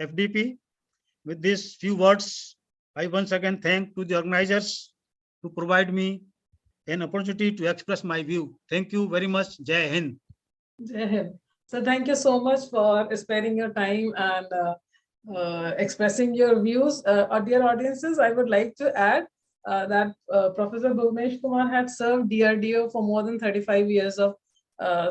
FDP. With these few words, I once again thank to the organizers to provide me an opportunity to express my view. Thank you very much. Jai Hind. Jai Hind. So thank you so much for sparing your time and expressing your views. Dear audiences, I would like to add that Professor Bhuvnesh Kumar had served DRDO for more than 35 years of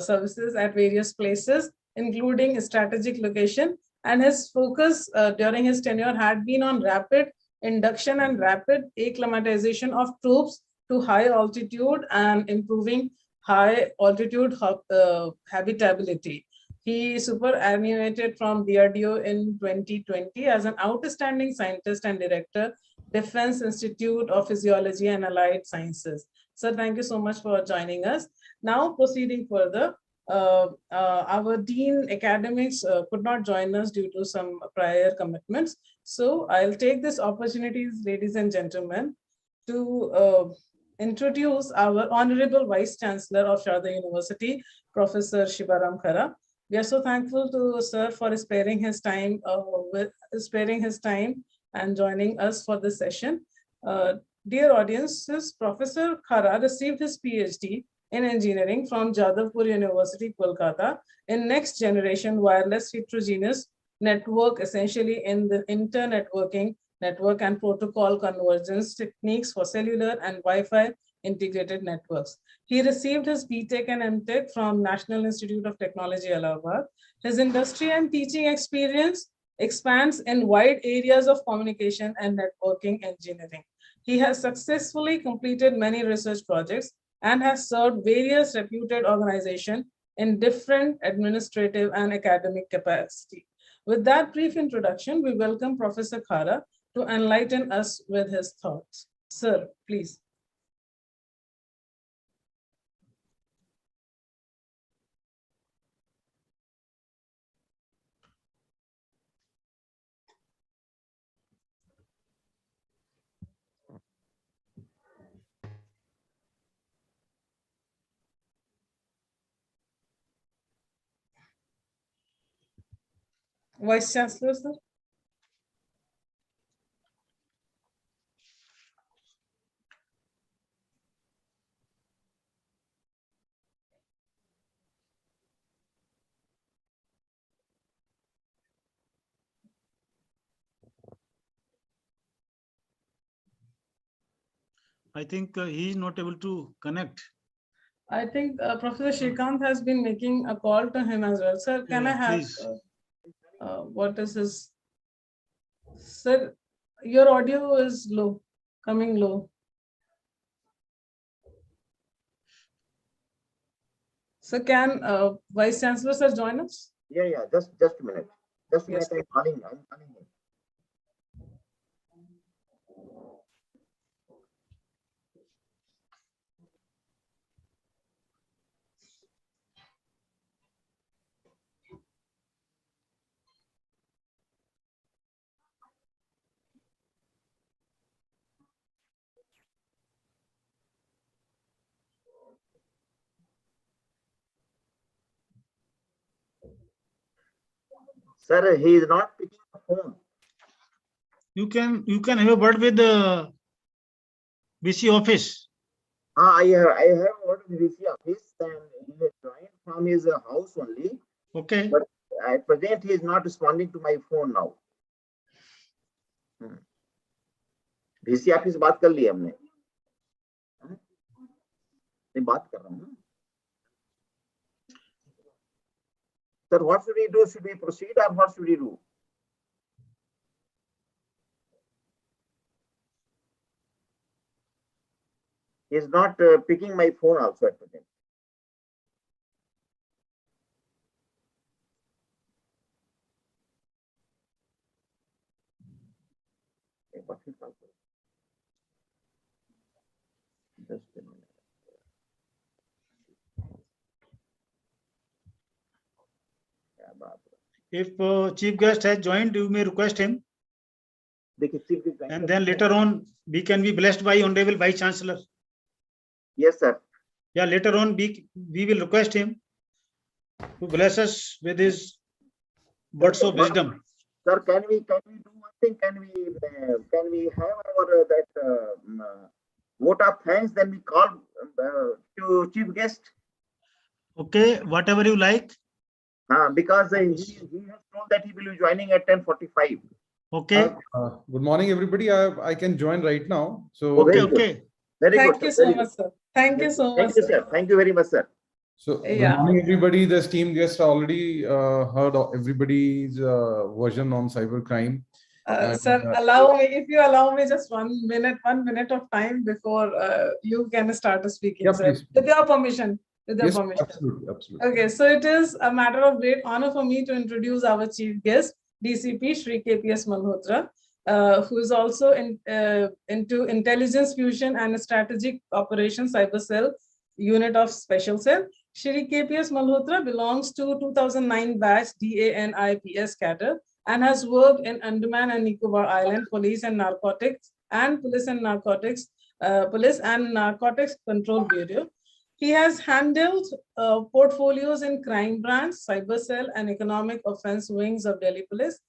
services at various places, including strategic location. And his focus during his tenure had been on rapid induction and rapid acclimatization of troops to high altitude and improving high altitude habitability. He superannuated from DRDO in 2020 as an outstanding scientist and director, Defense Institute of Physiology and Allied Sciences. Sir, thank you so much for joining us. Now, proceeding further, our Dean Academics could not join us due to some prior commitments. So I'll take this opportunity, ladies and gentlemen, to introduce our Honorable Vice Chancellor of Sharda University, Professor Shivaram Khara. We are so thankful to Sir for sparing his time and joining us for this session. Dear audiences, Professor Khara received his PhD in engineering from Jadavpur University, Kolkata, in next generation wireless heterogeneous network, essentially in the internetworking network and protocol convergence techniques for cellular and Wi-Fi integrated networks. He received his BTech and MTech from National Institute of Technology, Allahabad. His industry and teaching experience expands in wide areas of communication and networking engineering. He has successfully completed many research projects and has served various reputed organizations in different administrative and academic capacity. With that brief introduction, we welcome Professor Khara to enlighten us with his thoughts. Sir, please. Vice Chancellor, sir. I think he is not able to connect. I think Professor Shrikant has been making a call to him as well. Sir, can I have, what is his? Sir, your audio is low, coming low. So can Vice Chancellor sir join us? Yeah, just a minute. Just a minute, I'm calling him. Sir, he is not picking the phone. You can have a word with the BC office. I have a word with BC office, and he has joined from his house only. Okay. But at present he is not responding to my phone now. BC office बात कर ली हमने. मैं बात कर रहा हूँ. Sir, what should we do? Should we proceed or what should we do? He is not picking my phone also at present. Just a minute. If chief guest has joined, you may request him. And then later on, we can be blessed by Honorable Vice Chancellor. Yes, sir. Yeah, later on, we will request him to bless us with his words of wisdom. Sir, can we do one thing? Can we have our vote of thanks? Then we call to chief guest. Okay, whatever you like. Because he has told that he will be joining at 10:45. Okay. Good morning, everybody. I can join right now. So Okay. very good. Okay. Very Thank good. you Sir. so Very much, good. sir. Thank you so Thank much, you, sir. sir. Thank you very much, sir. So good Yeah. morning, everybody. The esteemed guest already heard of everybody's version on cybercrime. Sir, if you allow me just 1 minute of time before you can start speaking, Yeah, sir. please. With your permission. Yes, absolutely. Okay, so it is a matter of great honor for me to introduce our chief guest, DCP Shri KPS Malhotra, who is also into intelligence fusion and strategic operations cyber cell unit of special cell. Shri KPS Malhotra belongs to 2009 batch DANIPS cadre and has worked in Andaman and Nicobar Island Police and Narcotics Control Bureau. He has handled portfolios in crime branch, cyber cell, and economic offense wings of Delhi Police,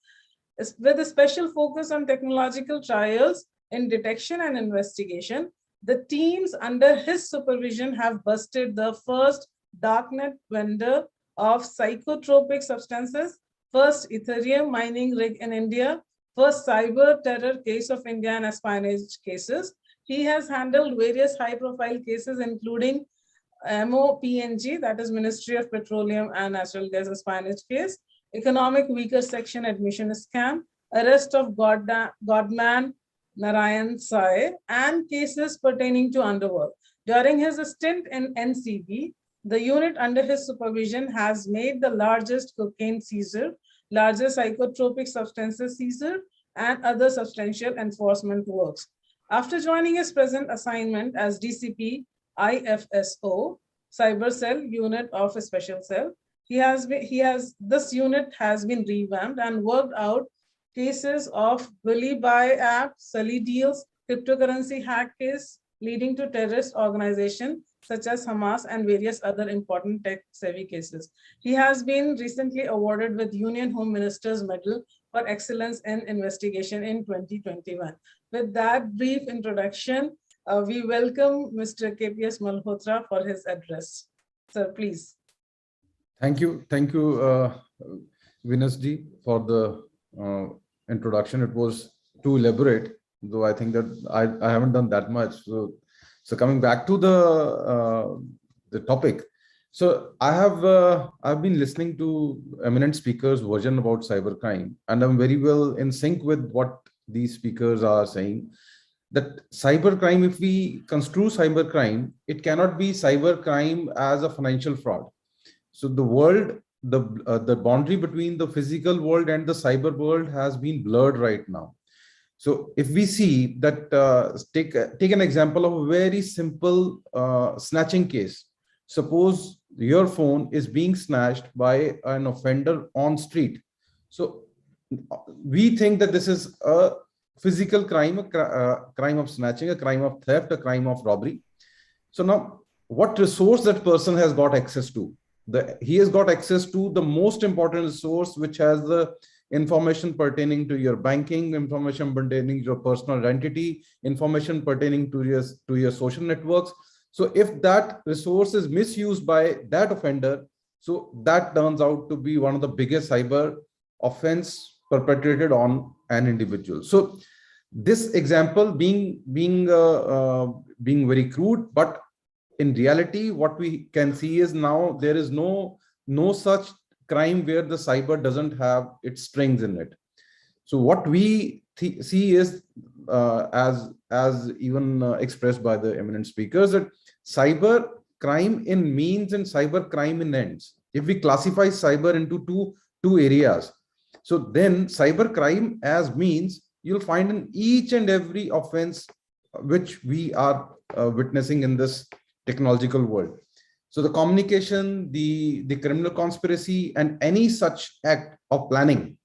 with a special focus on technological trials in detection and investigation. The teams under his supervision have busted the first darknet vendor of psychotropic substances, first Ethereum mining rig in India, first cyber terror case of India and espionage cases. He has handled various high-profile cases, including MOPNG, that is Ministry of Petroleum and Natural Gas espionage case, economic weaker section admission scam, arrest of Godman Narayan Sai, and cases pertaining to underworld. During his stint in NCB, the unit under his supervision has made the largest cocaine seizure, largest psychotropic substances seizure, and other substantial enforcement works. After joining his present assignment as DCP IFSO, Cyber Cell Unit of a Special Cell, this unit has been revamped and worked out cases of Willy Buy app, Sully deals, cryptocurrency hack case leading to terrorist organization such as Hamas and various other important tech-savvy cases. He has been recently awarded with Union Home Minister's Medal for Excellence in Investigation in 2021. With that brief introduction, we welcome Mr. KPS Malhotra for his address. Sir, please. Thank you, Vinasji, for the introduction. It was too elaborate, though I think that I haven't done that much. So coming back to the topic, so I've been listening to eminent speakers' version about cybercrime, and I'm very well in sync with what these speakers are saying. That cybercrime, if we construe cybercrime, it cannot be cybercrime as a financial fraud. So the world, the boundary between the physical world and the cyber world has been blurred right now. So if we see that, take an example of a very simple snatching case. Suppose your phone is being snatched by an offender on street. So we think that this is a physical crime, a crime of snatching, a crime of theft, a crime of robbery. So now, what resource that person has got access to? He has got access to the most important resource, which has the information pertaining to your banking, information pertaining to your personal identity, information pertaining to your social networks. So if that resource is misused by that offender, so that turns out to be one of the biggest cyber offense perpetrated on an individual. So this example being very crude, but in reality, what we can see is now there is no such crime where the cyber doesn't have its strings in it. So what we see is, as even expressed by the eminent speakers, that cyber crime in means and cyber crime in ends. If we classify cyber into two areas, so then cyber crime as means, you'll find in each and every offense which we are witnessing in this technological world. So the communication, the criminal conspiracy, and any such act of planning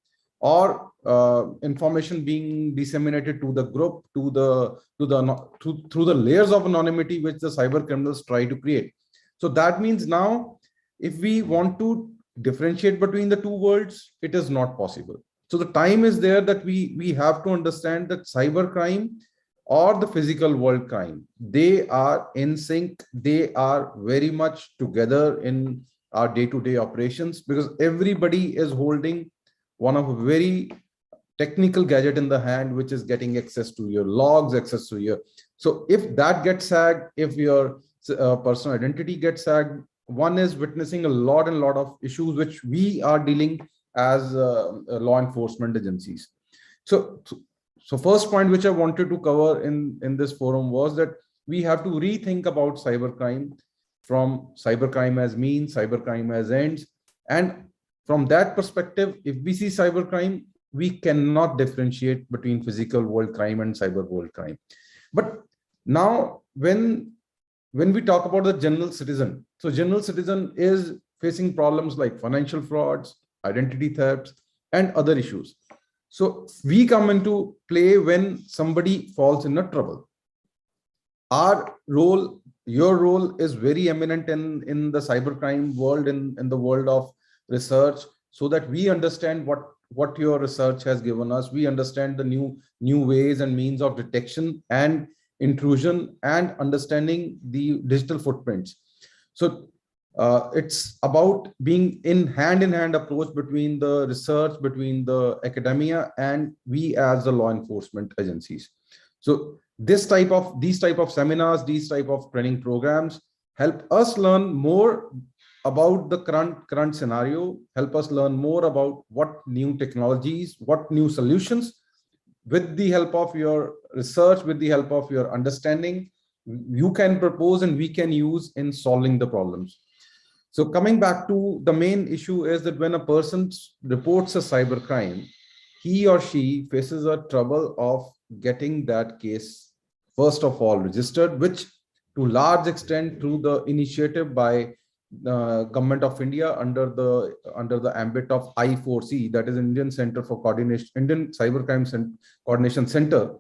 or information being disseminated to the group, through the layers of anonymity which the cyber criminals try to create. So that means now, if we want to differentiate between the two worlds, it is not possible. So the time is there that we have to understand that cyber crime or the physical world crime, they are in sync. They are very much together in our day-to-day operations, because everybody is holding one of a very technical gadget in the hand, which is getting access to your logs, access to your. So if that gets hacked, if your personal identity gets hacked, one is witnessing a lot of issues which we are dealing as law enforcement agencies. So first point which I wanted to cover in this forum was that we have to rethink about cybercrime, from cybercrime as means, cybercrime as ends. And from that perspective, if we see cybercrime, we cannot differentiate between physical world crime and cyber world crime. But now when we talk about the general citizen, so general citizen is facing problems like financial frauds, identity thefts, and other issues. So we come into play when somebody falls in a trouble. Our role, your role is very eminent in the cybercrime world, in the world of research, so that we understand what your research has given us. We understand the new ways and means of detection and intrusion, and understanding the digital footprints. So it's about being in hand approach between the research, between the academia, and we as the law enforcement agencies. So these type of seminars, these type of training programs help us learn more about the current scenario, help us learn more about what new technologies, what new solutions, with the help of your research, with the help of your understanding, you can propose and we can use in solving the problems. So coming back to the main issue is that when a person reports a cybercrime, he or she faces a trouble of getting that case, first of all, registered, which to large extent through the initiative by Government of India under the ambit of I4C, that is Indian Center for Coordination, Indian Cybercrime Coordination Center.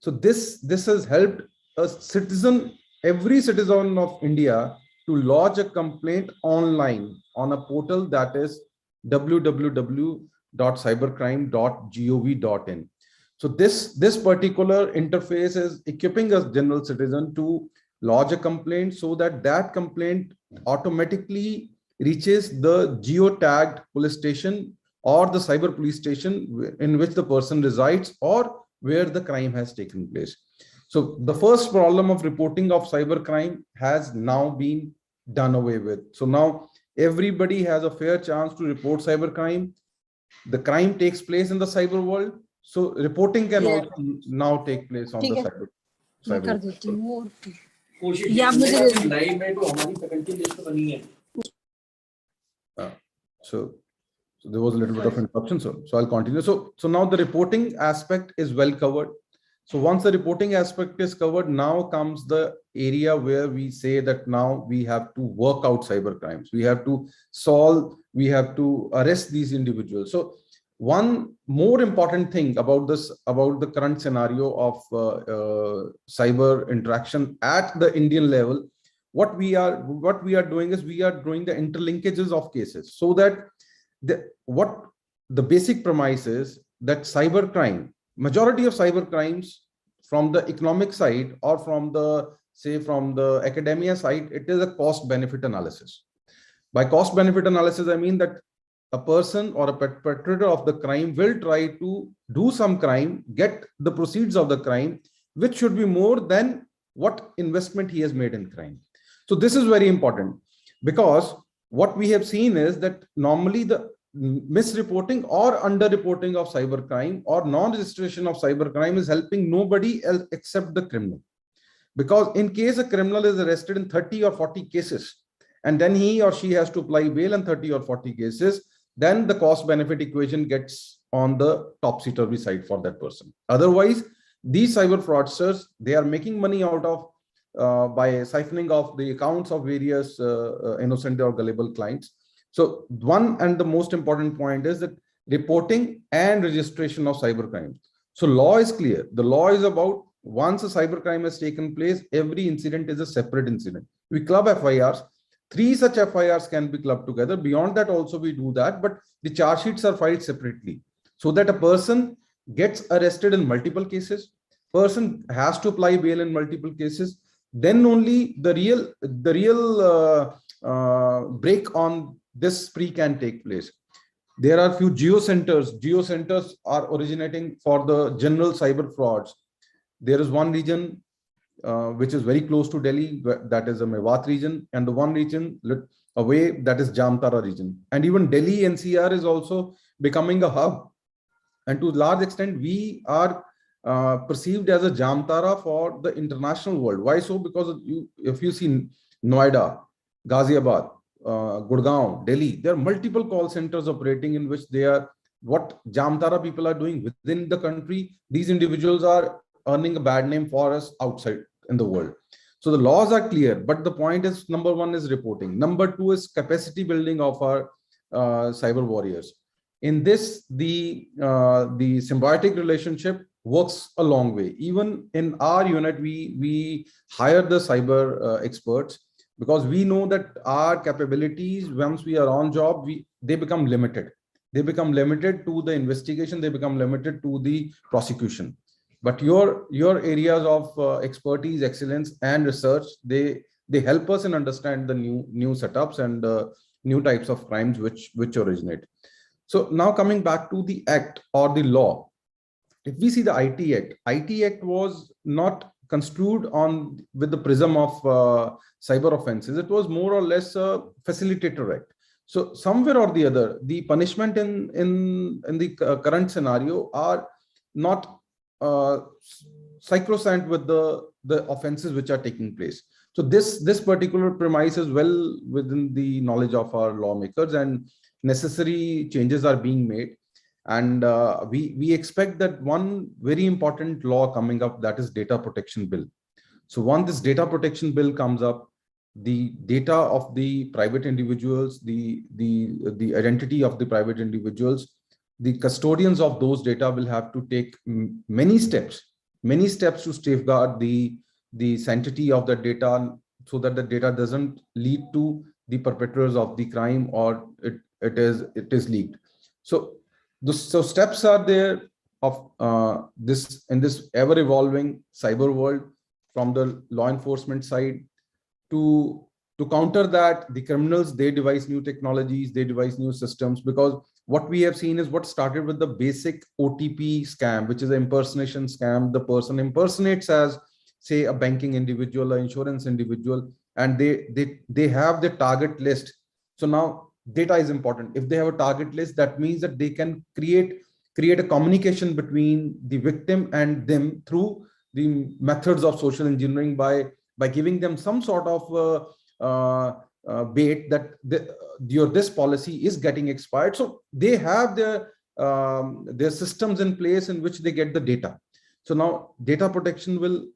So this has helped a citizen, every citizen of India, to lodge a complaint online on a portal that is www.cybercrime.gov.in. So this particular interface is equipping a general citizen to lodge a complaint, so that complaint automatically reaches the geotagged police station or the cyber police station in which the person resides or where the crime has taken place. So the first problem of reporting of cybercrime has now been done away with. So now everybody has a fair chance to report cybercrime. The crime takes place in the cyber world. So reporting can also now take place on the cyber world. So there was a little bit of interruption, so I'll continue. So now the reporting aspect is well covered. So once the reporting aspect is covered, now comes the area where we say that now we have to work out cyber crimes. We have to solve, we have to arrest these individuals. So one more important thing about the current scenario of cyber interaction at the Indian level, what we are doing is we are doing the interlinkages of cases, so that the basic premise is that cybercrime, majority of cyber crimes from the economic side or from the academia side, it is a cost benefit analysis. By cost benefit analysis, I mean that a person or a perpetrator of the crime will try to do some crime, get the proceeds of the crime, which should be more than what investment he has made in crime. So this is very important, because what we have seen is that normally the misreporting or underreporting of cybercrime or non-registration of cybercrime is helping nobody else except the criminal. Because in case a criminal is arrested in 30 or 40 cases, and then he or she has to apply bail in 30 or 40 cases, then the cost benefit equation gets on the topsy-turvy side for that person. Otherwise, these cyber fraudsters, they are making money out of by siphoning off the accounts of various innocent or gullible clients. So one and the most important point is that reporting and registration of cybercrime. So law is clear. The law is about once a cybercrime has taken place, every incident is a separate incident. We club FIRs. 3 such FIRs can be clubbed together. Beyond that also we do that, but the charge sheets are filed separately. so that a person gets arrested in multiple cases, person has to apply bail in multiple cases, then only the real break on this spree can take place. There are few geo centers. Geo centers are originating for the general cyber frauds. There is one region which is very close to Delhi, that is the Mewat region, and the one region away, that is Jamtara region. And even Delhi NCR is also becoming a hub. And to a large extent, we are perceived as a Jamtara for the international world. Why so? Because if you see Noida, Ghaziabad, Gurgaon, Delhi, there are multiple call centers operating in which they are, what Jamtara people are doing within the country, these individuals are earning a bad name for us outside in the world. So the laws are clear, but the point is, number one is reporting. Number two is capacity building of our cyber warriors. In this, the symbiotic relationship works a long way. Even in our unit, we hire the cyber experts, because we know that our capabilities, once we are on job, they become limited. They become limited to the investigation. They become limited to the prosecution. But your areas of expertise, excellence, and research, they help us in understand the new setups and new types of crimes which originate. So now coming back to the act or the law, if we see the IT Act was not construed on with the prism of cyber offenses. It was more or less a facilitator act. So somewhere or the other, the punishment in the current scenario are not sacrosanct with the offenses which are taking place. So this particular premise is well within the knowledge of our lawmakers, and necessary changes are being made. And we expect that one very important law coming up, that is data protection bill. So once this data protection bill comes up, the data of the private individuals, the identity of the private individuals, the custodians of those data will have to take many steps to safeguard the sanctity of the data, so that the data doesn't lead to the perpetrators of the crime, or it is leaked. So steps are there of this in this ever evolving cyber world from the law enforcement side. To counter that, the criminals, they devise new technologies, they devise new systems, because what we have seen is what started with the basic OTP scam, which is an impersonation scam. The person impersonates as, say, a banking individual, an insurance individual, and they have the target list. So now data is important. If they have a target list, that means that they can create a communication between the victim and them through the methods of social engineering, by giving them some sort of bait that this policy is getting expired. So they have their systems in place in which they get the data. So now data protection will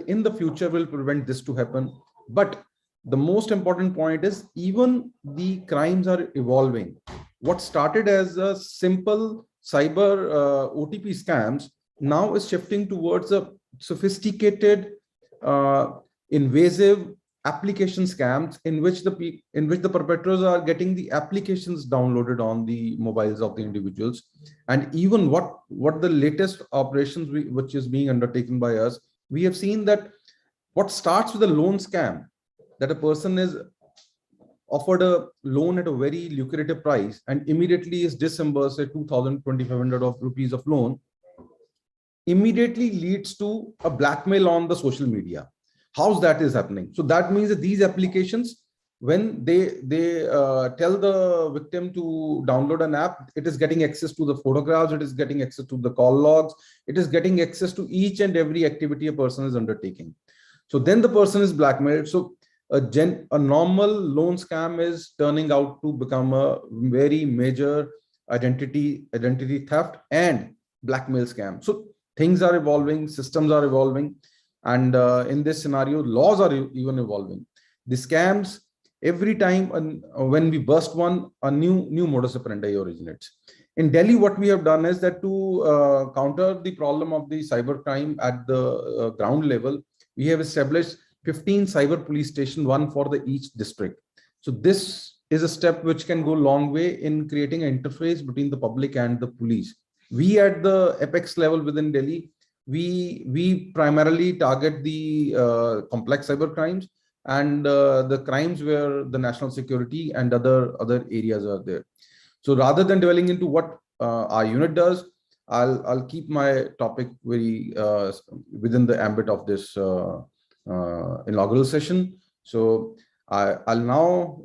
in the future will prevent this to happen. But the most important point is, even the crimes are evolving. What started as a simple cyber OTP scams now is shifting towards a sophisticated invasive application scams, in which the perpetrators are getting the applications downloaded on the mobiles of the individuals. And even what the latest operations which is being undertaken by us, we have seen that what starts with a loan scam, that a person is offered a loan at a very lucrative price and immediately is disbursed at 2,500 of rupees of loan, immediately leads to a blackmail on the social media. How's that is happening? So that means that these applications, when they tell the victim to download an app, it is getting access to the photographs, it is getting access to the call logs, it is getting access to each and every activity a person is undertaking. So then the person is blackmailed. So a normal loan scam is turning out to become a very major identity theft and blackmail scam. So things are evolving, systems are evolving, and in this scenario, laws are even evolving. The scams, every time when we burst one, a new modus operandi originates. In Delhi, what we have done is that to counter the problem of the cyber crime at the ground level, we have established 15 cyber police stations, one for each district. So this is a step which can go a long way in creating an interface between the public and the police. We at the apex level within Delhi, we primarily target the complex cyber crimes and the crimes where the national security and other areas are there. So rather than dwelling into what our unit does, I'll keep my topic very within the ambit of this inaugural session. So I'll now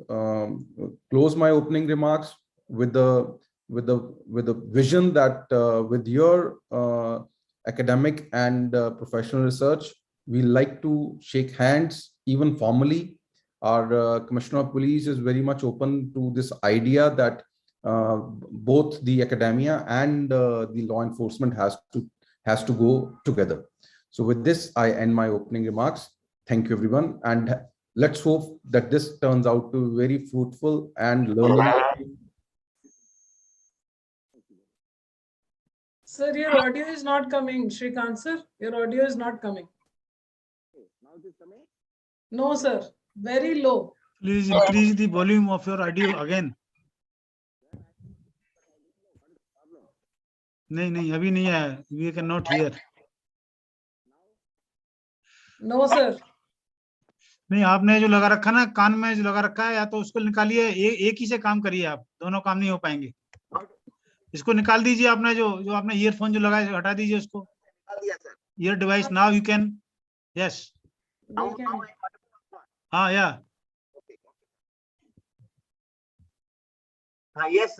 close my opening remarks with the vision that with your academic and professional research, we like to shake hands even formally. Our Commissioner of Police is very much open to this idea that both the academia and the law enforcement has to go together. So with this, I end my opening remarks. Thank you, everyone, and let's hope that this turns out to be very fruitful and learning. Sir, your audio is not coming. Shrikant sir, your audio is not coming. No, sir. Very low. Please increase the volume of your audio again. नहीं अभी नहीं आया. We cannot hear. No, sir. नहीं, आपने जो लगा रखा ना कान में जो लगा रखा है, या तो उसको निकालिए. एक ही से काम करिए आप. दोनों काम नहीं हो पाएंगे. इसको निकाल दीजिए. आपने जो आपने ईयरफोन जो लगाया हटा दीजिए उसको. Year device. Now you can. Yes. हाँ, या. Yes,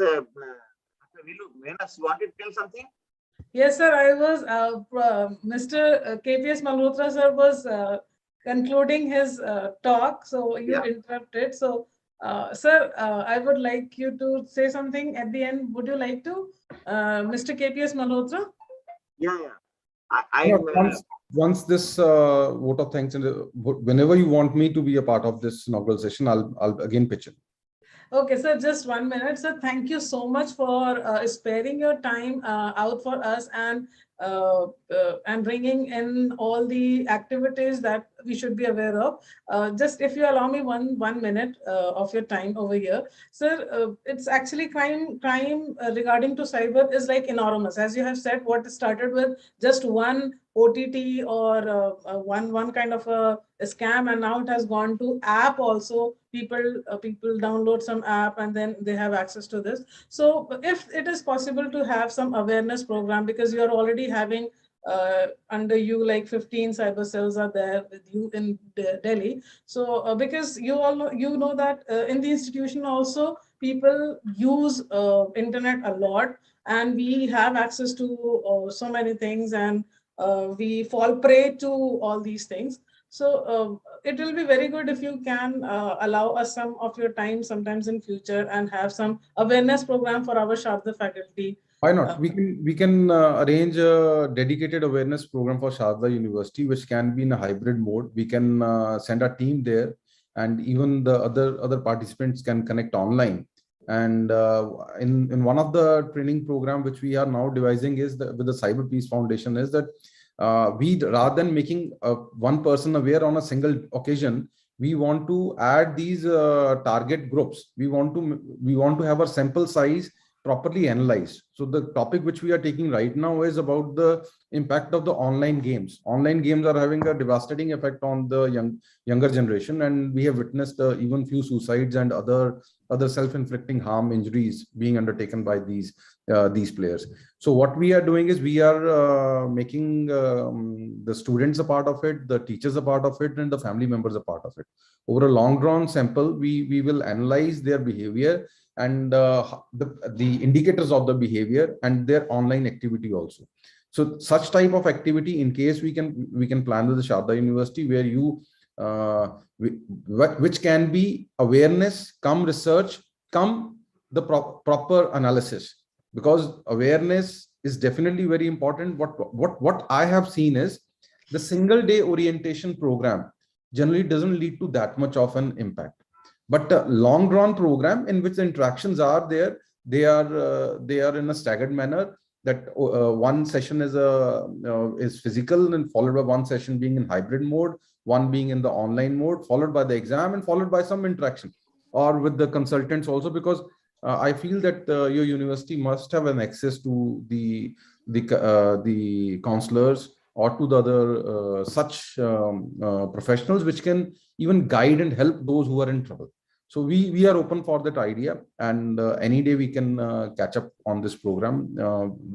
Venus, you wanted to tell something? Yes, sir. I was Mr. KPS Malhotra sir was concluding his talk, so you interrupted. So, sir, I would like you to say something at the end. Would you like to, Mr. KPS Malhotra? Yeah. Once this vote of thanks, and whenever you want me to be a part of this inaugural session, I'll again pitch in. Okay, sir, just 1 minute. Sir, thank you so much for sparing your time out for us and bringing in all the activities that we should be aware of. Just if you allow me one minute of your time over here. Sir, it's actually crime regarding to cyber is like enormous. As you have said, what started with just one OTT or one kind of a scam, and now it has gone to app also. People download some app and then they have access to this. So if it is possible to have some awareness program, because you are already having under you like 15 cyber cells are there with you in Delhi. So because you all know that in the institution also people use internet a lot, and we have access to so many things, and we fall prey to all these things. So it will be very good if you can allow us some of your time sometimes in future and have some awareness program for our Sharda faculty. Why not? We can arrange a dedicated awareness program for Sharda University, which can be in a hybrid mode. We can send a team there, and even the other participants can connect online. And in one of the training program which we are now devising is with the Cyber Peace Foundation is that we, rather than making one person aware on a single occasion, we want to add these target groups. We want to have a sample size properly analyzed. So the topic which we are taking right now is about the impact of the online games. Online games are having a devastating effect on the younger generation, and we have witnessed even few suicides and other self-inflicting harm injuries being undertaken by these players. So what we are doing is we are making the students a part of it, the teachers a part of it, and the family members a part of it. Over a long drawn sample, we will analyze their behavior and the indicators of the behavior and their online activity also. So such type of activity, in case we can plan with the Sharda University, where you which can be awareness, come research, come the proper analysis, because awareness is definitely very important. What I have seen is the single day orientation program generally doesn't lead to that much of an impact. But a long drawn program in which the interactions are there, they are in a staggered manner, that one session is physical and followed by one session being in hybrid mode, one being in the online mode, followed by the exam and followed by some interaction or with the consultants also, because I feel that your university must have an access to the counselors or to the other such professionals which can even guide and help those who are in trouble. So we are open for that idea, and any day we can catch up on this program.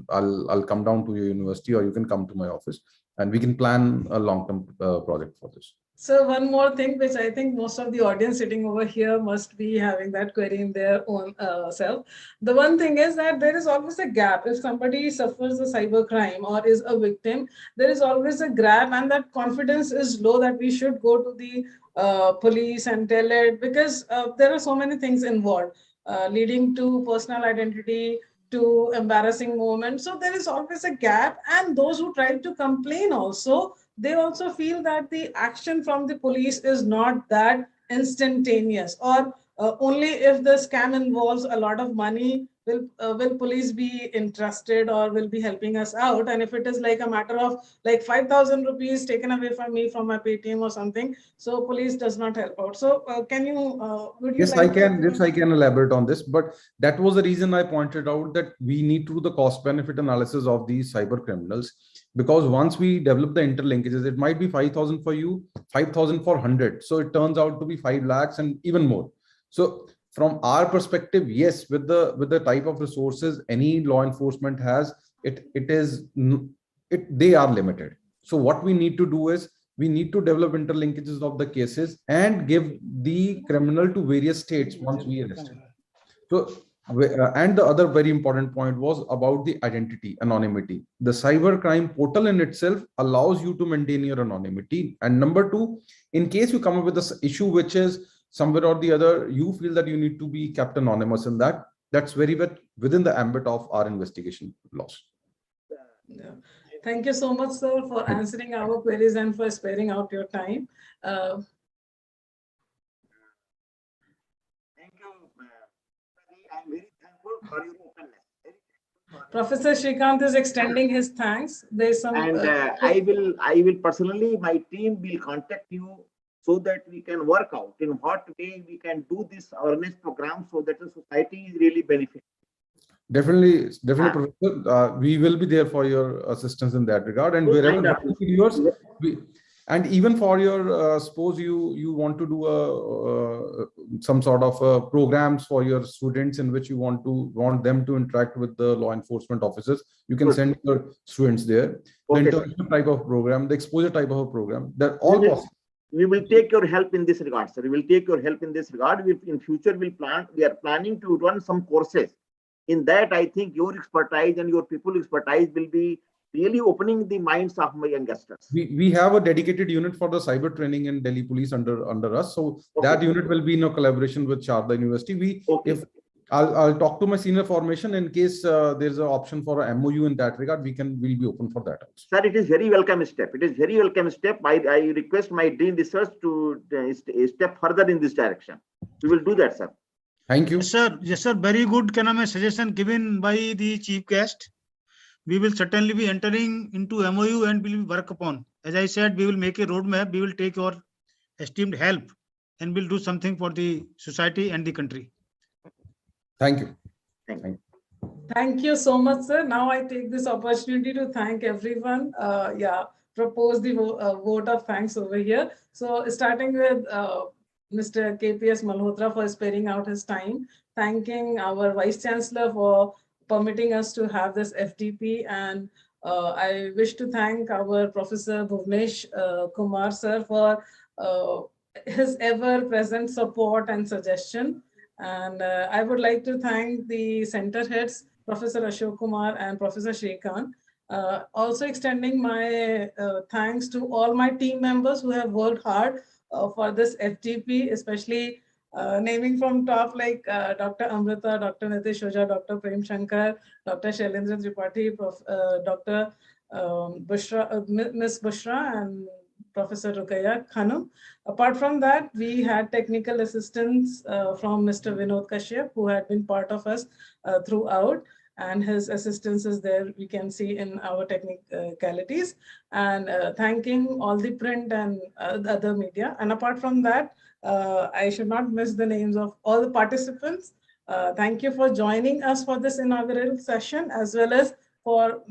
I'll come down to your university, or you can come to my office, and we can plan a long-term project for this. So one more thing, which I think most of the audience sitting over here must be having that query in their own self. The one thing is that there is always a gap. If somebody suffers a cyber crime or is a victim, there is always a gap, and that confidence is low that we should go to the police and tell it, because there are so many things involved, leading to personal identity, to embarrassing moments. So there is always a gap, and those who try to complain also, they also feel that the action from the police is not that instantaneous, or only if the scam involves a lot of money will police be interested or will be helping us out. And if it is like a matter of like 5,000 rupees taken away from me from my Paytm or something, so police does not help out. So can you would you Yes, like I can elaborate on this, but that was the reason I pointed out that we need to do the cost benefit analysis of these cyber criminals. Because once we develop the interlinkages, it might be 5,000 for you, 5,000 for 100. So it turns out to be 5 lakhs and even more. So from our perspective, yes, with the type of resources any law enforcement has, they are limited. So what we need to do is we need to develop interlinkages of the cases and give the criminal to various states once we arrest him. So and the other very important point was about the identity, anonymity. The cybercrime portal in itself allows you to maintain your anonymity. And number two, in case you come up with this issue, which is somewhere or the other, you feel that you need to be kept anonymous in that, that's very well within the ambit of our investigation laws. Yeah. Thank you so much, sir, for answering our queries and for sparing out your time. Thank you. I'm very thankful for your openness. Professor Shrikant is extending his thanks. There's some And I will personally, my team will contact you so that we can work out in what way we can do this awareness program so that the society is really benefiting. Definitely, Professor. We will be there for your assistance in that regard, and wherever yours, and even for your suppose you want to do some sort of programs for your students in which you want them to interact with the law enforcement officers, you can send your students there. The internship type of program, the exposure type of a program, they're all possible. We will take your help in this regard, sir. We will take your help in this regard. In future, we are planning to run some courses. In that, I think your expertise and your people expertise will be really opening the minds of my youngsters. We have a dedicated unit for the cyber training in Delhi Police under us. So that unit will be in a collaboration with Sharda University. I'll talk to my senior formation in case there's an option for a MOU in that regard. We'll be open for that also. Sir, it is very welcome step. It is very welcome step. I request my Dean Research to step further in this direction. We will do that, sir. Thank you. Yes, sir. Very good suggestion given by the chief guest. We will certainly be entering into MOU and will work upon. As I said, we will make a roadmap. We will take your esteemed help and we'll do something for the society and the country. Thank you. Thank you so much, sir. Now I take this opportunity to thank everyone. Propose the vote of thanks over here. So starting with Mr. KPS Malhotra for sparing out his time, thanking our Vice Chancellor for permitting us to have this FDP, and I wish to thank our Professor Bhuvnesh Kumar sir for his ever-present support and suggestion. And I would like to thank the center heads, Professor Ashok Kumar and Professor Shrikant. Also extending my thanks to all my team members who have worked hard for this FDP, especially naming from top like Dr. Amrita, Dr. Nitish Oja, Dr. Prem Shankar, Dr. Shailendra Tripathi, Dr. Ms. Bushra, and Professor Rukaya Khanum. Apart from that, we had technical assistance from Mr. Vinod Kashyap, who had been part of us throughout, and his assistance is there, we can see in our technicalities, and thanking all the print and other media. And apart from that, I should not miss the names of all the participants. Thank you for joining us for this inaugural session, as well as for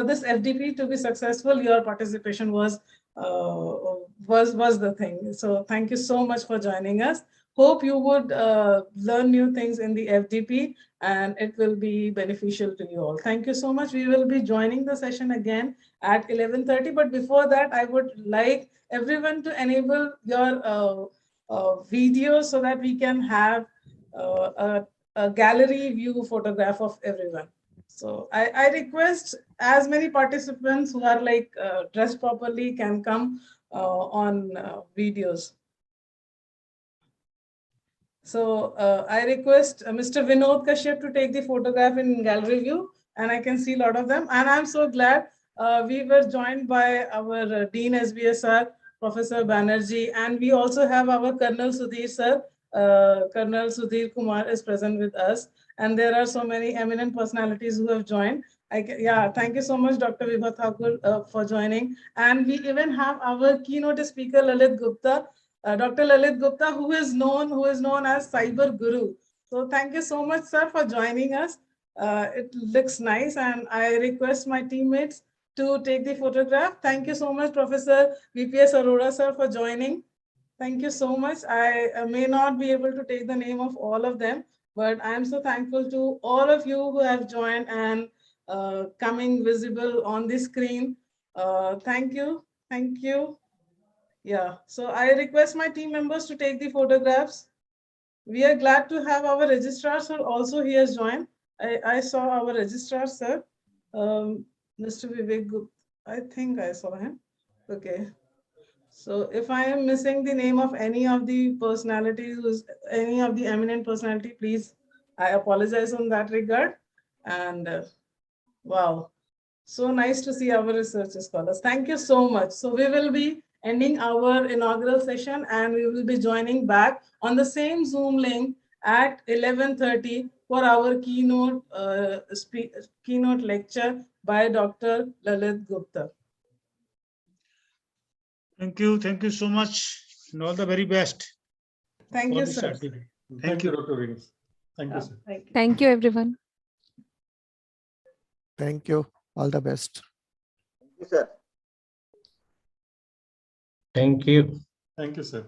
this FDP to be successful. Your participation was the thing. So thank you so much for joining us. Hope you would learn new things in the FDP, and it will be beneficial to you all. Thank you so much. We will be joining the session again at 11:30. But before that, I would like everyone to enable your video so that we can have a gallery view photograph of everyone. So I request as many participants who are like dressed properly can come on videos. So I request Mr. Vinod Kashyap to take the photograph in gallery view, and I can see a lot of them. And I'm so glad we were joined by our Dean SBSR, Professor Banerjee, and we also have our Colonel Sudhir sir. Colonel Sudhir Kumar is present with us, and there are so many eminent personalities who have joined. Yeah, thank you so much, Dr. Vibha Thakur, for joining. And we even have our keynote speaker, Lalit Gupta, Dr. Lalit Gupta, who is known as Cyber Guru. So thank you so much, sir, for joining us. It looks nice, and I request my teammates to take the photograph. Thank you so much, Professor VPS Arora, sir, for joining. Thank you so much. I may not be able to take the name of all of them, but I am so thankful to all of you who have joined and coming visible on the screen. Thank you. Thank you. Yeah, so I request my team members to take the photographs. We are glad to have our registrar sir also. He has joined. I saw our registrar sir, Mr. Vivek Gupta. I think I saw him. Okay. So if I am missing the name of any of the personalities, any of the eminent personality, please, I apologize on that regard. And wow, so nice to see our research scholars. Thank you so much. So we will be ending our inaugural session, and we will be joining back on the same Zoom link at 11:30 for our keynote lecture by Dr. Lalit Gupta. Thank you so much, and all the very best. Thank you, sir. Thank you, Dr. Venus. Thank you, sir. Thank you. Thank you, everyone. Thank you. All the best. Thank you, sir. Thank you. Thank you, sir.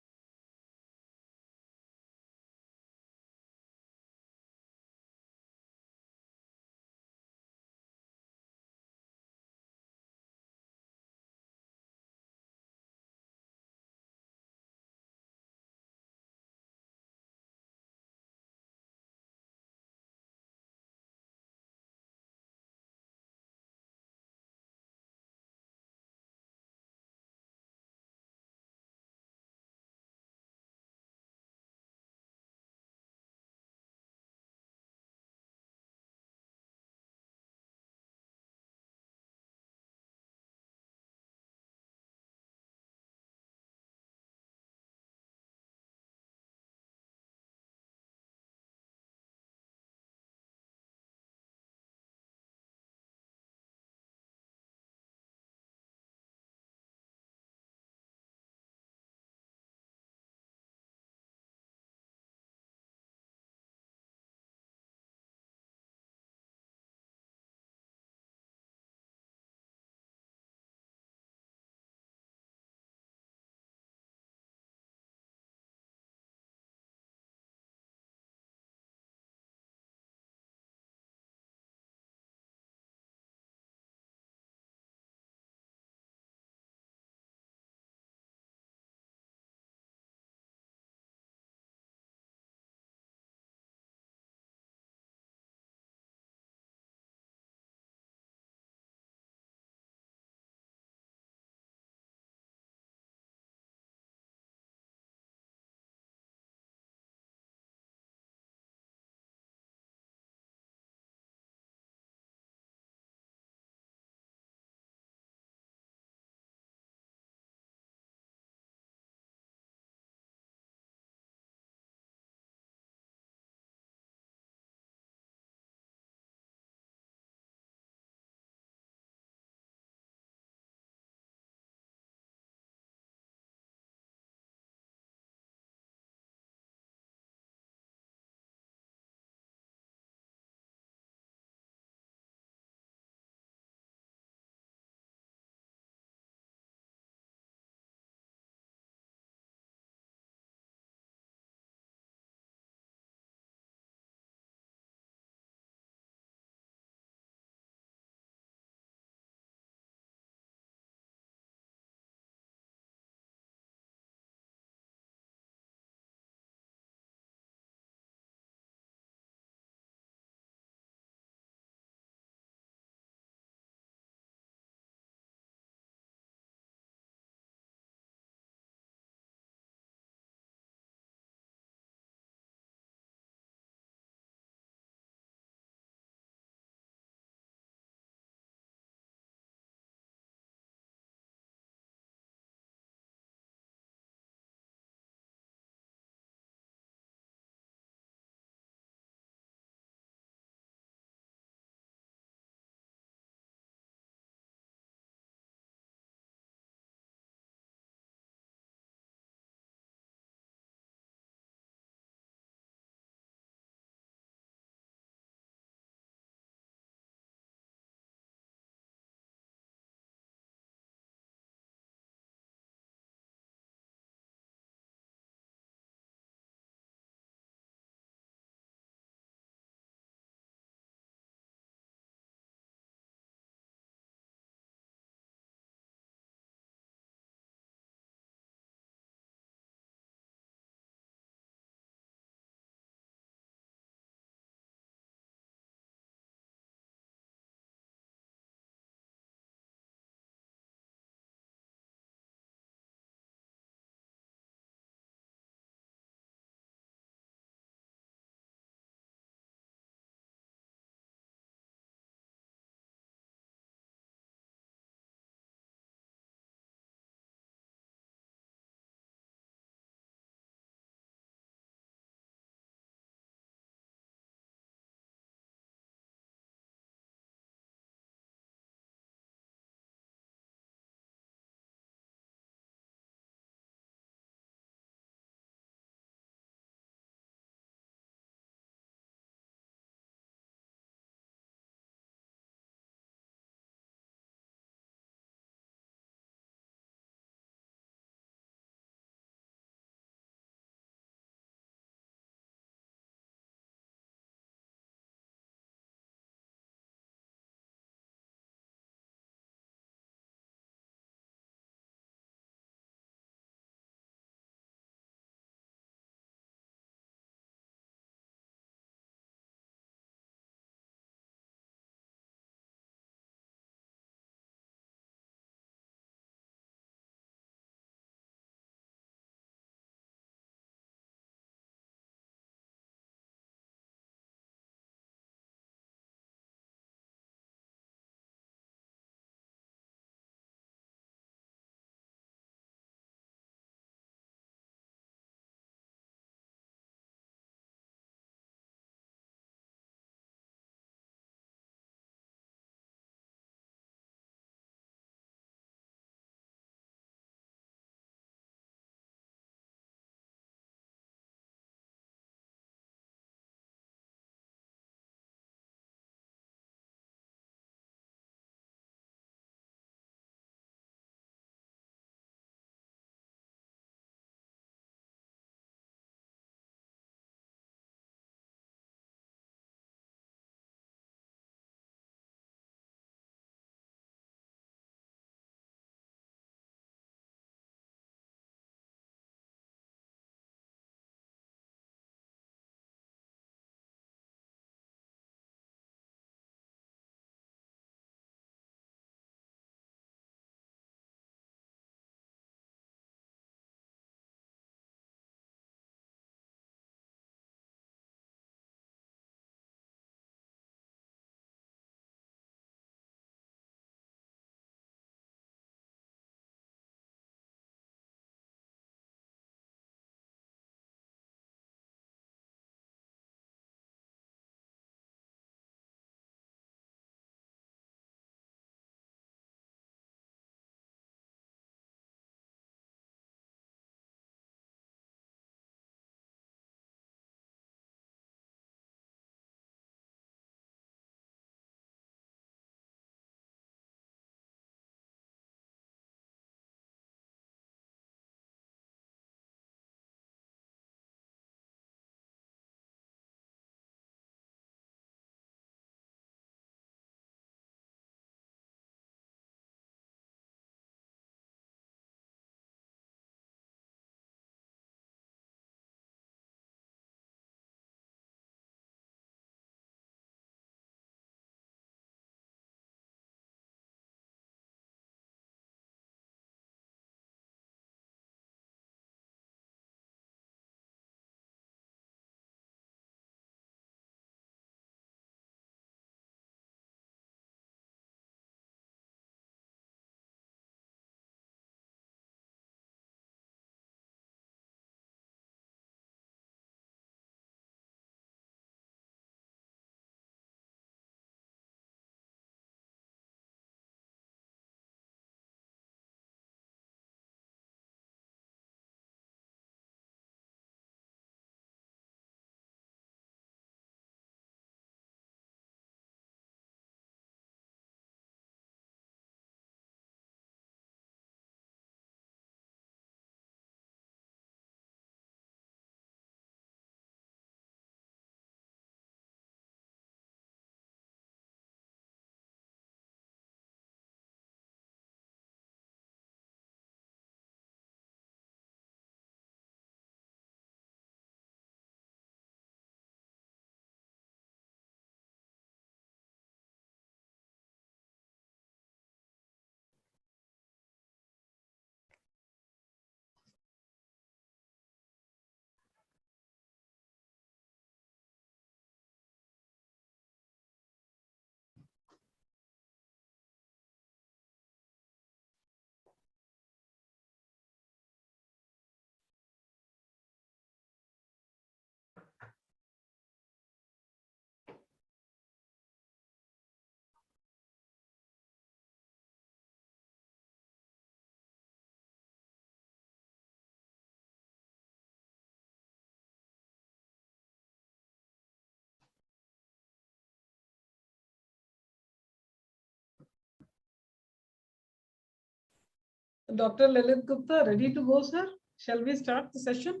Dr. Lalit Gupta, ready to go, sir? Shall we start the session?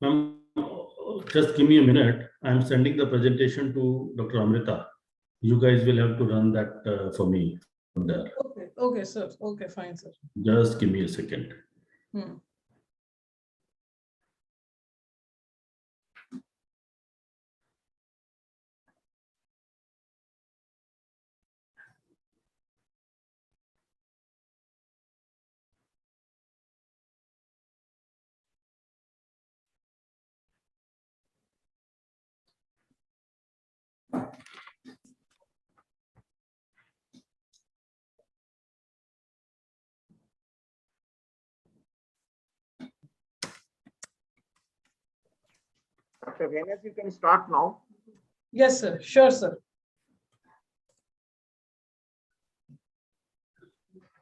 Ma'am, just give me a minute. I'm sending the presentation to Dr. Amrita. You guys will have to run that for me from there. Okay, okay, sir. Okay, fine, sir. Just give me a second. Hmm. Dr. Venus, you can start now. Yes, sir. Sure, sir.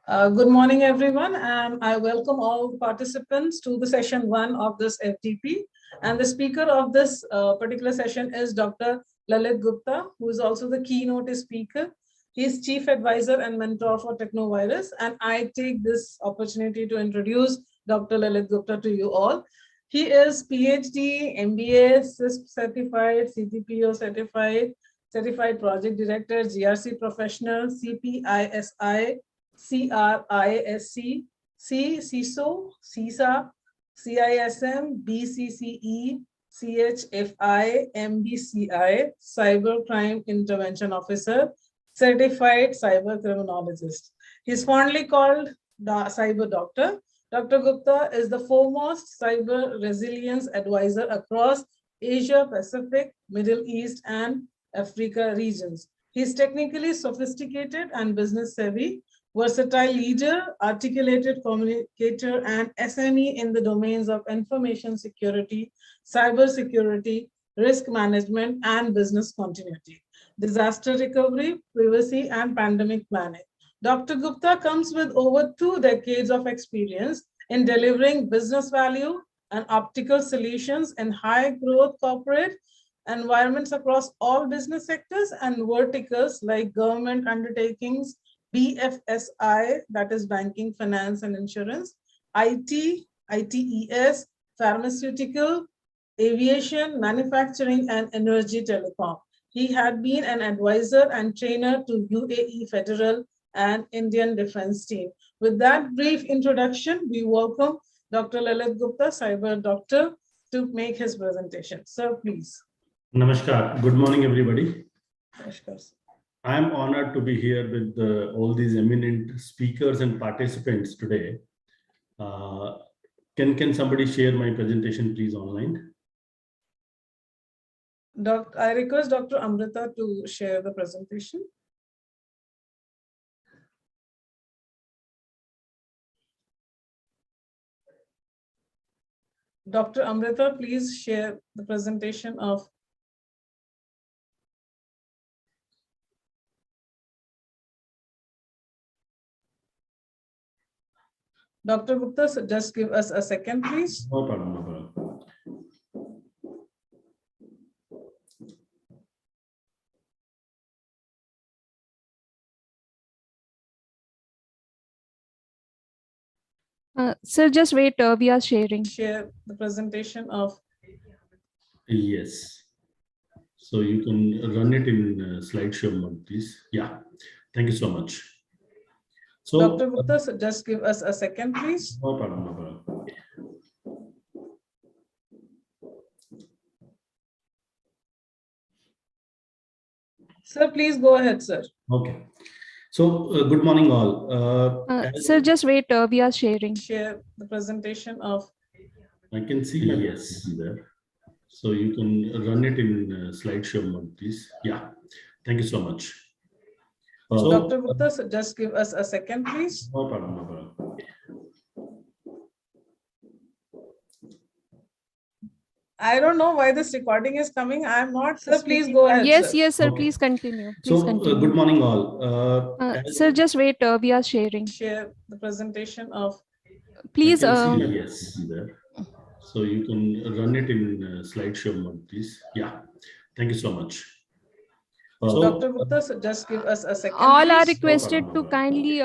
Good morning, everyone, and I welcome all participants to the session 1 of this FDP. And the speaker of this particular session is Dr. Lalit Gupta, who is also the keynote speaker. He is Chief Advisor and Mentor for Technovirus, and I take this opportunity to introduce Dr. Lalit Gupta to you all. He is PhD, MBA, CISP certified, CTPO certified, certified project director, GRC professional, CPISI, CRISC, CISO, CISA, CISM, BCCE, CHFI, MBCI, Cybercrime Intervention Officer, Certified Cyber Criminologist. He is fondly called the Cyber Doctor. Dr. Gupta is the foremost cyber resilience advisor across Asia, Pacific, Middle East, and Africa regions. He is technically sophisticated and business savvy, versatile leader, articulated communicator, and SME in the domains of information security, cyber security, risk management, and business continuity, disaster recovery, privacy, and pandemic planning. Dr. Gupta comes with over 2 decades of experience in delivering business value and optical solutions in high growth corporate environments across all business sectors and verticals like government undertakings, BFSI, that is banking, finance, and insurance, IT, ITES, pharmaceutical, aviation, manufacturing, and energy telecom. He had been an advisor and trainer to UAE Federal and Indian Defense Team. With that brief introduction, we welcome Dr. Lalit Gupta, Cyber Doctor, to make his presentation. Sir, please. Namaskar. Good morning, everybody. Namaskar. I am honored to be here with all these eminent speakers and participants today. Can somebody share my presentation, please, online? I request Dr. Amrita to share the presentation. Dr. Amrita, please share the presentation of Dr. Gupta. So just give us a second, please. No problem, no problem. Sir, just wait, we are sharing. Share the presentation of. Yes. So you can run it in slideshow mode, please. Yeah. Thank you so much. So, Dr. Gupta, so just give us a second, please. No problem, no problem. Sir, please go ahead, sir. Okay. So, good morning, all. Sir, just wait, we are sharing. Share the presentation of. I can see, yes, there. So you can run it in slideshow mode, please. Yeah. Thank you so much. So, Dr. Gupta, so just give us a second, please. No problem, no problem. I don't know why this recording is coming. I'm not. Sir, please go ahead. Yes, sir. yes, sir, Okay. please continue. Please So, continue. good morning, all. Sir, just wait, we are sharing. Share the presentation of. Please. I can see, yes, there. So you can run it in slideshow mode, please. Yeah. Thank you so much. Dr. Gupta, so just give us a second. All are please. requested to kindly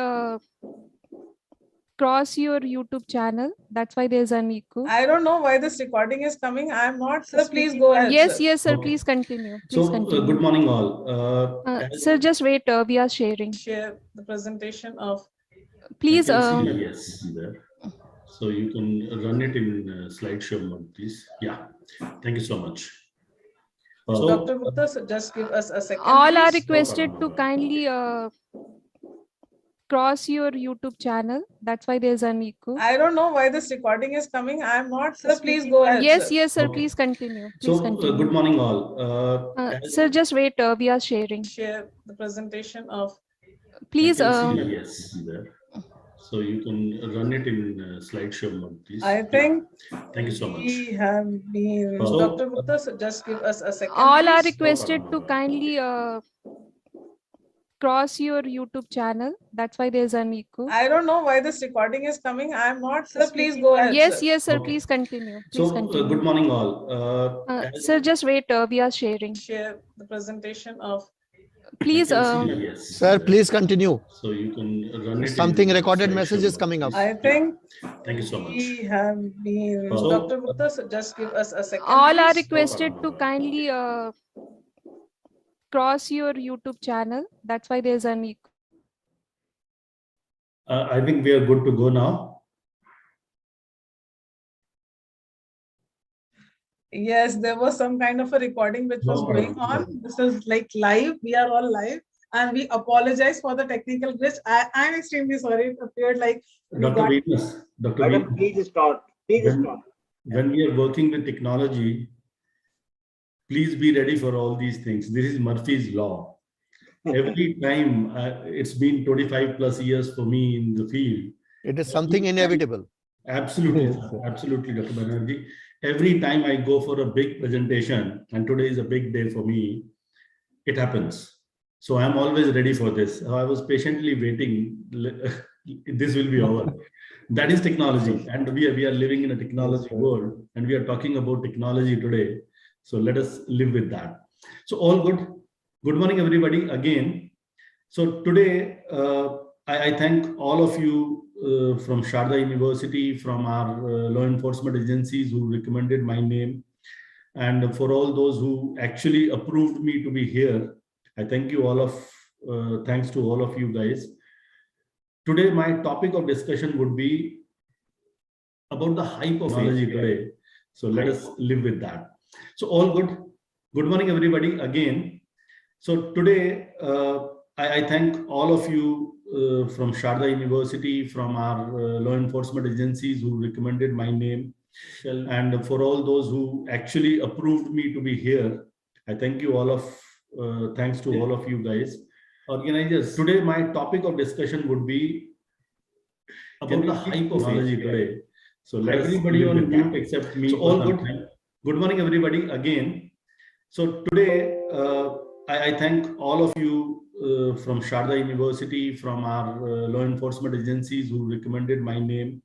cross your YouTube channel. That's why there's an echo. I don't know why this recording is coming. I'm not. Sir, please go ahead. Yes, sir. yes, sir. Okay. Please continue. Please So, continue. good morning, all. Sir, just wait. We are sharing. Share the presentation of. Please. Yes, there. So you can run it in slideshow mode, please. Yeah. Thank you so much. Dr. Gupta, so just give us a second. All are please. requested to kindly cross your YouTube channel. That's why there's an echo. I don't know why this recording is coming. I'm not. Sir, please go ahead. Yes, sir. yes, sir. Okay. Please continue. So, Please continue. good morning, all. Sir, just wait. We are sharing. Share the presentation of. Please. Yes, there. So you can run it in slideshow mode, please. I think. Thank you so much. We have been. Dr. Gupta, so just give us a second. All are please. requested to kindly cross your YouTube channel. That's why there's an echo. I don't know why this recording is coming. I'm not. Sir, please go ahead. Yes, sir. yes, sir. Okay. Please continue. So, Please continue. good morning, all. Sir, just wait. We are sharing. Share the presentation of. Please. Yes, Sir, please continue. So you can run it. Something in recorded slideshow message is mode, coming up. please. I think. Thank you so much. We have been. So- Dr. Gupta, so just give us a second. All are please. requested to kindly cross your YouTube channel. That's why there's an echo. I think we are good to go now. Yes, there was some kind of a recording which was No going problem. on. This is like live. We are all live. And we apologize for the technical glitch. I'm extremely sorry. It appeared like we Dr. got. Venus, Dr. Madam, Venus, please start. Please when, start. when we are working with technology, please be ready for all these things. This is Murphy's Law. Every time, it's been 25 plus years for me in the field. It is something inevitable. Absolutely, Yes, sir. sir. Absolutely, Dr. Banerjee. Every time I go for a big presentation, and today is a big day for me, it happens. So I'm always ready for this. I was patiently waiting. This will be over. That is technology, and we are living in a technology world, and we are talking about technology today. So let us live with that. So all good. Good morning, everybody. Again. So today, I thank all of you from Sharda University, from our law enforcement agencies who recommended my name, and for all those who actually approved me to be here. I thank you all of, thanks to all of you guys. Today, my topic of discussion would be about the hype of technology today. So let us live with that. So all good. Good morning, everybody. Again. So today, I thank all of you from Sharda University, from our law enforcement agencies who recommended my name, and for all those who actually approved me to be here. I thank you all of, thanks to all of you guys. Organizers, today my topic of discussion would be about the hype of technology today. So let everybody on mute except me. So all good. Good morning, everybody. Again. So today, I thank all of you from Sharda University, from our law enforcement agencies who recommended my name,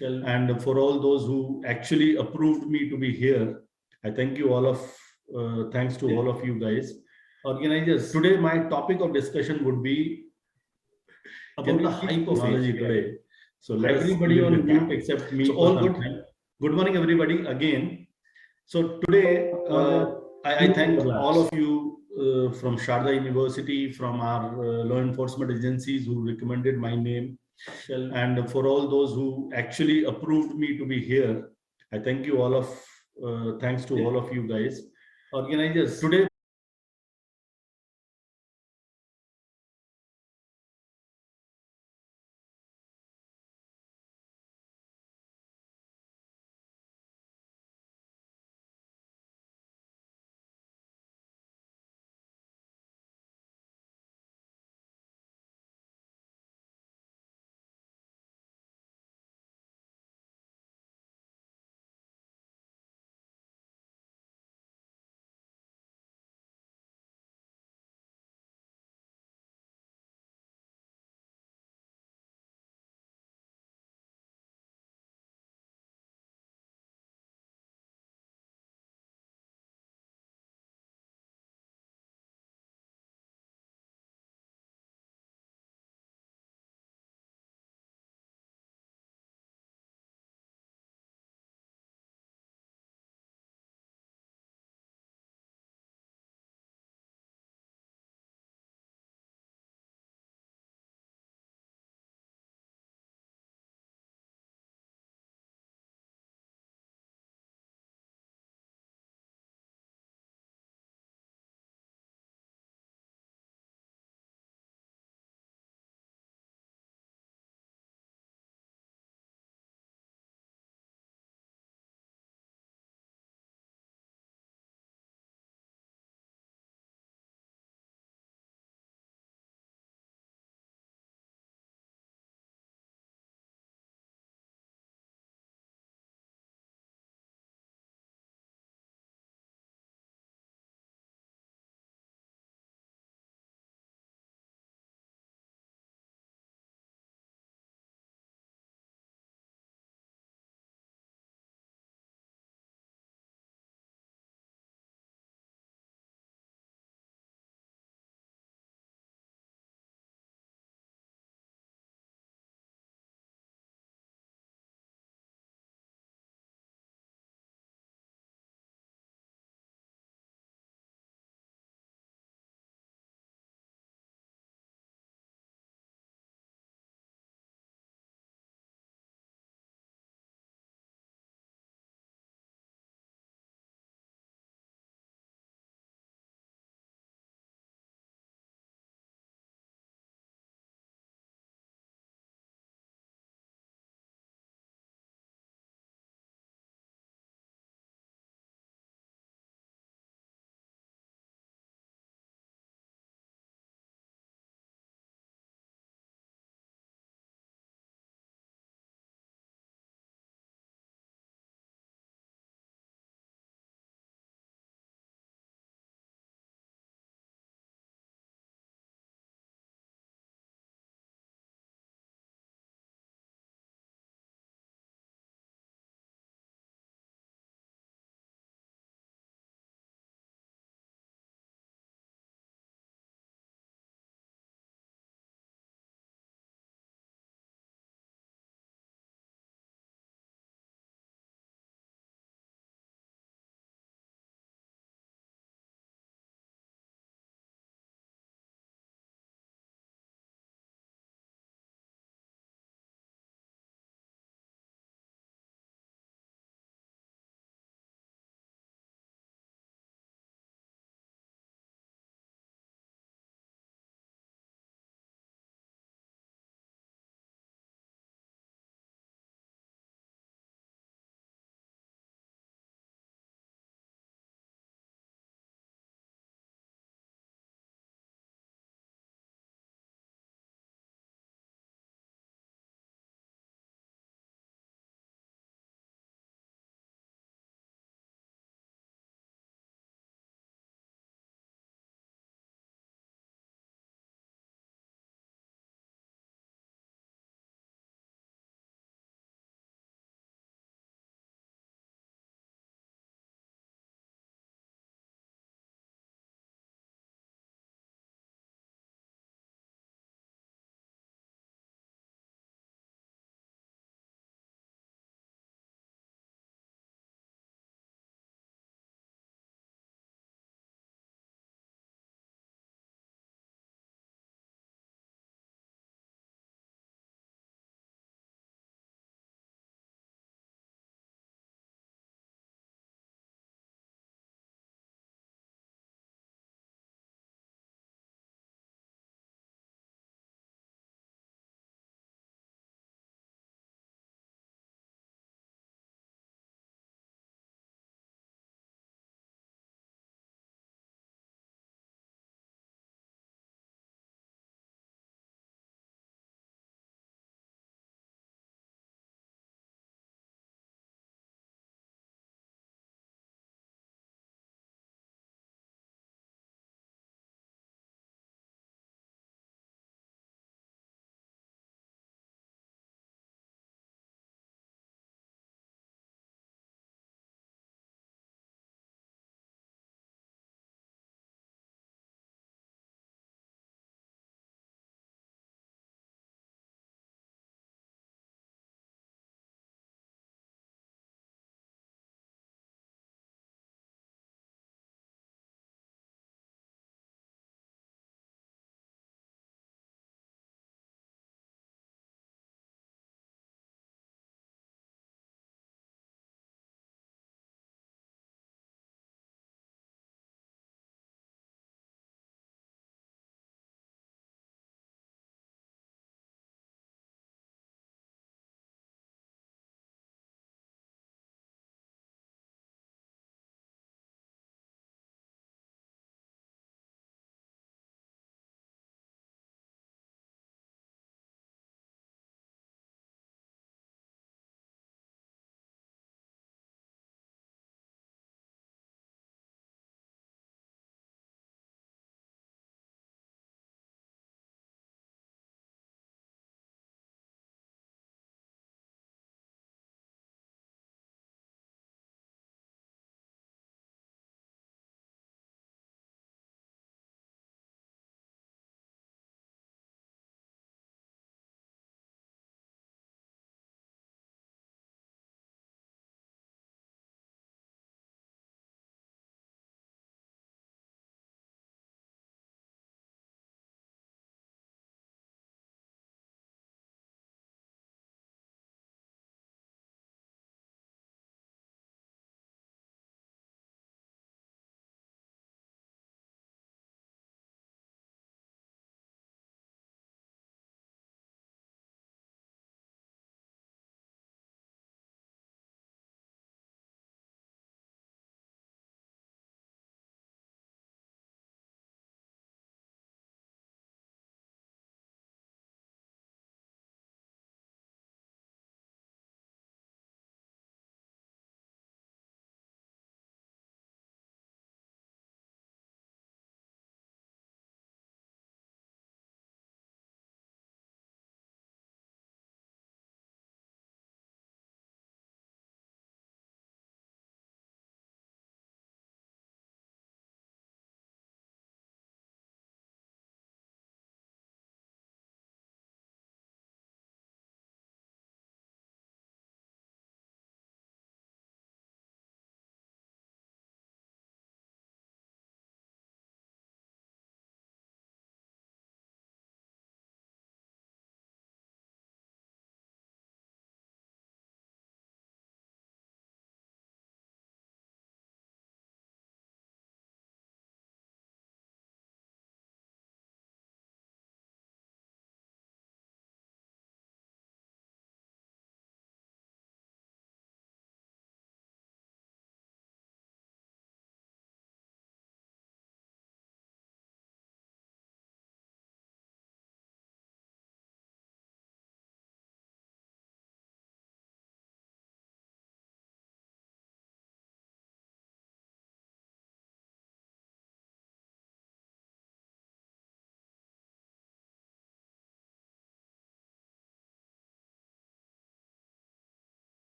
and for all those who actually approved me to be here. I thank you all of, thanks to all of you guys. Organizers, today my topic of discussion would be about the hype of technology today. So let everybody on mute except me. So all good. Good morning, everybody. Again. So today, I thank all of you from Sharda University, from our law enforcement agencies who recommended my name, and for all those who actually approved me to be here. I thank you all of, thanks to all of you guys. Organizers, today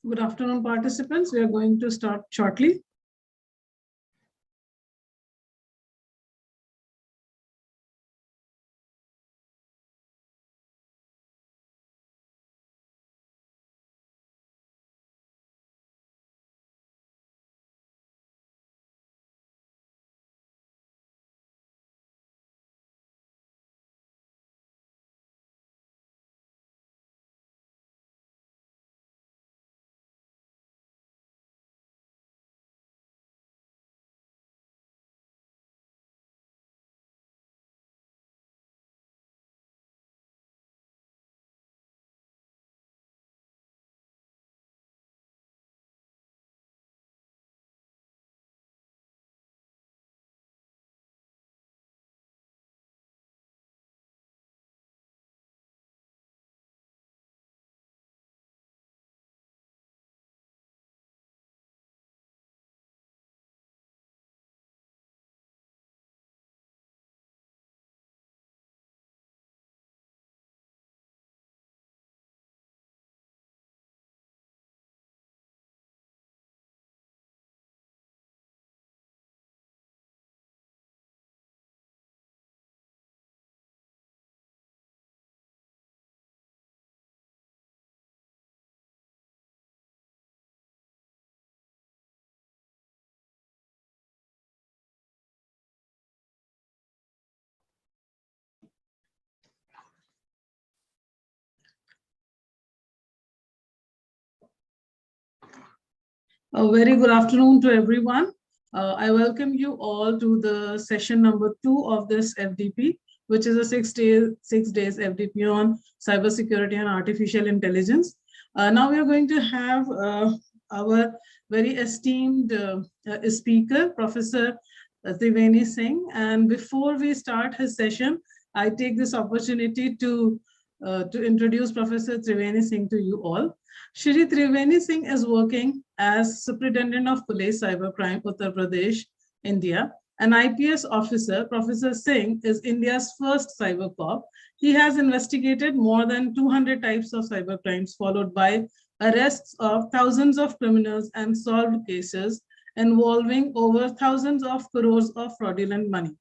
Good afternoon, participants. We are going to start shortly. A very good afternoon to everyone. I welcome you all to the session number 2 of this FDP, which is a 6 days FDP on cybersecurity and artificial intelligence. Now we are going to have our very esteemed speaker, Professor Triveni Singh. And before we start his session, I take this opportunity to introduce Professor Triveni Singh to you all. Shri Triveni Singh is working as Superintendent of Police Cybercrime, Uttar Pradesh, India. An IPS officer, Professor Singh is India's first cyber cop. He has investigated more than 200 types of cybercrimes, followed by arrests of thousands of criminals and solved cases involving over thousands of crores of fraudulent money.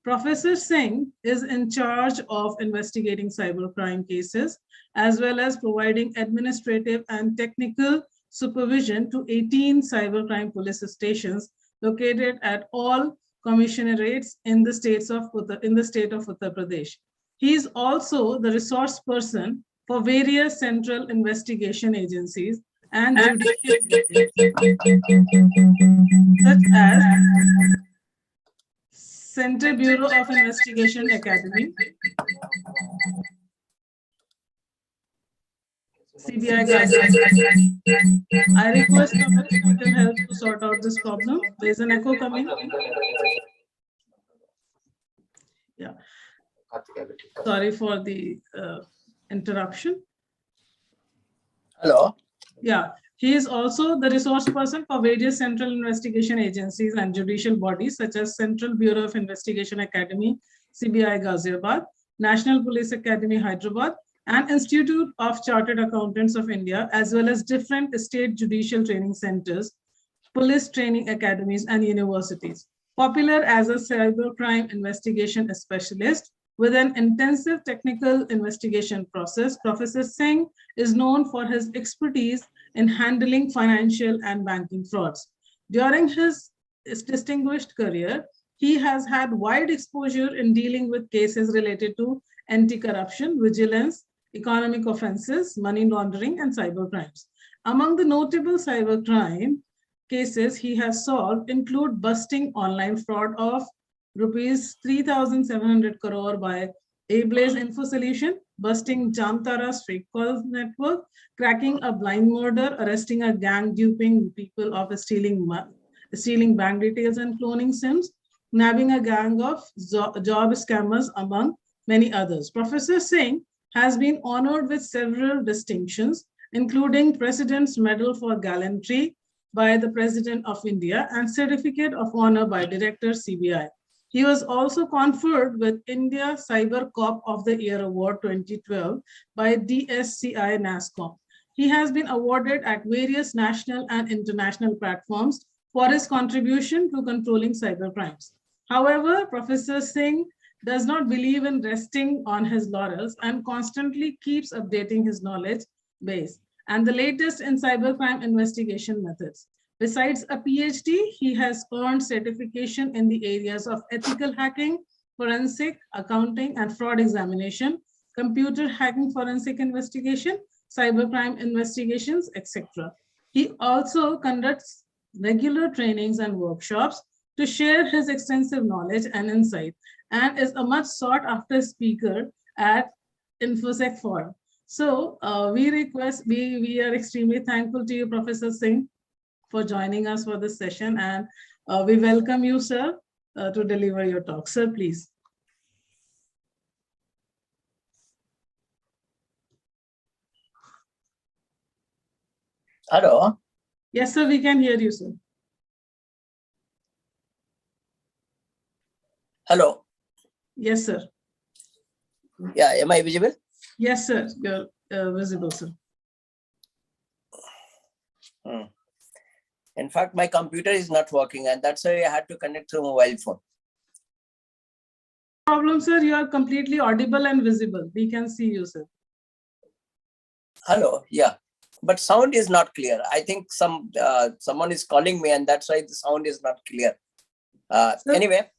Professor Singh is in charge of investigating cybercrime cases, as well as providing administrative and technical supervision to 18 cybercrime police stations located at all commissionerates in the state of Uttar Pradesh. He is also the resource person for various central investigation agencies and judicial such as Central Bureau of Investigation Academy, CBI guidelines. I request you can help to sort out this problem. There is an echo coming. Yeah. Sorry for the interruption. Hello. Yeah. He is also the resource person for various central investigation agencies and judicial bodies such as Central Bureau of Investigation Academy, CBI Ghaziabad, National Police Academy, Hyderabad, and Institute of Chartered Accountants of India, as well as different state judicial training centers, police training academies, and universities. Popular as a cybercrime investigation specialist with an intensive technical investigation process, Professor Singh is known for his expertise in handling financial and banking frauds. During his distinguished career, he has had wide exposure in dealing with cases related to anti-corruption, vigilance, economic offenses, money laundering, and cyber crimes. Among the notable cybercrime cases he has solved include busting online fraud of rupees 3,700 crore by Ablaze Info Solution, busting Jamtara's fake call network, cracking a blind murder, arresting a gang duping people of stealing bank details and cloning SIMs, nabbing a gang of job scammers, among many others. Professor Singh has been honored with several distinctions, including President's Medal for Gallantry by the President of India and Certificate of Honor by Director CBI. He was also conferred with India Cyber Cop of the Year Award 2012 by DSCI NASCOM. He has been awarded at various national and international platforms for his contribution to controlling cybercrimes. However, Professor Singh does not believe in resting on his laurels and constantly keeps updating his knowledge base and the latest in cybercrime investigation methods. Besides a PhD, he has earned certification in the areas of ethical hacking, forensic, accounting, and fraud examination, computer hacking forensic investigation, cybercrime investigations, etc. He also conducts regular trainings and workshops to share his extensive knowledge and insight, and is a much sought after speaker at InfoSec Forum. So we are extremely thankful to you, Professor Singh, for joining us for this session, and we welcome you, sir, to deliver your talk. Sir, please. Hello. Yes, sir, we can hear you, sir. Hello. Yes, sir. Yeah, am I visible? Yes, sir, you're visible, sir. In fact, my computer is not working, and that's why I had to connect through mobile phone. No problem, sir. You are completely audible and visible. We can see you, sir. Hello. Yeah, but sound is not clear. I think someone is calling me, and that's why the sound is not clear. Anyway,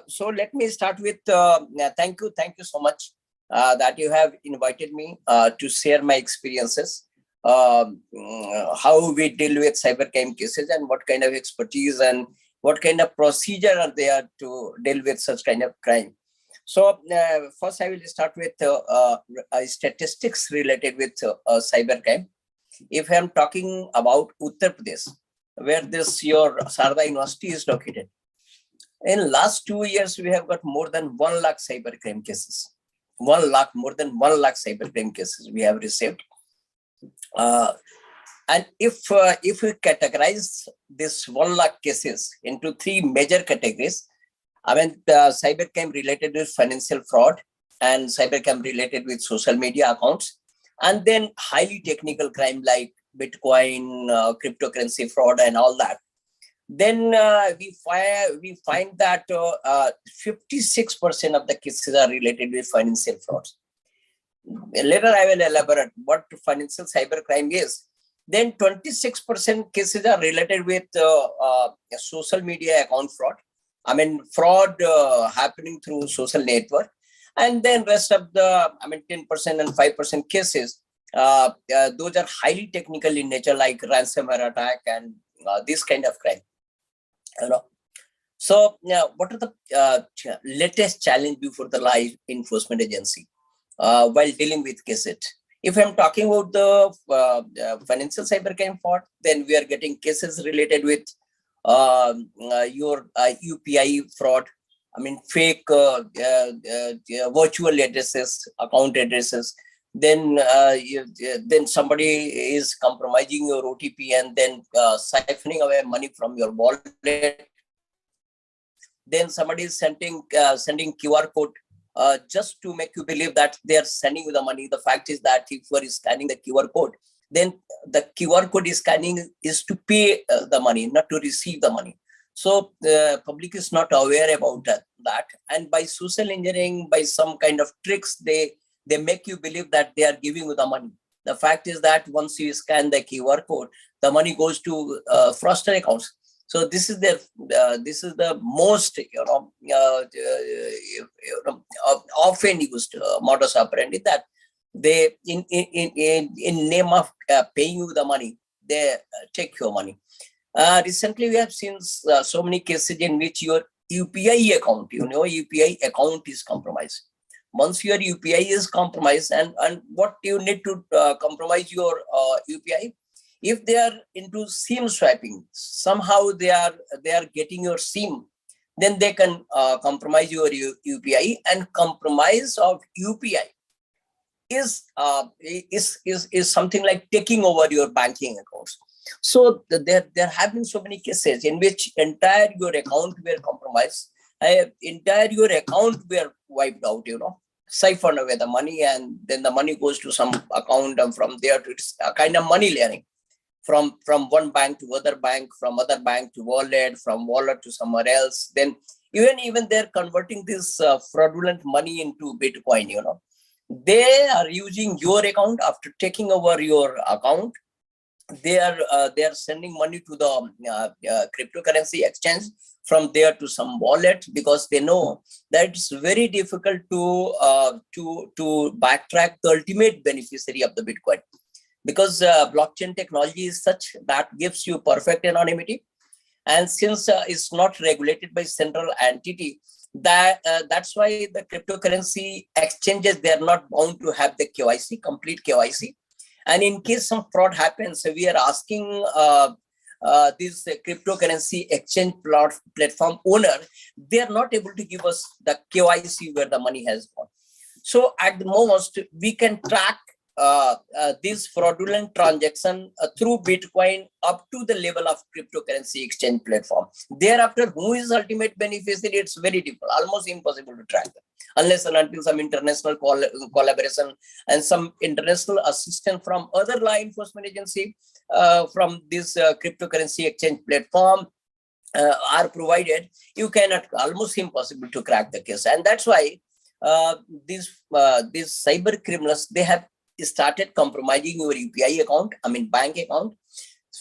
so let me start with thank you so much that you have invited me to share my experiences, how we deal with cybercrime cases, and what kind of expertise and what kind of procedure are there to deal with such kind of crime. So first I will start with statistics related with cybercrime. If I am talking about Uttar Pradesh, where your Sharda University is located, in last 2 years, we have got more than 1 lakh cybercrime cases. More than 1 lakh cybercrime cases we have received. And if we categorize this 1 lakh cases into 3 major categories, I mean, cybercrime related with financial fraud, and cybercrime related with social media accounts, and then highly technical crime like Bitcoin, cryptocurrency fraud, and all that. Then we find that 56% of the cases are related with financial frauds. Later I will elaborate what financial cybercrime is. Then 26% cases are related with social media account fraud. I mean, fraud happening through social network. And then rest of the, 10% and 5% cases, those are highly technical in nature, like ransomware attack and this kind of crime. So what are the latest challenge before the law enforcement agency while dealing with cases? If I'm talking about the financial cybercrime fraud, then we are getting cases related with your UPI fraud. I mean, fake virtual addresses, account addresses. Then somebody is compromising your OTP and then siphoning away money from your wallet. Then somebody is sending QR code just to make you believe that they are sending you the money. The fact is that if you are scanning the QR code, then the QR code is scanning is to pay the money, not to receive the money. So the public is not aware about that. And by social engineering, by some kind of tricks, they make you believe that they are giving you the money. The fact is that once you scan the QR code, the money goes to fraudster accounts. So this is the most often used modus operandi, that they in name of paying you the money, they take your money. Recently, we have seen so many cases in which your UPI account, UPI account is compromised. Once your UPI is compromised, and what you need to compromise your UPI, if they are into SIM swiping, somehow they are getting your SIM, then they can compromise your UPI. And compromise of UPI is something like taking over your banking accounts. So there have been so many cases in which entire your account were compromised, entire your account were wiped out. siphon away the money, and then the money goes to some account, and from there to it's a kind of money laundering from one bank to other bank, from other bank to wallet, from wallet to somewhere else. Then even they're converting this fraudulent money into Bitcoin. They are using your account. After taking over your account, they are sending money to the cryptocurrency exchange, from there to some wallet, because they know that it's very difficult to backtrack the ultimate beneficiary of the Bitcoin, because blockchain technology is such that gives you perfect anonymity, and since it's not regulated by central entity, that's why the cryptocurrency exchanges, they are not bound to have the KYC, complete KYC. And in case some fraud happens, we are asking this cryptocurrency exchange platform owner, they are not able to give us the KYC where the money has gone. So at the most, we can track this fraudulent transaction through Bitcoin up to the level of cryptocurrency exchange platform. Thereafter, who is ultimate beneficiary? It's very difficult, almost impossible to track them, unless and until some international collaboration and some international assistance from other law enforcement agency from this cryptocurrency exchange platform are provided. You cannot, almost impossible to crack the case. And that's why these cyber criminals, they have started compromising your UPI account, bank account.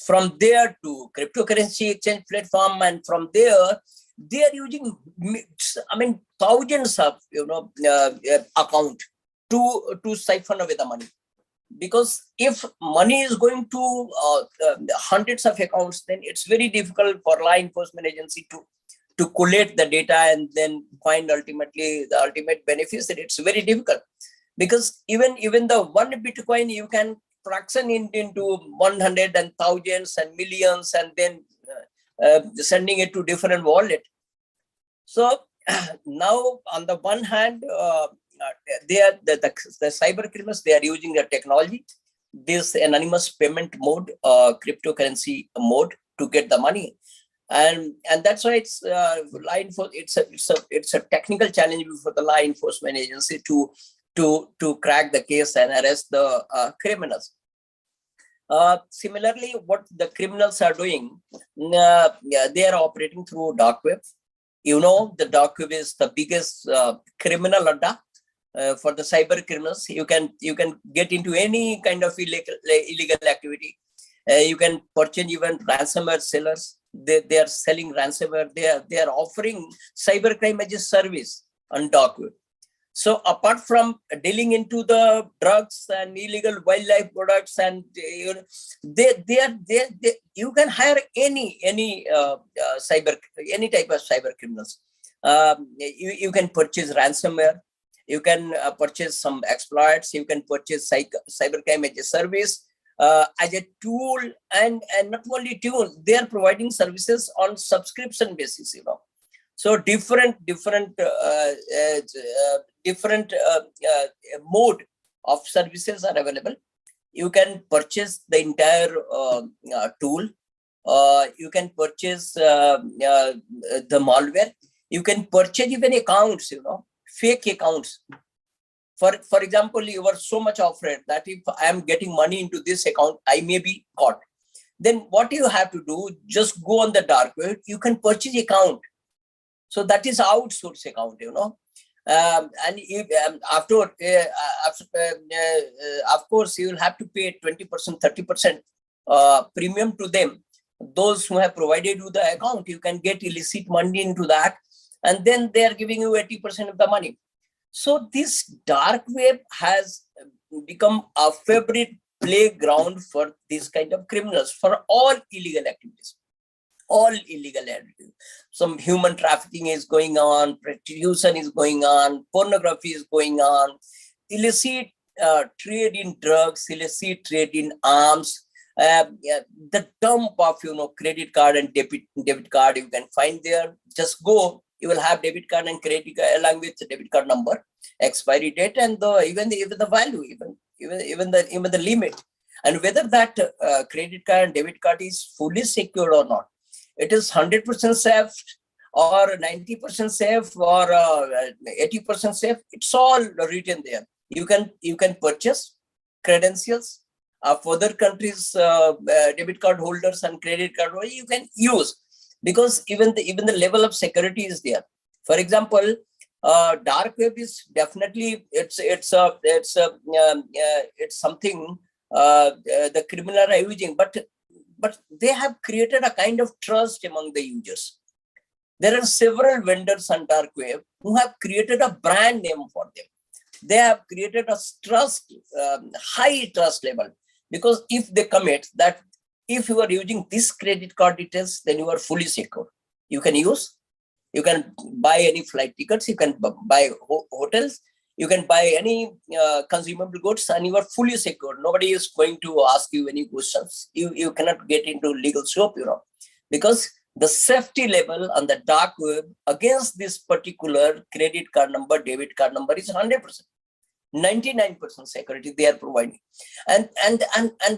From there to cryptocurrency exchange platform, and from there they are using thousands of account to siphon away the money. Because if money is going to hundreds of accounts, then it's very difficult for law enforcement agency to collect the data and then find ultimately the ultimate beneficiary. It's very difficult, because even the one Bitcoin, you can fraction into 100 and thousands and millions, and then sending it to different wallet. So now, on the one hand, they are the cyber criminals, they are using the technology, this anonymous payment mode, cryptocurrency mode, to get the money. And that's why it's a technical challenge for the law enforcement agency to crack the case and arrest the criminals. Similarly, what the criminals are doing, they are operating through dark web. The dark web is the biggest criminal adda for the cyber criminals. You can get into any kind of illegal activity. You can purchase even ransomware sellers. They are selling ransomware. They are offering cybercrime as a service on dark web. So apart from dealing into the drugs and illegal wildlife products, and you can hire any type of cyber criminals. You can purchase ransomware. You can purchase some exploits. You can purchase cybercrime as a service, as a tool, and not only tool. They are providing services on subscription basis. So different mode of services are available. You can purchase the entire tool. You can purchase the malware. You can purchase even accounts, fake accounts. For example, you are so much afraid that if I am getting money into this account, I may be caught. Then what you have to do, just go on the dark web. You can purchase account. So that is outsource account, and after, of course, you will have to pay 20%, 30% premium to them. Those who have provided you the account, you can get illicit money into that, and then they are giving you 80% of the money. So this dark web has become a favorite playground for this kind of criminals, for all illegal activities. Some human trafficking is going on, prostitution is going on, pornography is going on, illicit trade in drugs, illicit trade in arms, the dump of credit card and debit card you can find there. Just go, you will have debit card and credit card along with the debit card number, expiry date, and even the value, even the limit, and whether that credit card and debit card is fully secured or not. It is 100% safe or 90% safe or 80% safe. It's all written there. You can purchase credentials of other countries' debit card holders and credit card holders. You can use, because even the level of security is there. For example, dark web is definitely it's something the criminal are using, but they have created a kind of trust among the users. There are several vendors on dark web who have created a brand name for them. They have created a trust, high trust level, because if they commit that, if you are using this credit card details, then you are fully secure. You can use, you can buy any flight tickets, you can buy hotels, you can buy any consumable goods, and you are fully secure. Nobody is going to ask you any questions. You cannot get into legal scope, because the safety level on the dark web against this particular credit card number, debit card number is 100%. 99% security they are providing. And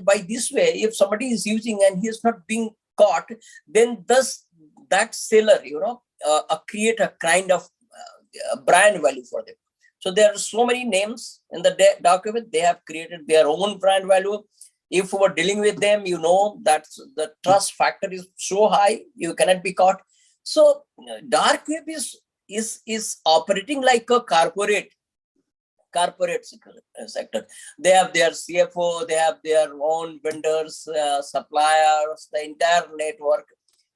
by this way, if somebody is using and he is not being caught, then thus that seller, create a kind of brand value for them. So there are so many names in the dark web. They have created their own brand value. If you are dealing with them, that the trust factor is so high, you cannot be caught. So dark web is operating like a corporate sector. They have their CFO, they have their own vendors, suppliers, the entire network.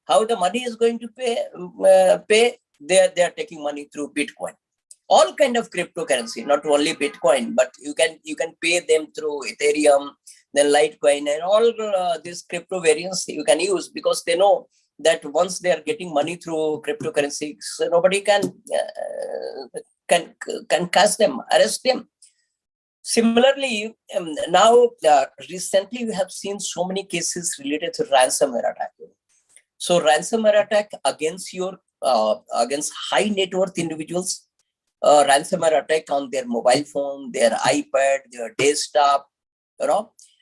How the money is going to pay? They are taking money through Bitcoin. All kind of cryptocurrency, not only Bitcoin, but you can pay them through Ethereum, then Litecoin, and all these crypto variants you can use, because they know that once they are getting money through cryptocurrencies, nobody can catch them, arrest them. Similarly, now recently we have seen so many cases related to ransomware attack. So ransomware attack against against high net worth individuals, ransomware attack on their mobile phone, their iPad, their desktop,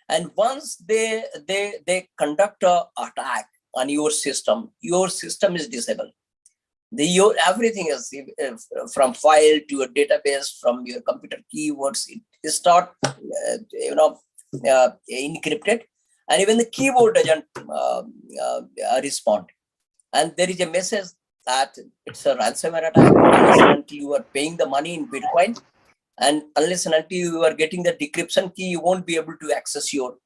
and once they conduct an attack on your system is disabled. Everything is from file to your database, from your computer keywords, it is not encrypted, and even the keyboard doesn't respond. And there is a message that it's a ransomware attack unless and until you are paying the money in Bitcoin, and unless and until you are getting the decryption key, you won't be able to access your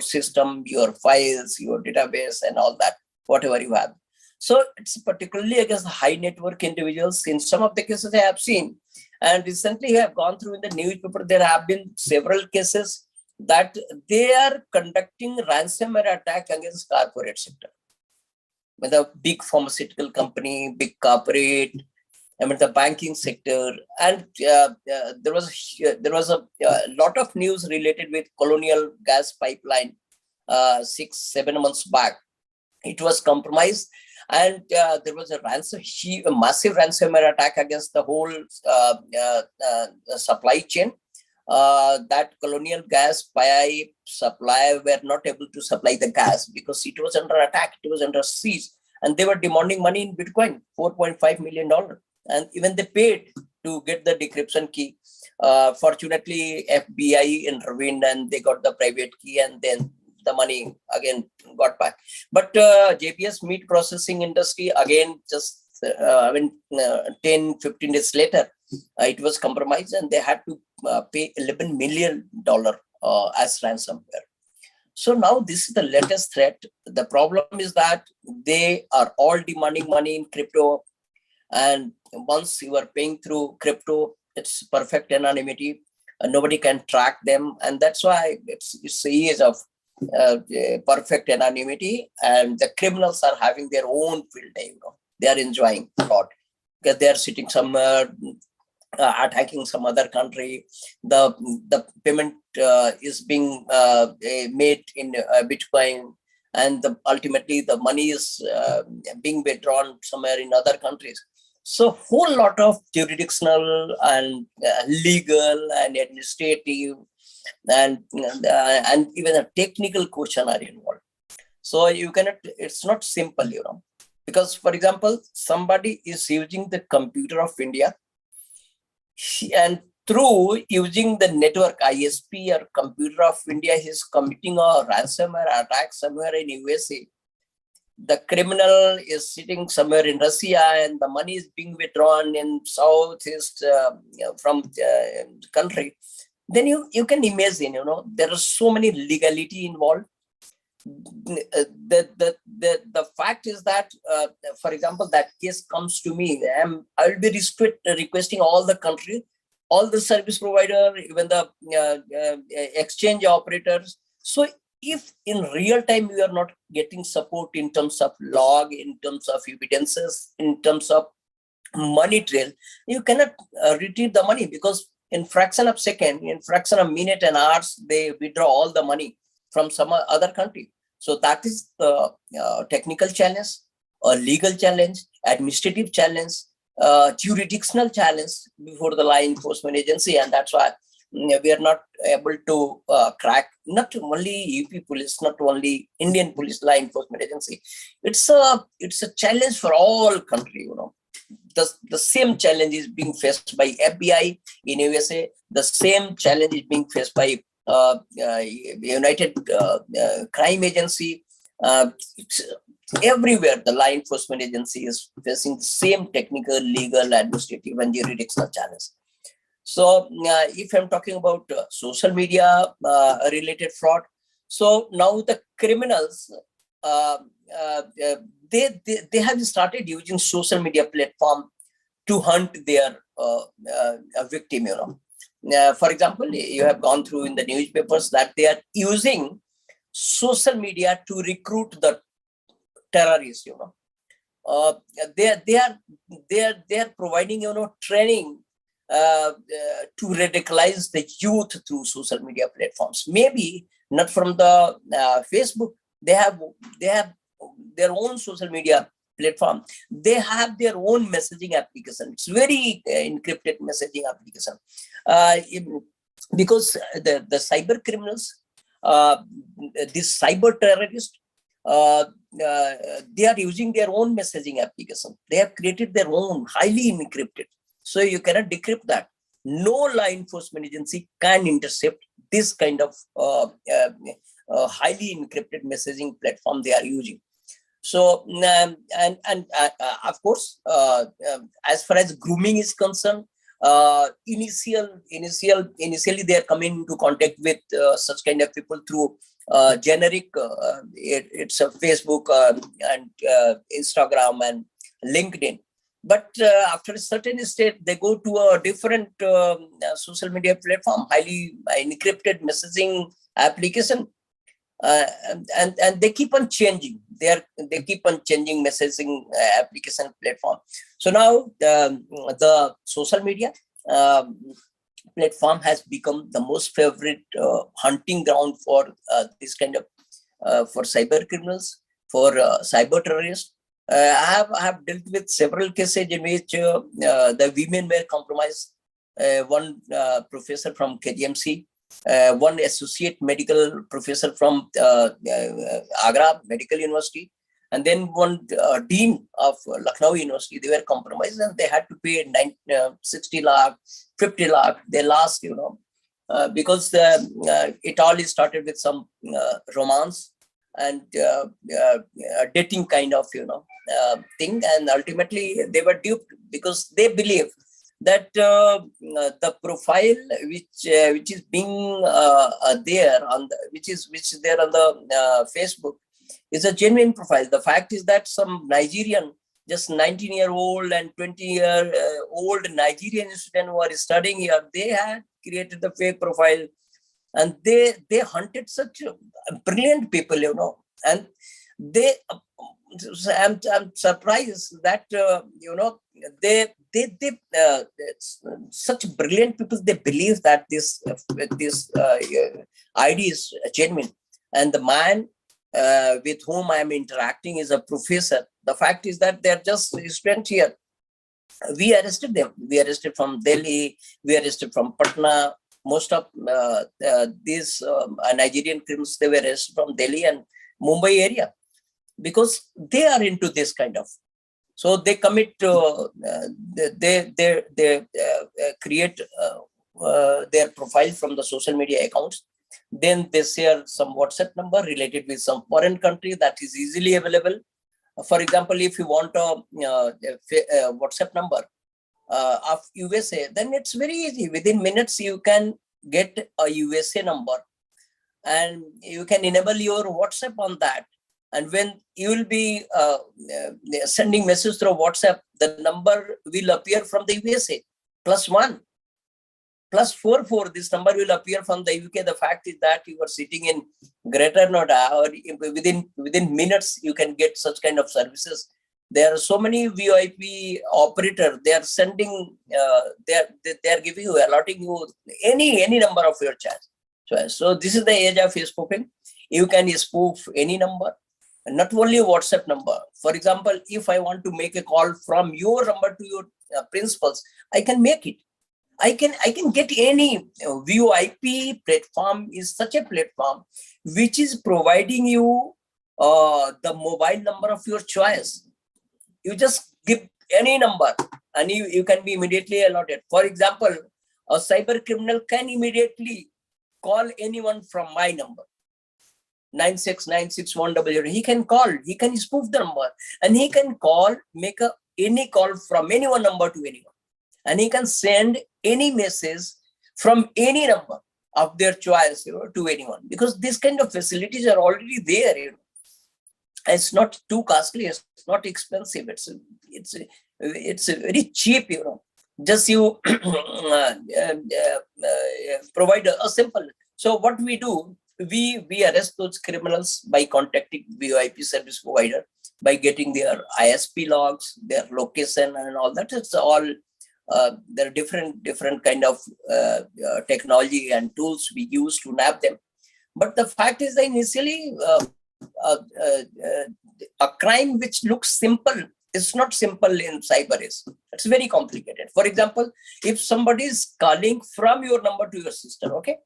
system, your files, your database, and all that, whatever you have. So it's particularly against high network individuals. In some of the cases I have seen, and recently I have gone through in the newspaper, there have been several cases that they are conducting ransomware attack against corporate sector. With a big pharmaceutical company, big corporate, the banking sector, and there was a lot of news related with Colonial gas pipeline 6-7 months back. It was compromised, and there was a massive ransomware attack against the whole supply chain. That Colonial gas pipe supply were not able to supply the gas because it was under attack, it was under siege, and they were demanding money in Bitcoin, $4.5 million. And even they paid to get the decryption key. Fortunately, FBI intervened and they got the private key, and then the money again got back. But JPS meat processing industry, again, just 10-15 days later, it was compromised, and they had to pay $11 million as ransomware. So now this is the latest threat. The problem is that they are all demanding money in crypto, and once you are paying through crypto, it's perfect anonymity, and nobody can track them, and that's why it's the age of perfect anonymity, and the criminals are having their own field day. They are enjoying a lot because they are sitting somewhere, attacking some other country. The payment is being made in Bitcoin, and ultimately the money is being withdrawn somewhere in other countries. So whole lot of jurisdictional and legal and administrative and even a technical question are involved. So you cannot, it's not simple, Because, for example, somebody is using the computer of India, and through using the network ISP or computer of India, he's committing a ransomware attack somewhere in USA. The criminal is sitting somewhere in Russia, and the money is being withdrawn in southeast from the country. Then you can imagine, there are so many legality involved. The fact is that, for example, that case comes to me, I will be requesting all the country, all the service provider, even the exchange operators. So if in real time we are not getting support in terms of log, in terms of evidences, in terms of money trail, you cannot retrieve the money, because in fraction of second, in fraction of minute and hours, they withdraw all the money from some other country. So that is the technical challenge, a legal challenge, administrative challenge, jurisdictional challenge before the law enforcement agency. And that's why we are not able to crack not only UP police, not only Indian police law enforcement agency. It's a challenge for all country. The same challenge is being faced by FBI in USA. The same challenge is being faced by United Crime Agency. Everywhere the law enforcement agency is facing the same technical, legal, administrative, and jurisdictional challenge. So if I'm talking about social media related fraud, so now the criminals, they have started using social media platform to hunt their victim. For example, you have gone through in the newspapers that they are using social media to recruit the terrorists. They are providing training to radicalize the youth through social media platforms. Maybe not from the Facebook. They have their own social media platform. They have their own messaging application. It's very encrypted messaging application. Because the cyber criminals, these cyber terrorists, they are using their own messaging application. They have created their own, highly encrypted. So you cannot decrypt that. No law enforcement agency can intercept this kind of highly encrypted messaging platform they are using. So, and of course, as far as grooming is concerned, initially they are coming into contact with such kind of people through generic, it's a Facebook and Instagram and LinkedIn. But after a certain state, they go to a different social media platform, highly encrypted messaging application. And they keep on changing. They keep on changing messaging application platform. So now the social media platform has become the most favorite hunting ground for this kind of for cyber criminals, for cyber terrorists. I have dealt with several cases in which the women were compromised. One professor from KGMC. One associate medical professor from Agra Medical University, and then one dean of Lucknow University. They were compromised and they had to pay 60 lakh, 50 lakh. They lost, because it all started with some romance and dating kind of, thing. And ultimately they were duped because they believe that the profile which is being there on the, which is there on the Facebook is a genuine profile. The fact is that some Nigerian, just 19-year-old and 20-year-old Nigerian student who are studying here, they had created the fake profile, and they hunted such brilliant people, and they. I'm surprised that they such brilliant people, they believe that this ID is genuine, and the man with whom I am interacting is a professor. The fact is that they're just students here. We arrested them. We arrested from Delhi. We arrested from Patna. Most of these Nigerian criminals, they were arrested from Delhi and Mumbai area. because they are into this kind of. So they commit, they create their profile from the social media accounts. Then they share some WhatsApp number related with some foreign country that is easily available. For example, if you want a WhatsApp number of USA, then it's very easy. Within minutes, you can get a USA number and you can enable your WhatsApp on that. And when you will be sending message through WhatsApp, the number will appear from the USA, +1, +44. This number will appear from the UK. The fact is that you are sitting in Greater Noida, or within minutes, you can get such kind of services. There are so many VoIP operators. They are sending, they are giving you, allotting you any number of your choice. So this is the age of spoofing. You can spoof any number, not only a WhatsApp number. For example, if I want to make a call from your number to your principals, I can make it. I can get any. VoIP platform is such a platform which is providing you the mobile number of your choice. You just give any number and you can be immediately allotted. For example, a cyber criminal can immediately call anyone from my number, 9696100. He can call, he can spoof the number, and he can call, make any call from any one number to anyone. And he can send any message from any number of their choice, to anyone, because this kind of facilities are already there. It's not too costly, it's not expensive, it's very cheap, just you provide a simple. So what we do, we arrest those criminals by contacting VoIP service provider, by getting their ISP logs, their location and all that. It's all, there are different kind of technology and tools we use to nab them. But the fact is that initially, a crime which looks simple is not simple in cyber. It's very complicated. For example, if somebody is calling from your number to your sister, okay,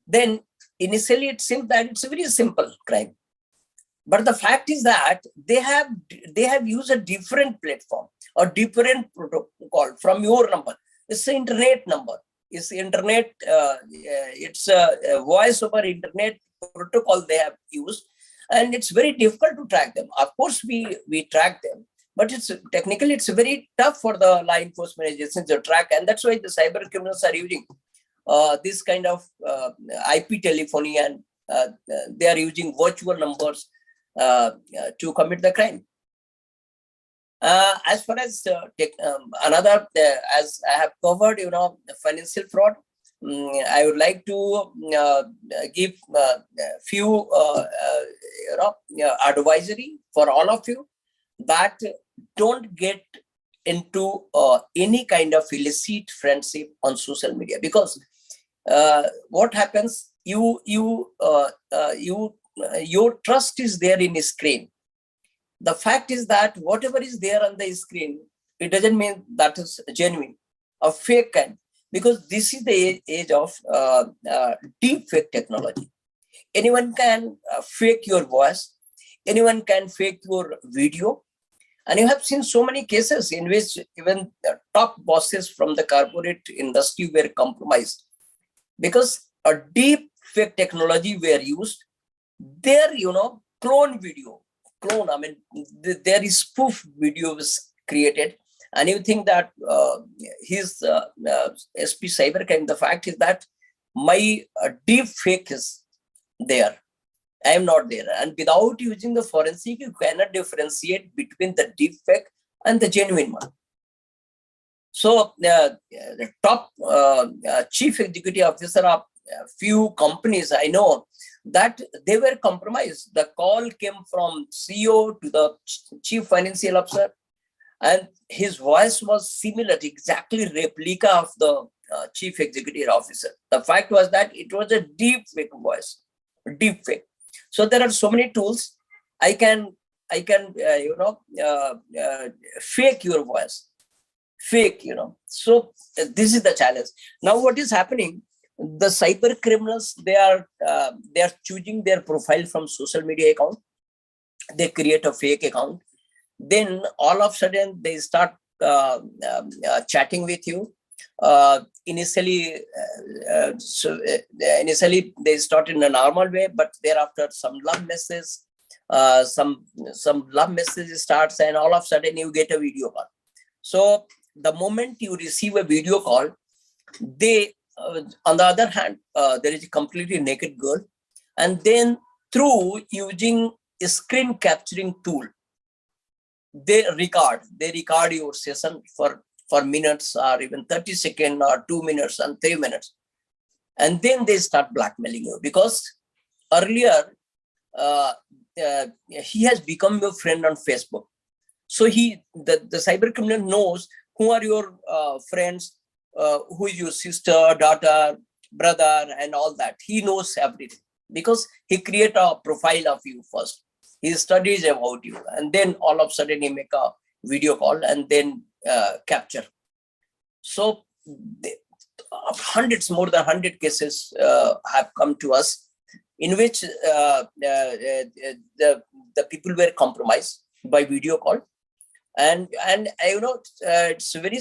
then initially it seems that it's a very simple crime. But the fact is that they have used a different platform or different protocol from your number. It's an internet number. It's internet. It's a voice over internet protocol they have used, and it's very difficult to track them. Of course, we track them, but it's technically it's very tough for the law enforcement agencies to track, and that's why the cyber criminals are using this kind of IP telephony, and they are using virtual numbers to commit the crime. As far as another, as I have covered, financial fraud, I would like to give few advisory for all of you, that don't get into any kind of illicit friendship on social media, because what happens, your trust is there in a screen. The fact is that whatever is there on the screen, it doesn't mean that is genuine or fake kind, because this is the age of deep fake technology. Anyone can fake your voice, anyone can fake your video, and you have seen so many cases in which even the top bosses from the corporate industry were compromised because a deep fake technology were used. There, clone video. I mean, there is spoof videos created, and you think that his SP cybercrime. The fact is that my deep fake is there. I am not there, and without using the forensic, you cannot differentiate between the deep fake and the genuine one. So the top chief executive officer of a few companies I know, that they were compromised. The call came from CEO to the chief financial officer, and his voice was similar, exactly replica of the chief executive officer. The fact was that it was a deep fake voice, deep fake. So there are so many tools. I can fake your voice, fake. So this is the challenge. Now, what is happening? The cyber criminals, they are choosing their profile from social media account, they create a fake account. Then all of a sudden they start chatting with you. Initially they start in a normal way, but thereafter some love message, some love message starts, and all of a sudden you get a video call. So the moment you receive a video call, they on the other hand, there is a completely naked girl, and then through using a screen capturing tool, they record your session for minutes, or even 30 seconds, or 2 minutes and 3 minutes. And then they start blackmailing you, because earlier he has become your friend on Facebook. So the cyber criminal knows who are your friends, who is your sister, daughter, brother, and all that. He knows everything, because he create a profile of you first. He studies about you, and then all of a sudden he make a video call and then capture. So hundreds, more than 100 cases have come to us, in which the people were compromised by video call. And it's very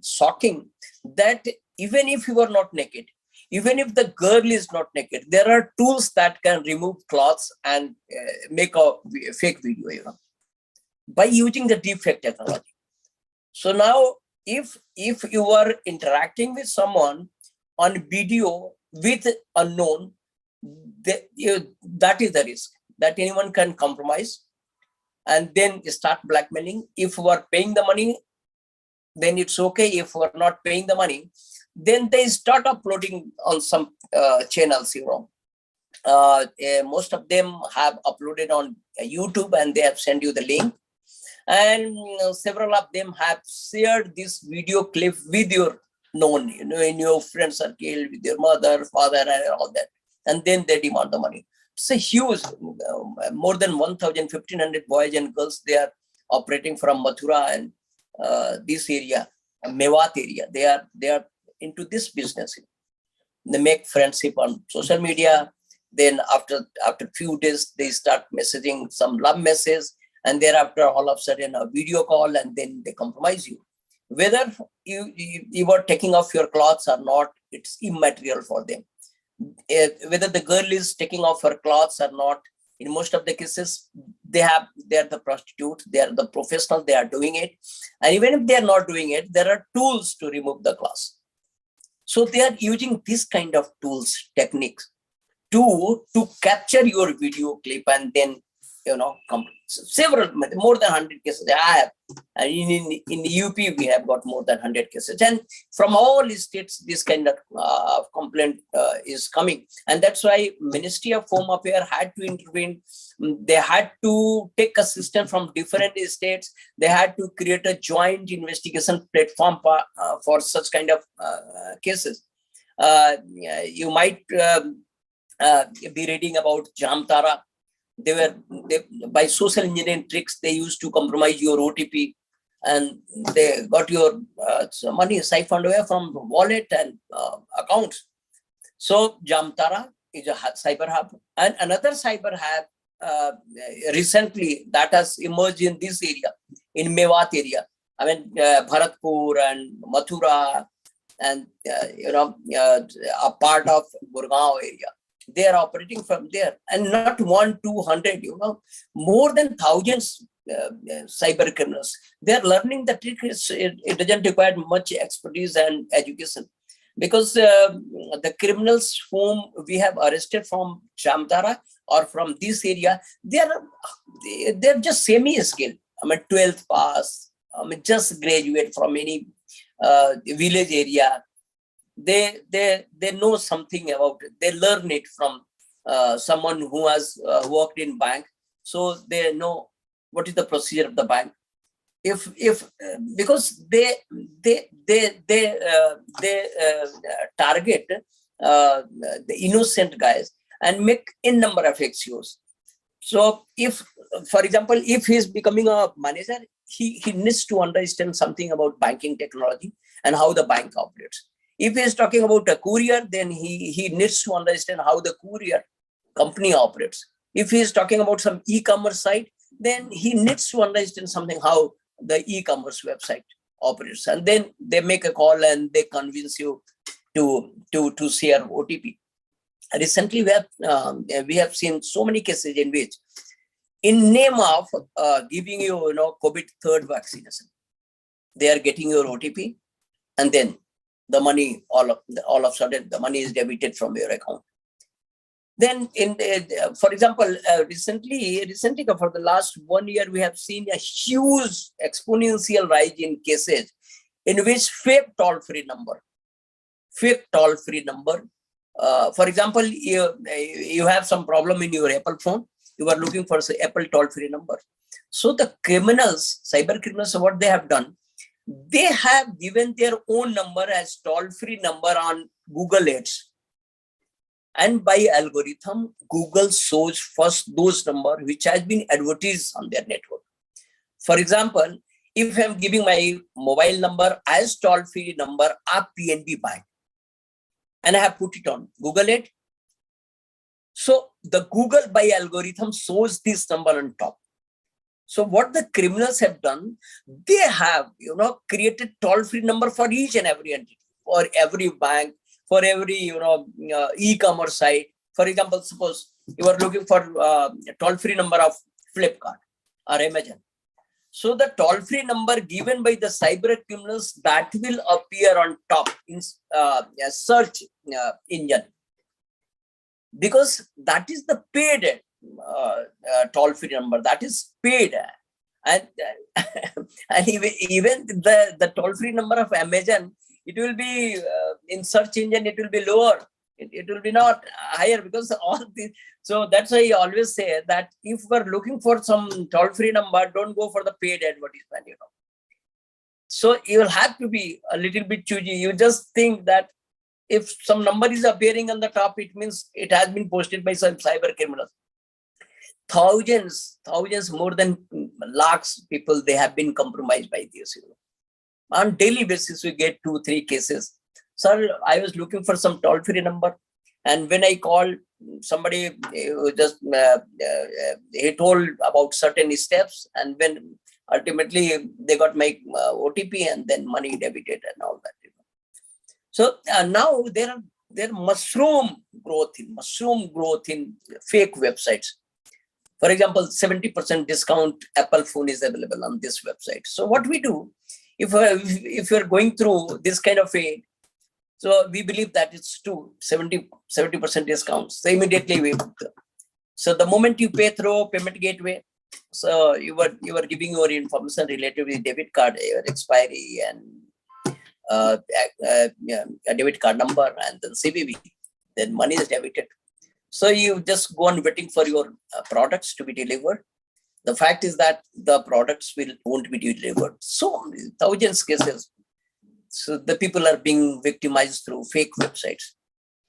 shocking that even if you are not naked, even if the girl is not naked, there are tools that can remove clothes and make a fake video, by using the deepfake technology. So now, if you are interacting with someone on video with unknown, that is the risk, that anyone can compromise and then start blackmailing. If you are paying the money, then it's okay. If you are not paying the money, then they start uploading on some channels. Most of them have uploaded on YouTube, and they have sent you the link. And several of them have shared this video clip with your known, in your friend circle, with your mother, father, and all that. And then they demand the money. It's a huge, more than 1,500 boys and girls, they are operating from Mathura and this area, Mewat area. They are into this business. They make friendship on social media. Then after few days, they start messaging some love message, and thereafter all of a sudden a video call, and then they compromise you. Whether you are taking off your clothes or not, it's immaterial for them. Whether the girl is taking off her clothes or not, in most of the cases, they are the prostitute, they are the professional, they are doing it. And even if they are not doing it, there are tools to remove the clothes. So they are using this kind of tools, techniques to capture your video clip, and then several, more than 100 cases I have. And in the UP, we have got more than 100 cases. And from all states, this kind of complaint is coming. And that's why Ministry of Home Affairs had to intervene. They had to take assistance from different states. They had to create a joint investigation platform for such kind of cases. You might be reading about Jamtara. They by social engineering tricks, they used to compromise your OTP, and they got your money siphoned away from wallet and accounts. So Jamtara is a cyber hub, and another cyber hub recently that has emerged in this area, in Mewat area. I mean, Bharatpur and Mathura, and a part of Gurgaon area. They are operating from there, and not 1, 200, more than thousands cyber criminals. They are learning the trick. It doesn't require much expertise and education, because the criminals whom we have arrested from Jamtara or from this area, they're just semi-skilled. I mean, 12th pass. I mean, just graduate from any village area. They know something about it. They learn it from someone who has worked in bank, so they know what is the procedure of the bank. Because they target the innocent guys and make n number of excuse. So if, for example, if he is becoming a manager, he needs to understand something about banking technology and how the bank operates. If he is talking about a courier, then he needs to understand how the courier company operates. If he is talking about some e-commerce site, then he needs to understand something how the e-commerce website operates, and then they make a call and they convince you to share OTP. Recently, we have seen so many cases in which, in name of giving you, COVID third vaccination, they are getting your OTP, and then the money all of a sudden the money is debited from your account. Then, for example, recently for the last 1 year, we have seen a huge exponential rise in cases in which fake toll-free number. For example, you have some problem in your Apple phone. You are looking for Apple toll-free number. So the criminals, cyber criminals, what they have done, they have given their own number as toll-free number on Google Ads. And by algorithm, Google shows first those numbers which has been advertised on their network. For example, if I'm giving my mobile number as toll-free number of PNB Bank, and I have put it on Google Ad, so the Google by algorithm shows this number on top. So what the criminals have done, they have, created toll-free number for each and every entity, for every bank, for every, e-commerce site. For example, suppose you are looking for a toll-free number of Flipkart or Amazon. So the toll-free number given by the cyber criminals, that will appear on top in a search engine, because that is the paid toll-free number, that is paid. And even the toll-free number of Amazon, it will be in search engine, it will be lower. It will be not higher, because all these. So that's why I always say that if we're looking for some toll-free number, don't go for the paid advertisement, So you will have to be a little bit choosy. You just think that if some number is appearing on the top, it means it has been posted by some cyber criminals. Thousands, more than lakhs people, they have been compromised by this. On daily basis, we get 2-3 cases. Sir, I was looking for some toll-free number, and when I called, somebody just he told about certain steps, and when ultimately they got my OTP and then money debited and all that. So now there are mushroom growth in fake websites. For example, 70% discount Apple phone is available on this website. So what we do, if you're going through this kind of a, so we believe that it's true, 70% discounts. So immediately we, so the moment you pay through payment gateway, so you were giving your information related with debit card, your expiry, and a debit card number, and then CVV, then money is debited. So you just go on waiting for your products to be delivered. The fact is that the products won't be delivered. So thousands of cases. So the people are being victimized through fake websites.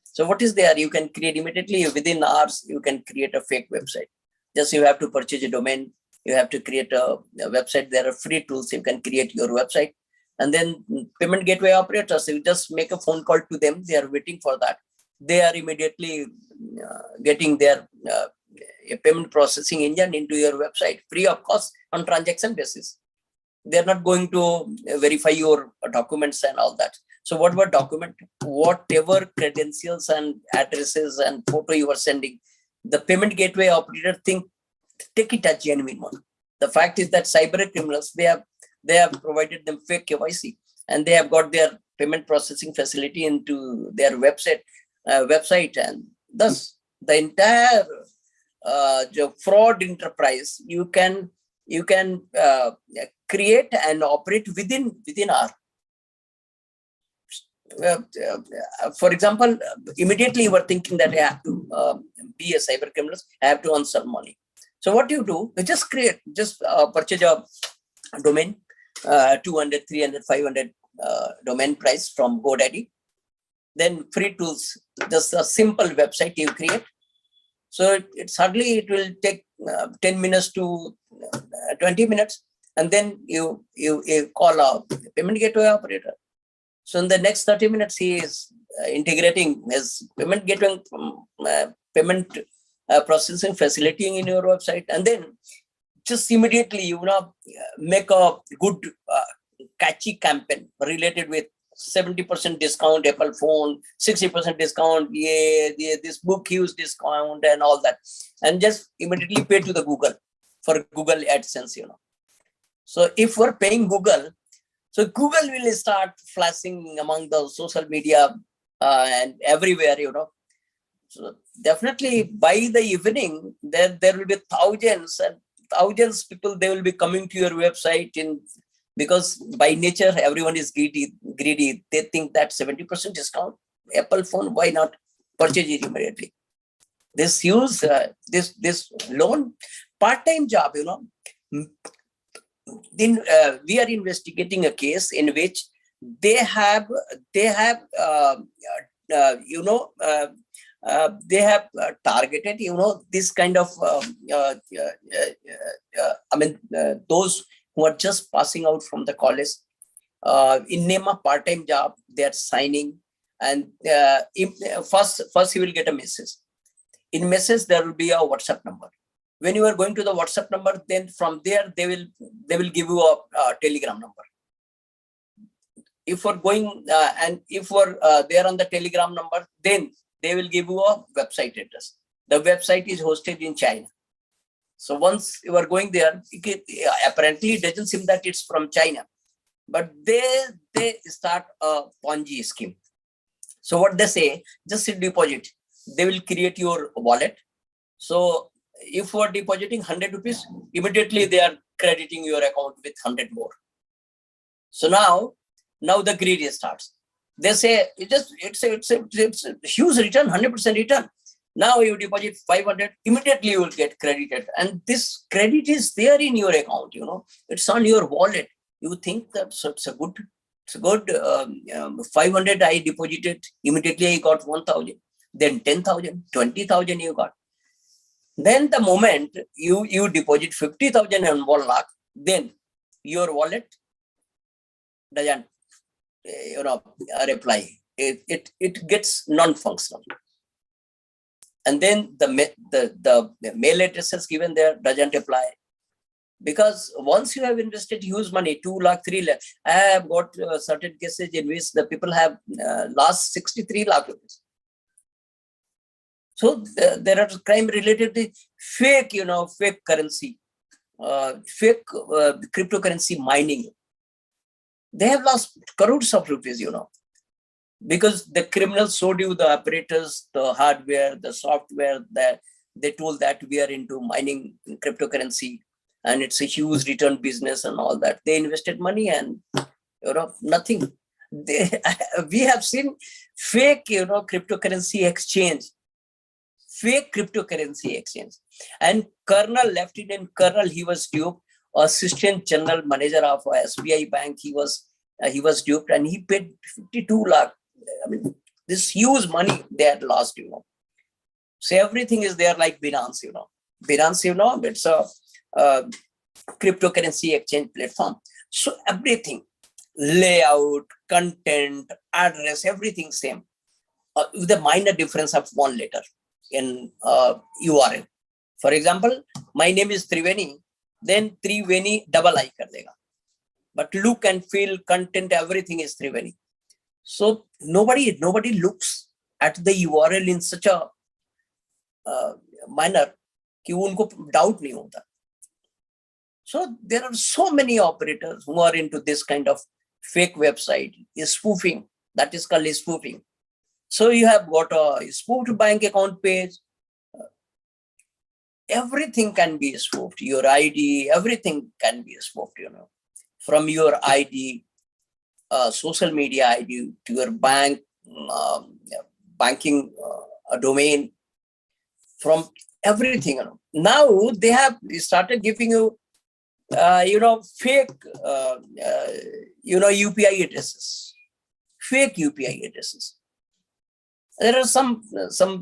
So what is there? You can create immediately within hours. You can create a fake website. Just you have to purchase a domain. You have to create a website. There are free tools. You can create your website. And then payment gateway operators, you just make a phone call to them. They are waiting for that. They are immediately getting their payment processing engine into your website free of cost on transaction basis. They're not going to verify your documents and all that. So what were document? Whatever credentials and addresses and photo you are sending, the payment gateway operator take it as genuine one. The fact is that cyber criminals, they have provided them fake KYC, and they have got their payment processing facility into their website, and thus the entire fraud enterprise you can create and operate within hour. For example, immediately you were thinking that I have to be a cyber criminal, I have to earn some money. So what you do, you just purchase a domain, 200, 300, 500 domain price from GoDaddy. Then free tools, just a simple website you create. So it will take 10 minutes to 20 minutes. And then you call a payment gateway operator. So in the next 30 minutes, he is integrating his payment gateway payment processing facility in your website, and then just immediately, make a good catchy campaign related with 70% discount Apple phone, 60% discount, this book use discount and all that, and just immediately pay to the Google for Google AdSense, So if we're paying Google, so Google will start flashing among the social media and everywhere, So definitely by the evening, there will be thousands and thousands of people, they will be coming to your website because by nature, everyone is greedy. They think that 70% discount, Apple phone, why not purchase it immediately? This use, this loan, part-time job, Then we are investigating a case in which they have targeted, this kind of, those who are just passing out from the college, in name of part-time job, they are signing, and first you will get a message. In message, there will be a WhatsApp number. When you are going to the WhatsApp number, then from there, they will give you a Telegram number. If we're going, and if we're there on the Telegram number, then they will give you a website address. The website is hosted in China. So once you are going there, apparently it doesn't seem that it's from China, but they start a Ponzi scheme. So what they say, just deposit. They will create your wallet. So if you are depositing 100 rupees, immediately they are crediting your account with 100 more. So now the greed starts. They say it's a huge return, 100% return. Now you deposit 500, immediately you will get credited. And this credit is there in your account, it's on your wallet. You think that it's a good 500 I deposited, immediately I got 1,000, then 10,000, 20,000 you got. Then the moment you deposit 50,000 and 1 lakh, then your wallet doesn't, reply. It gets non-functional. And then the mail addresses given there doesn't apply. Because once you have invested huge money, 2 lakh, 3 lakh, I have got certain cases in which the people have lost 63 lakh rupees. So there are crime related to fake, fake currency, fake cryptocurrency mining. They have lost crores of rupees, because the criminals showed you the apparatus, the hardware, the software, that they told that we are into mining cryptocurrency and it's a huge return business and all that. They invested money and nothing. We have seen fake, cryptocurrency exchange. Fake cryptocurrency exchange. And Colonel, Lieutenant Colonel, he was duped. Assistant General Manager of SBI Bank, he was duped, and he paid 52 lakh. I mean, this huge money they had lost, So everything is there like Binance, Binance, it's a cryptocurrency exchange platform. So everything, layout, content, address, everything same, with a minor difference of 1 letter in URL. For example, my name is Triveni, then Triveni double I kar dega. But look and feel, content, everything is Triveni. So nobody looks at the URL in such a manner कि उनको doubt नहीं होता. So there are so many operators who are into this kind of fake website, spoofing. That is called spoofing. So you have got a spoofed bank account page. Everything can be spoofed. Your ID, everything can be spoofed, From your ID, social media ID, to your bank, banking domain, from everything. Now they have started giving you, fake, UPI addresses, fake UPI addresses. There are some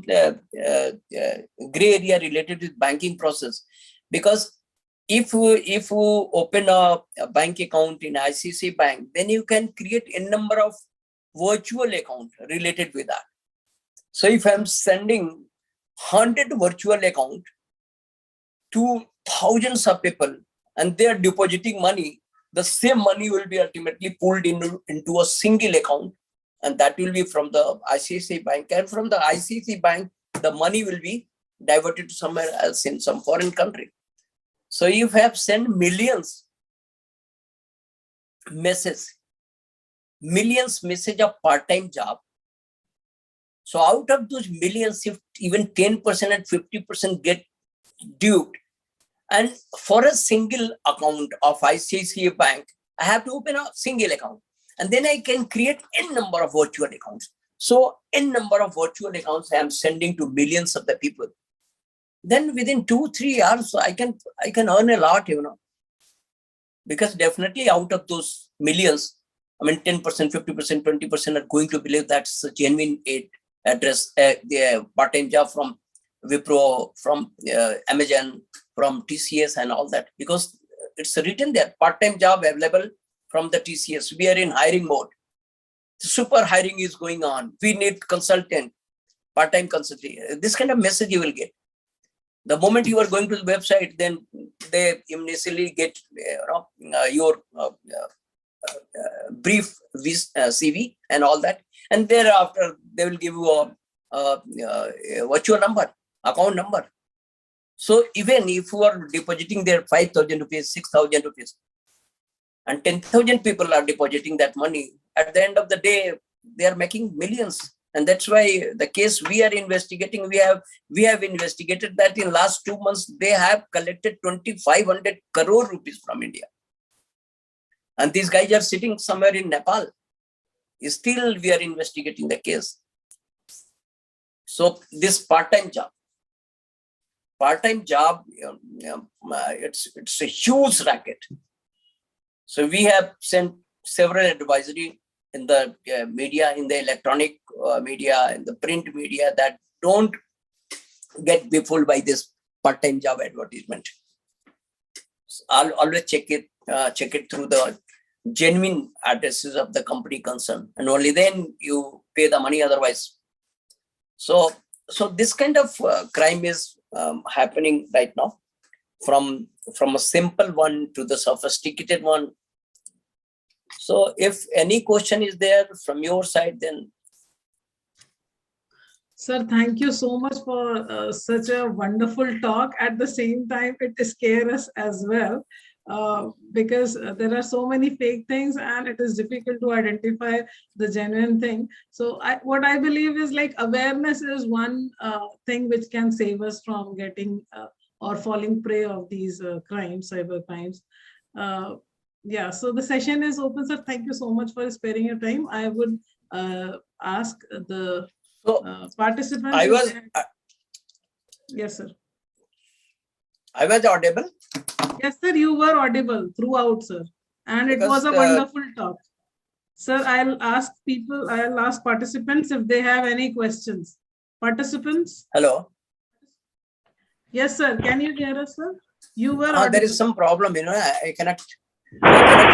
gray area related with banking process, because if you open a bank account in ICICI Bank, then you can create a number of virtual accounts related with that. So if I'm sending 100 virtual account to thousands of people, and they are depositing money. The same money will be ultimately pulled into a single account, and that will be from the ICICI Bank. And from the ICICI Bank, the money will be diverted to somewhere else in some foreign country. So you have sent millions message of part-time job. So out of those millions, if even 10% and 50% get duped, and for a single account of ICICI Bank, I have to open a single account, and then I can create n number of virtual accounts. So n number of virtual accounts I am sending to millions of the people. Then within 2-3 hours, I can earn a lot, because definitely out of those millions, 10%, 50%, 20% are going to believe that's a genuine address, the part-time job from Wipro, from Amazon, from TCS and all that, because it's written there, part-time job available from the TCS. We are in hiring mode. Super hiring is going on. We need consultant, part-time consultant. This kind of message you will get. The moment you are going to the website, then they initially get your brief CV and all that. And thereafter, they will give you a virtual number, account number. So even if you are depositing there 5,000 rupees, 6,000 rupees, and 10,000 people are depositing that money, at the end of the day, they are making millions. And that's why the case we are investigating, we have investigated that in last 2 months, they have collected 2,500 crore rupees from India. And these guys are sitting somewhere in Nepal. Still, we are investigating the case. So this part-time job, it's a huge racket. So we have sent several advisory in the media, in the electronic media, in the print media, that don't get befooled by this part-time job advertisement. I'll always check it through the genuine addresses of the company concerned, and only then you pay the money. Otherwise, so this kind of crime is happening right now, from a simple one to the sophisticated one. So if any question is there from your side, then. Sir, thank you so much for such a wonderful talk. At the same time, it scares us as well, because there are so many fake things and it is difficult to identify the genuine thing. So what I believe is, like, awareness is one thing which can save us from getting or falling prey of these crimes, cyber crimes. Yeah, so the session is open, sir. Thank you so much for sparing your time. I would ask the participants. Yes, sir. I was audible? Yes, sir, you were audible throughout, sir. And it was a wonderful talk. Sir, I'll ask participants if they have any questions. Participants? Hello? Yes, sir. Can you hear us, sir? You were audible. There is some problem, I cannot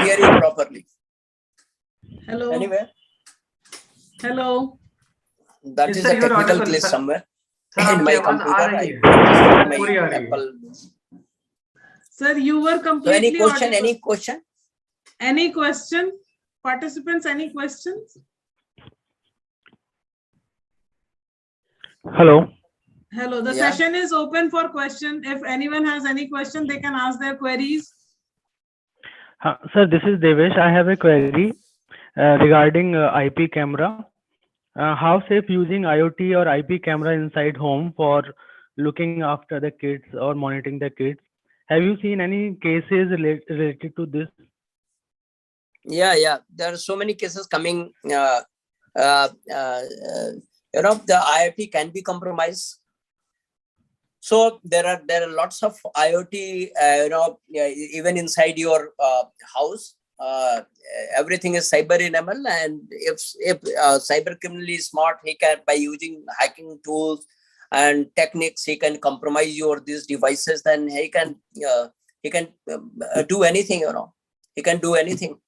hear you properly. Hello? Anyway? Hello? That is a technical glitch somewhere in my computer. Sir, you were completely So any question? Any question? Participants, any questions? Hello. Hello. The session is open for question. If anyone has any question, they can ask their queries. Sir, this is Devesh. I have a query regarding IP camera. How safe using IoT or IP camera inside home for looking after the kids or monitoring the kids? Have you seen any cases related to this? Yeah. There are so many cases coming. The IoT can be compromised. So there are lots of IoT, even inside your house. Everything is cyber enabled, and if cyber criminal is smart, he can, by using hacking tools and techniques, he can compromise these devices. Then he can do anything. He can do anything.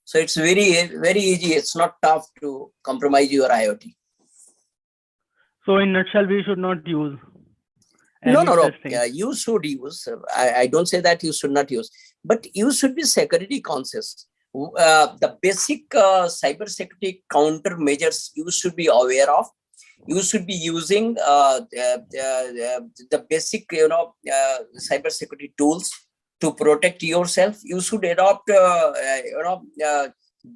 So it's very, very easy. It's not tough to compromise your IoT. So in nutshell, we should not use No, any no, no. such thing. You should use. I don't say that you should not use, but you should be security conscious. The basic cyber security countermeasures you should be aware of. You should be using the basic, cyber security tools to protect yourself. You should adopt,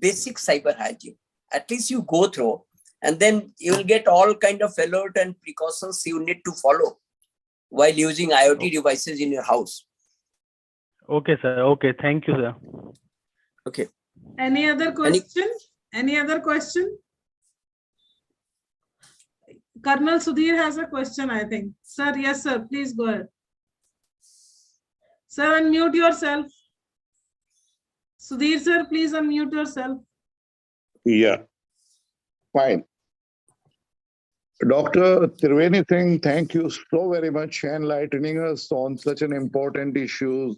basic cyber hygiene. At least you go through, and then you will get all kind of alert and precautions you need to follow while using IoT devices in your house. Okay, sir. Okay, thank you, sir. Okay. Any other question? Any other question? Colonel Sudhir has a question, I think. Sir, yes, sir. Please go ahead. Sir, unmute yourself. Sudhir, sir, please unmute yourself. Yeah, fine. Dr. Triveni Singh, thank you so very much for enlightening us on such an important issue,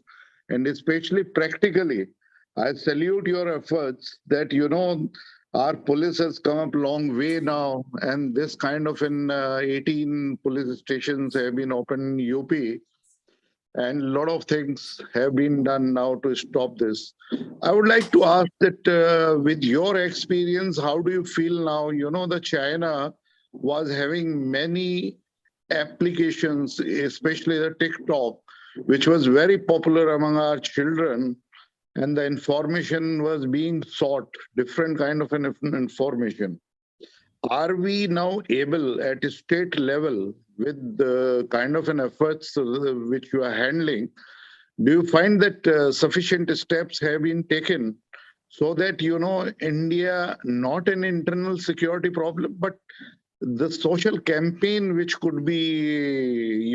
and especially practically. I salute your efforts that, our police has come up a long way now, and this kind of 18 police stations have been opened in UP, and a lot of things have been done now to stop this. I would like to ask that with your experience, how do you feel now? The China was having many applications, especially the TikTok, which was very popular among our children, and the information was being sought, different kind of information. Are we now able at a state level with the kind of efforts which you are handling, do you find that sufficient steps have been taken so that, India, not an internal security problem, but the social campaign which could be,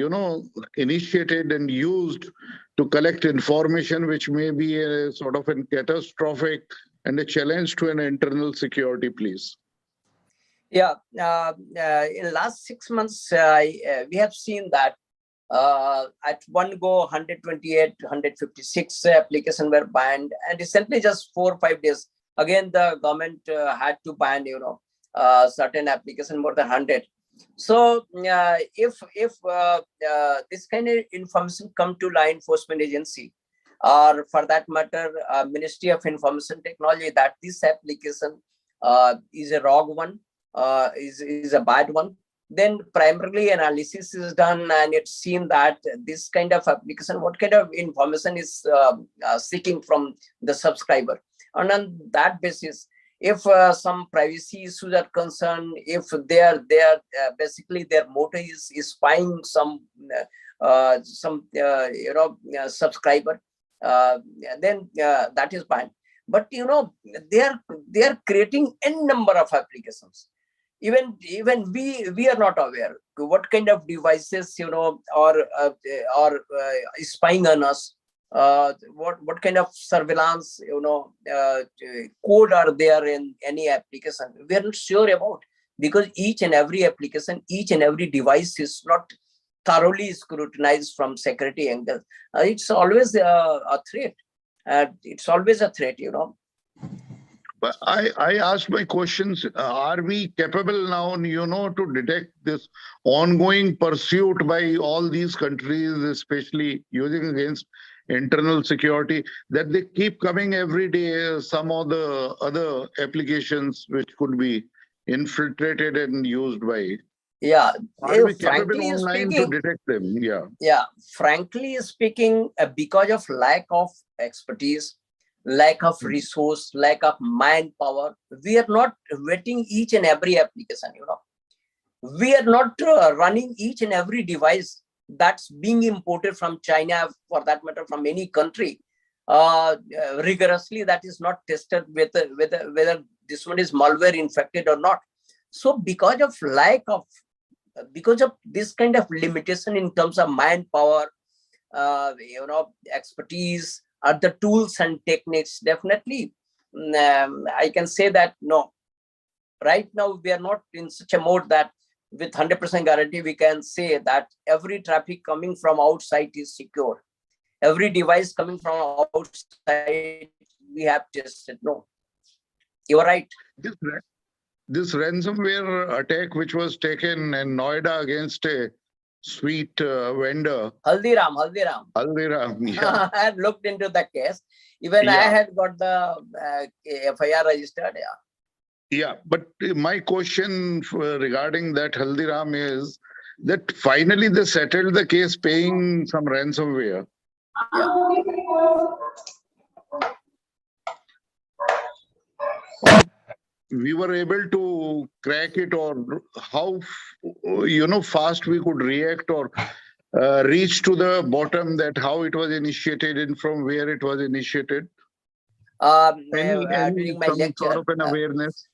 initiated and used to collect information which may be a sort of a catastrophic and a challenge to an internal security, please? Yeah, in last 6 months, we have seen that at one go 128, 156 applications were banned, and recently just 4 or 5 days, again the government had to ban, certain application more than 100. So if this kind of information come to law enforcement agency, or for that matter, Ministry of Information Technology, that this application is a wrong one, is a bad one, then primarily analysis is done, and it's seen that this kind of application, what kind of information is seeking from the subscriber, and on that basis, if some privacy issues are concerned, if they are basically their motive is spying some subscriber, then that is fine. But they are creating n number of applications. Even we are not aware what kind of devices are spying on us. What kind of surveillance code are there in any application, we are not sure about, because each and every application, each and every device is not thoroughly scrutinized from security angle. It's always a threat. It's always a threat, But I asked my questions, are we capable now, to detect this ongoing pursuit by all these countries, especially using against internal security, that they keep coming every day, some of the other applications which could be infiltrated and used by? Yeah. Are we capable online to detect them? Yeah. Frankly speaking, because of lack of expertise, lack of resource, lack of manpower, we are not vetting each and every application. We are not running each and every device that's being imported from China, for that matter, from any country, rigorously. That is not tested whether this one is malware infected or not. So because of this kind of limitation in terms of manpower, expertise, other tools and techniques, definitely I can say that no. Right now we are not in such a mode that with 100% guarantee we can say that every traffic coming from outside is secure. Every device coming from outside we have tested. No, you are right. this ransomware attack which was taken in Noida against a sweet vendor. Haldiram. Haldiram, yeah. I had looked into the case. Even I had got the FIR registered. Yeah, but my question regarding that Haldiram is that finally they settled the case paying some ransomware. We were able to crack it, or how fast we could react or reach to the bottom, that how it was initiated and from where it was initiated. During my some lecture, sort of an awareness.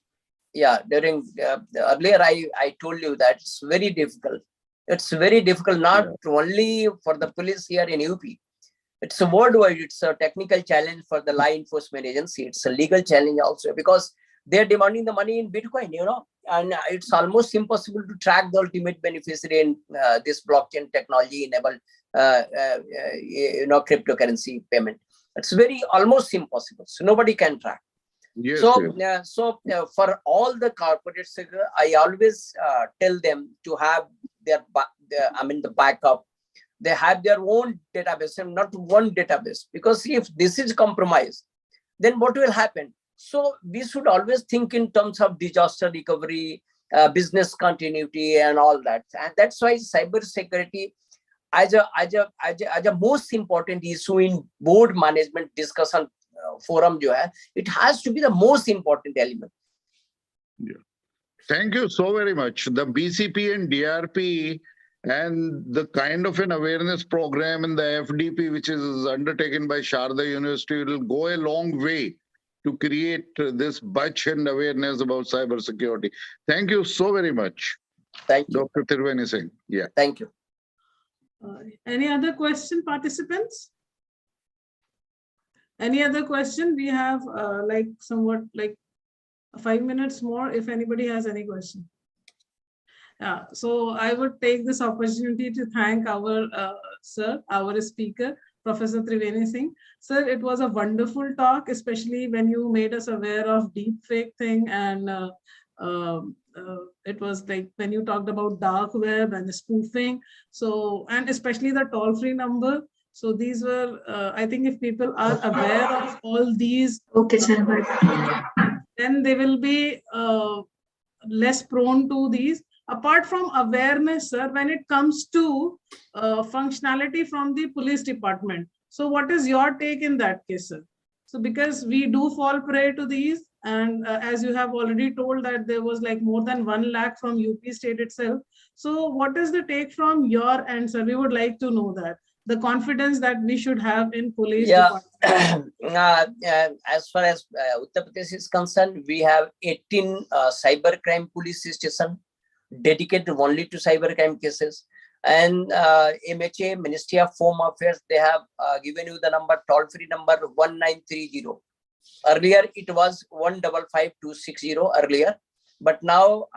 During earlier I told you that it's very difficult. It's very difficult, not only for the police here in UP. It's a worldwide. It's a technical challenge for the law enforcement agency. It's a legal challenge also, because they're demanding the money in Bitcoin, and it's almost impossible to track the ultimate beneficiary in this blockchain technology enabled, cryptocurrency payment. It's almost impossible. So nobody can track. Yes, so for all the corporate sector, I always tell them to have the backup. They have their own database and not one database, because if this is compromised, then what will happen? So we should always think in terms of disaster recovery, business continuity, and all that. And that's why cyber security as a most important issue in board management discussion forum, it has to be the most important element. Yeah. Thank you so very much. The BCP and DRP and the kind of an awareness program in the FDP, which is undertaken by Sharda University, will go a long way to create this buzz and awareness about cybersecurity. Thank you so very much. Thank you, Dr. Triveni Singh. Yeah. Thank you. Any other question, participants? Any other question? We have somewhat 5 minutes more if anybody has any question. Yeah, so I would take this opportunity to thank our sir, our speaker, Professor Triveni Singh. Sir, it was a wonderful talk, especially when you made us aware of deepfake thing, and it was like when you talked about dark web and spoofing. So, and especially the toll-free number. So these were, I think if people are aware of all these, then they will be less prone to these. Apart from awareness, sir, when it comes to functionality from the police department. So what is your take in that case, sir? So because we do fall prey to these, and as you have already told that there was like more than 1 lakh from UP state itself. So what is the take from your end, sir? We would like to know that. The confidence that we should have in police department. As far as Uttar Pradesh is concerned, we have 18 cybercrime police stations dedicated only to cybercrime cases. And MHA, Ministry of Home Affairs, they have given you the number, toll-free number 1930. Earlier, it was 155260 earlier. But now,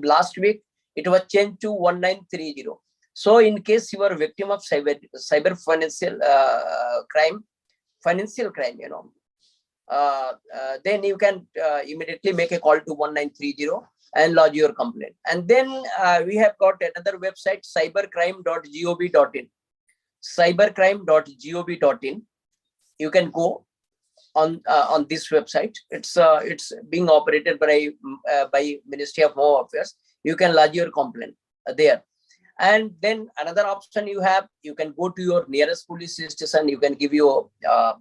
last week, it was changed to 1930. So in case you are a victim of cyber financial crime, then you can immediately make a call to 1930 and lodge your complaint. And then we have got another website, cybercrime.gov.in. Cybercrime.gov.in. You can go on this website. It's being operated by Ministry of Home Affairs. You can lodge your complaint there. And then another option you have, you can go to your nearest police station. You can give you a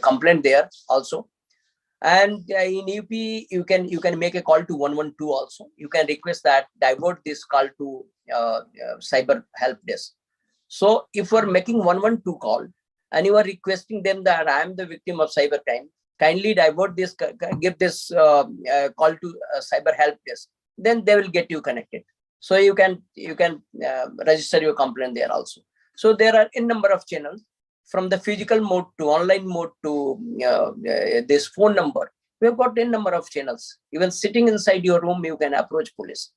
complaint there also. And in UP, you can make a call to 112 also. You can request that divert this call to cyber help desk. So if you are making 112 call and you are requesting them that I am the victim of cybercrime, kindly divert this, give this call to cyber help desk. Then they will get you connected. So you can register your complaint there also. So there are a number of channels, from the physical mode to online mode to this phone number. We have got a number of channels. Even sitting inside your room, you can approach police.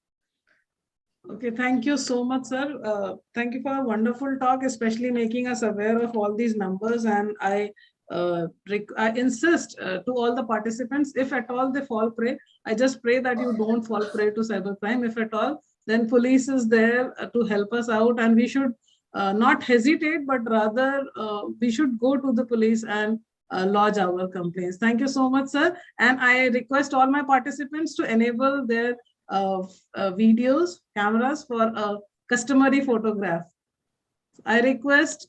Okay, thank you so much, sir. Thank you for a wonderful talk, especially making us aware of all these numbers. And I insist to all the participants, if at all they fall prey, I just pray that you don't fall prey to cybercrime. If at all, then police is there to help us out, and we should not hesitate, but rather we should go to the police and lodge our complaints. Thank you so much, sir. And I request all my participants to enable their videos, cameras for a customary photograph. I request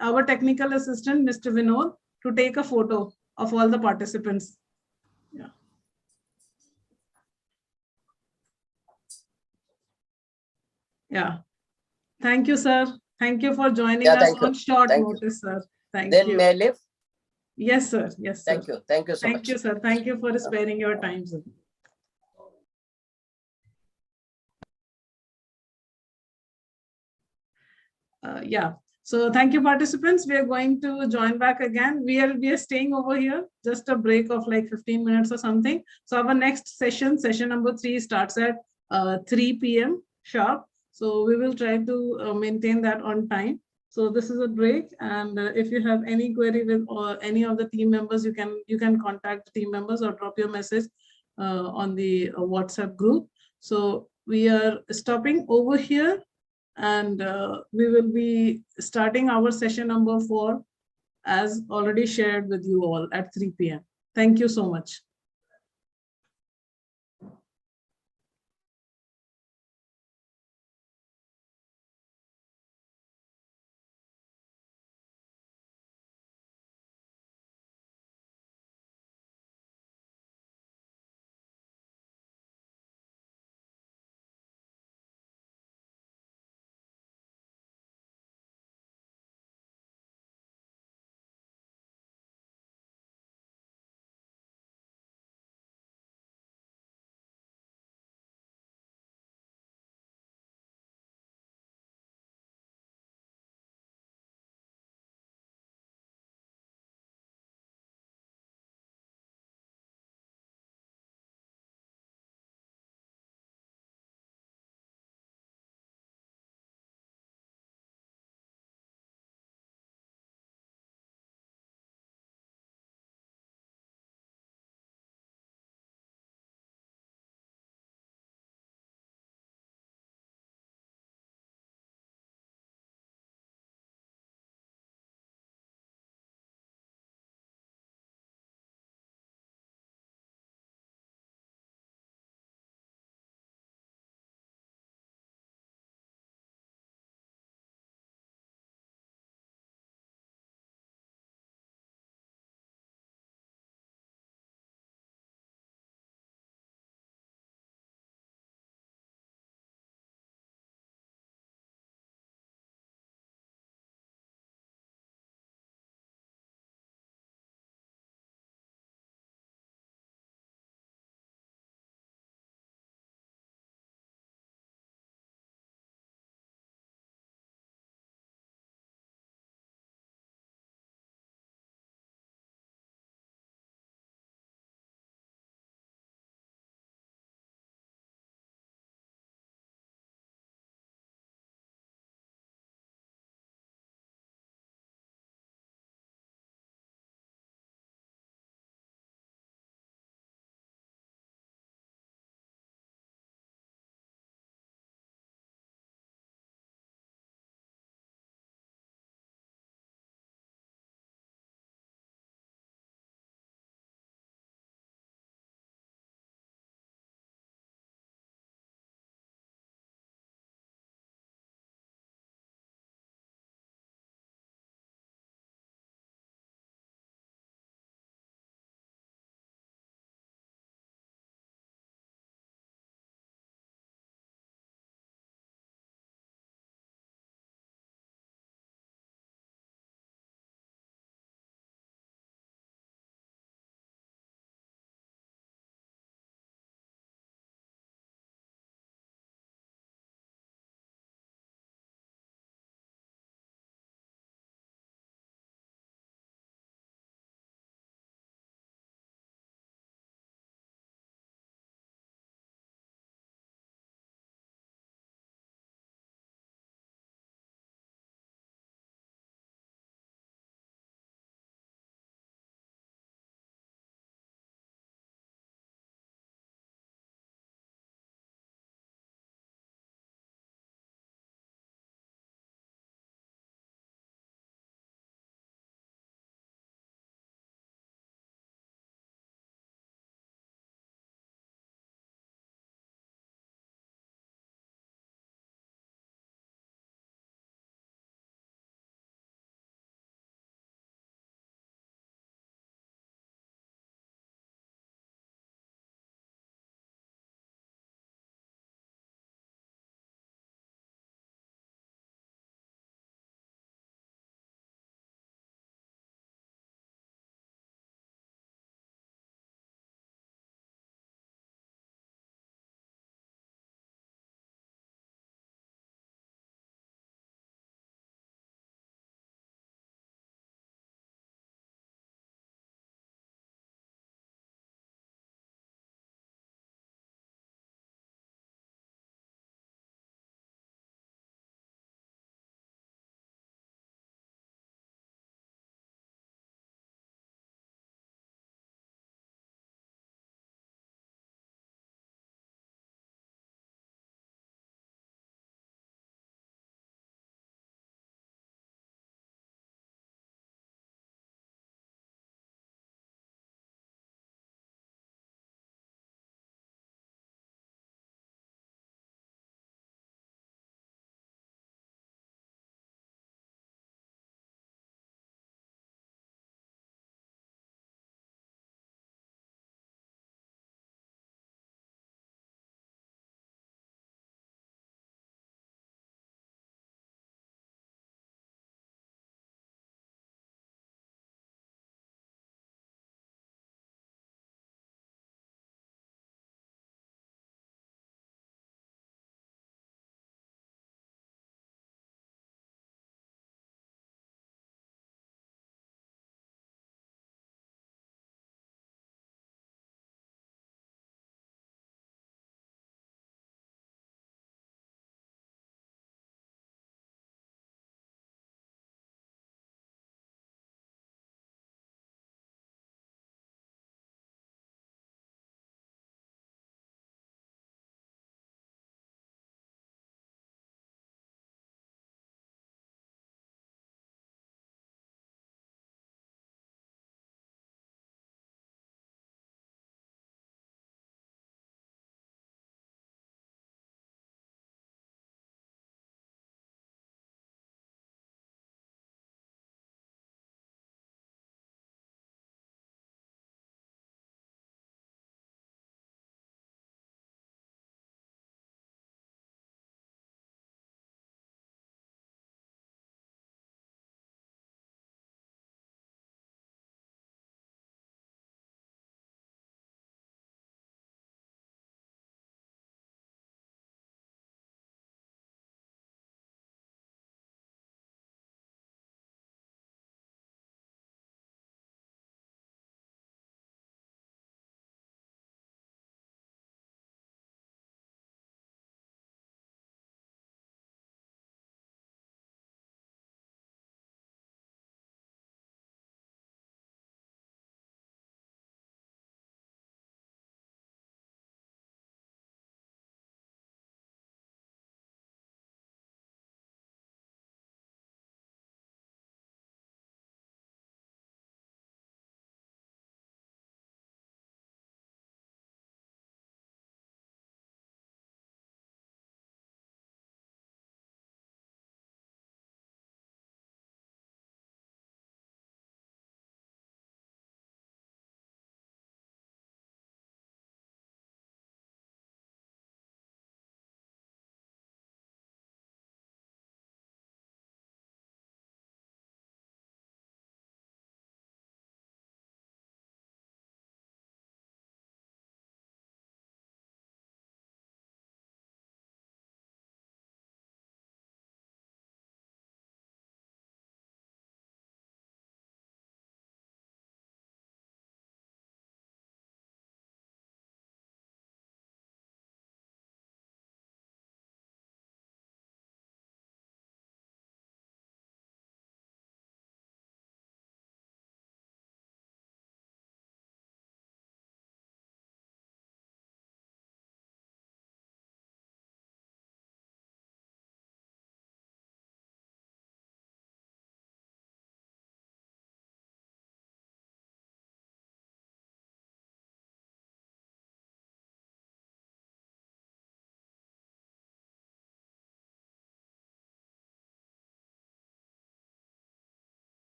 our technical assistant, Mr. Vinod, to take a photo of all the participants. Yeah. Yeah. Thank you, sir. Thank you for joining us on short notice, sir. Thank you. Then may I leave? Yes, sir. Yes, sir. Thank you. Thank you so much. Thank you, sir. Thank you for sparing your time, sir. Yeah. So thank you, participants. We are going to join back again. We are staying over here, just a break of like 15 minutes or something. So our next session, session number 3, starts at 3 p.m. sharp. So we will try to maintain that on time. So this is a break, and if you have any query with any of the team members, you can contact the team members or drop your message on the WhatsApp group. So we are stopping over here, and we will be starting our session number 4 as already shared with you all at 3 p.m. Thank you so much.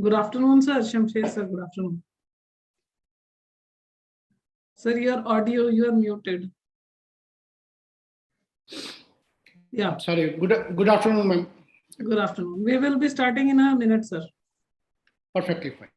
Good afternoon, sir. Shamsher, sir. Good afternoon. Sir, your audio, you are muted. Yeah. Sorry. Good afternoon, ma'am. Good afternoon. We will be starting in a minute, sir. Perfectly fine.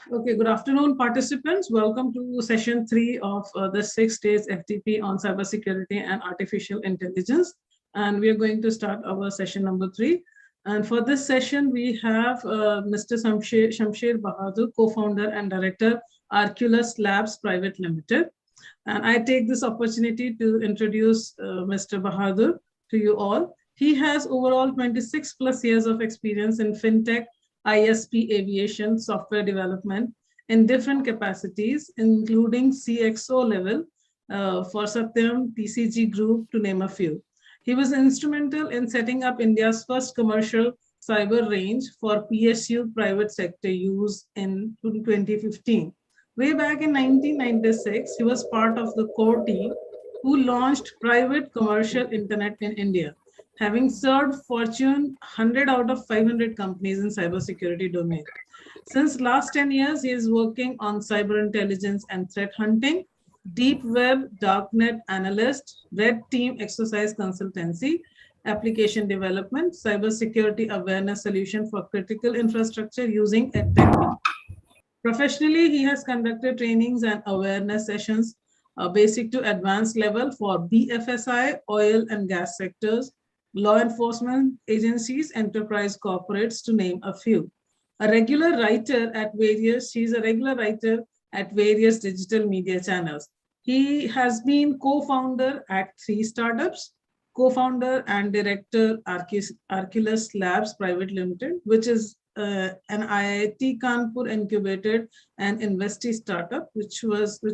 Okay, good afternoon, participants. Welcome to session 3 of the 6 days FDP on cybersecurity and artificial intelligence. And we are going to start our session number 3. And for this session, we have Mr. Shamsher Bahadur, co-founder and director, Arculus Labs Private Limited. And I take this opportunity to introduce Mr. Bahadur to you all. He has overall 26 plus years of experience in fintech, ISP aviation, software development in different capacities, including CXO level for Satyam, TCG Group, to name a few. He was instrumental in setting up India's first commercial cyber range for PSU private sector use in 2015. Way back in 1996, he was part of the core team who launched private commercial internet in India, having served Fortune 100 out of 500 companies in cybersecurity domain. Since last 10 years, he is working on cyber intelligence and threat hunting, deep web, darknet analyst, red team exercise consultancy, application development, cybersecurity awareness solution for critical infrastructure using EdTech. Professionally, he has conducted trainings and awareness sessions, basic to advanced level for BFSI, oil and gas sectors, law enforcement agencies, enterprise corporates, to name a few. He's a regular writer at various digital media channels. He has been co-founder at 3 startups, co-founder and director Arculus Labs Private Limited, which is an IIT Kanpur incubated and investee startup, which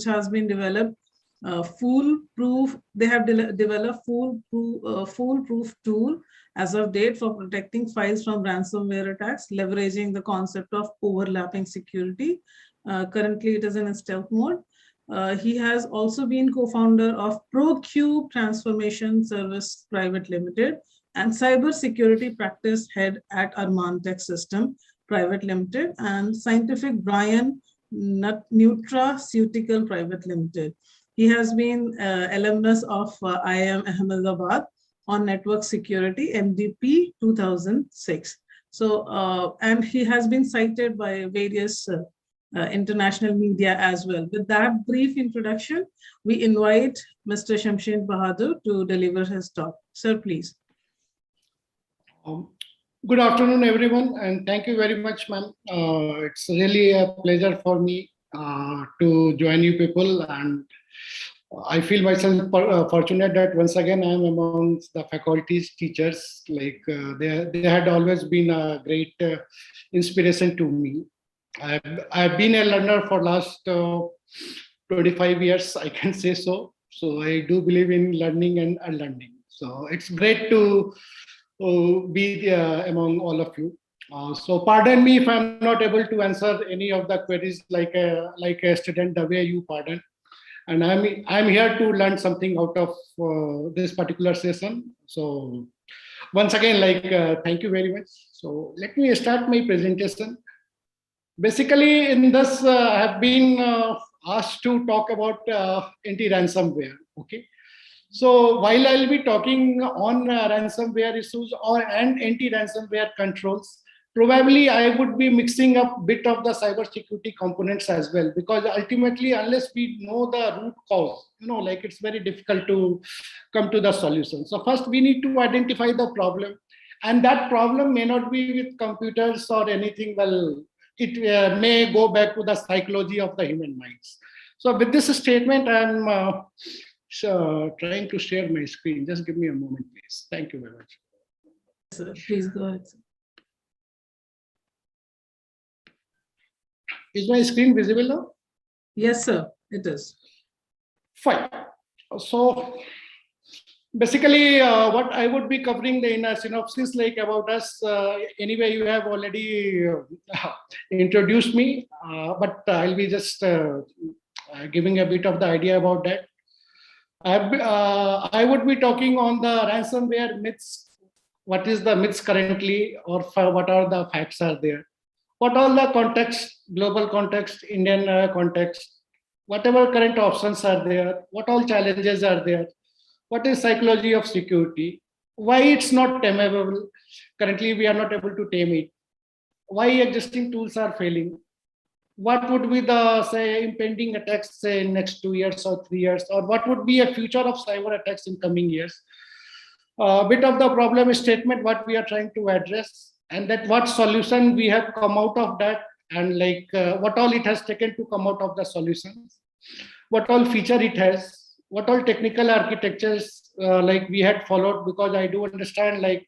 has been developed foolproof. They have developed foolproof tool as of date for protecting files from ransomware attacks, leveraging the concept of overlapping security. Currently, it is in stealth mode. He has also been co-founder of ProCube Transformation Service Private Limited and cybersecurity practice head at Armantech System Private Limited and scientific Brian Nutraceutical Private Limited. He has been alumnus of IIM Ahmedabad on network security, MDP 2006. So, and he has been cited by various international media as well. With that brief introduction, we invite Mr. Shamsher Bahadur to deliver his talk. Sir, please. Good afternoon, everyone, and thank you very much, ma'am. It's really a pleasure for me to join you people, and I feel myself fortunate that once again I am amongst the faculties, teachers. Like they had always been a great inspiration to me. I've been a learner for last 25 years, I can say so. So I do believe in learning and unlearning. So it's great to be among all of you. So pardon me if I'm not able to answer any of the queries like a student the way you pardon. And I'm here to learn something out of this particular session. So once again, thank you very much. So let me start my presentation. Basically, in this, I have been asked to talk about anti-ransomware. Okay. So while I'll be talking on ransomware issues and anti-ransomware controls, probably I would be mixing up a bit of the cybersecurity components as well, because ultimately, unless we know the root cause, it's very difficult to come to the solution. So first we need to identify the problem, and that problem may not be with computers or anything. Well, it may go back to the psychology of the human minds. So with this statement, I'm trying to share my screen. Just give me a moment, please. Thank you very much. Sir, please go ahead. Is my screen visible now? Yes, sir, it is. Fine. So Basically, what I would be covering in a synopsis like about us. Anyway, you have already introduced me, but I'll be just giving a bit of the idea about that. I would be talking on the ransomware myths. What is the myths currently, or what are the facts are there? What all the context, global context, Indian context, whatever current options are there, what all challenges are there, what is psychology of security, why it's not tameable. Currently, we are not able to tame it. Why existing tools are failing. What would be the, say, impending attacks, say, in next 2 years or 3 years, or what would be a future of cyber attacks in coming years. A bit of the problem statement, what we are trying to address, and that what solution we have come out of that, and like what all it has taken to come out of the solutions, what all feature it has, what all technical architectures like we had followed, because I do understand like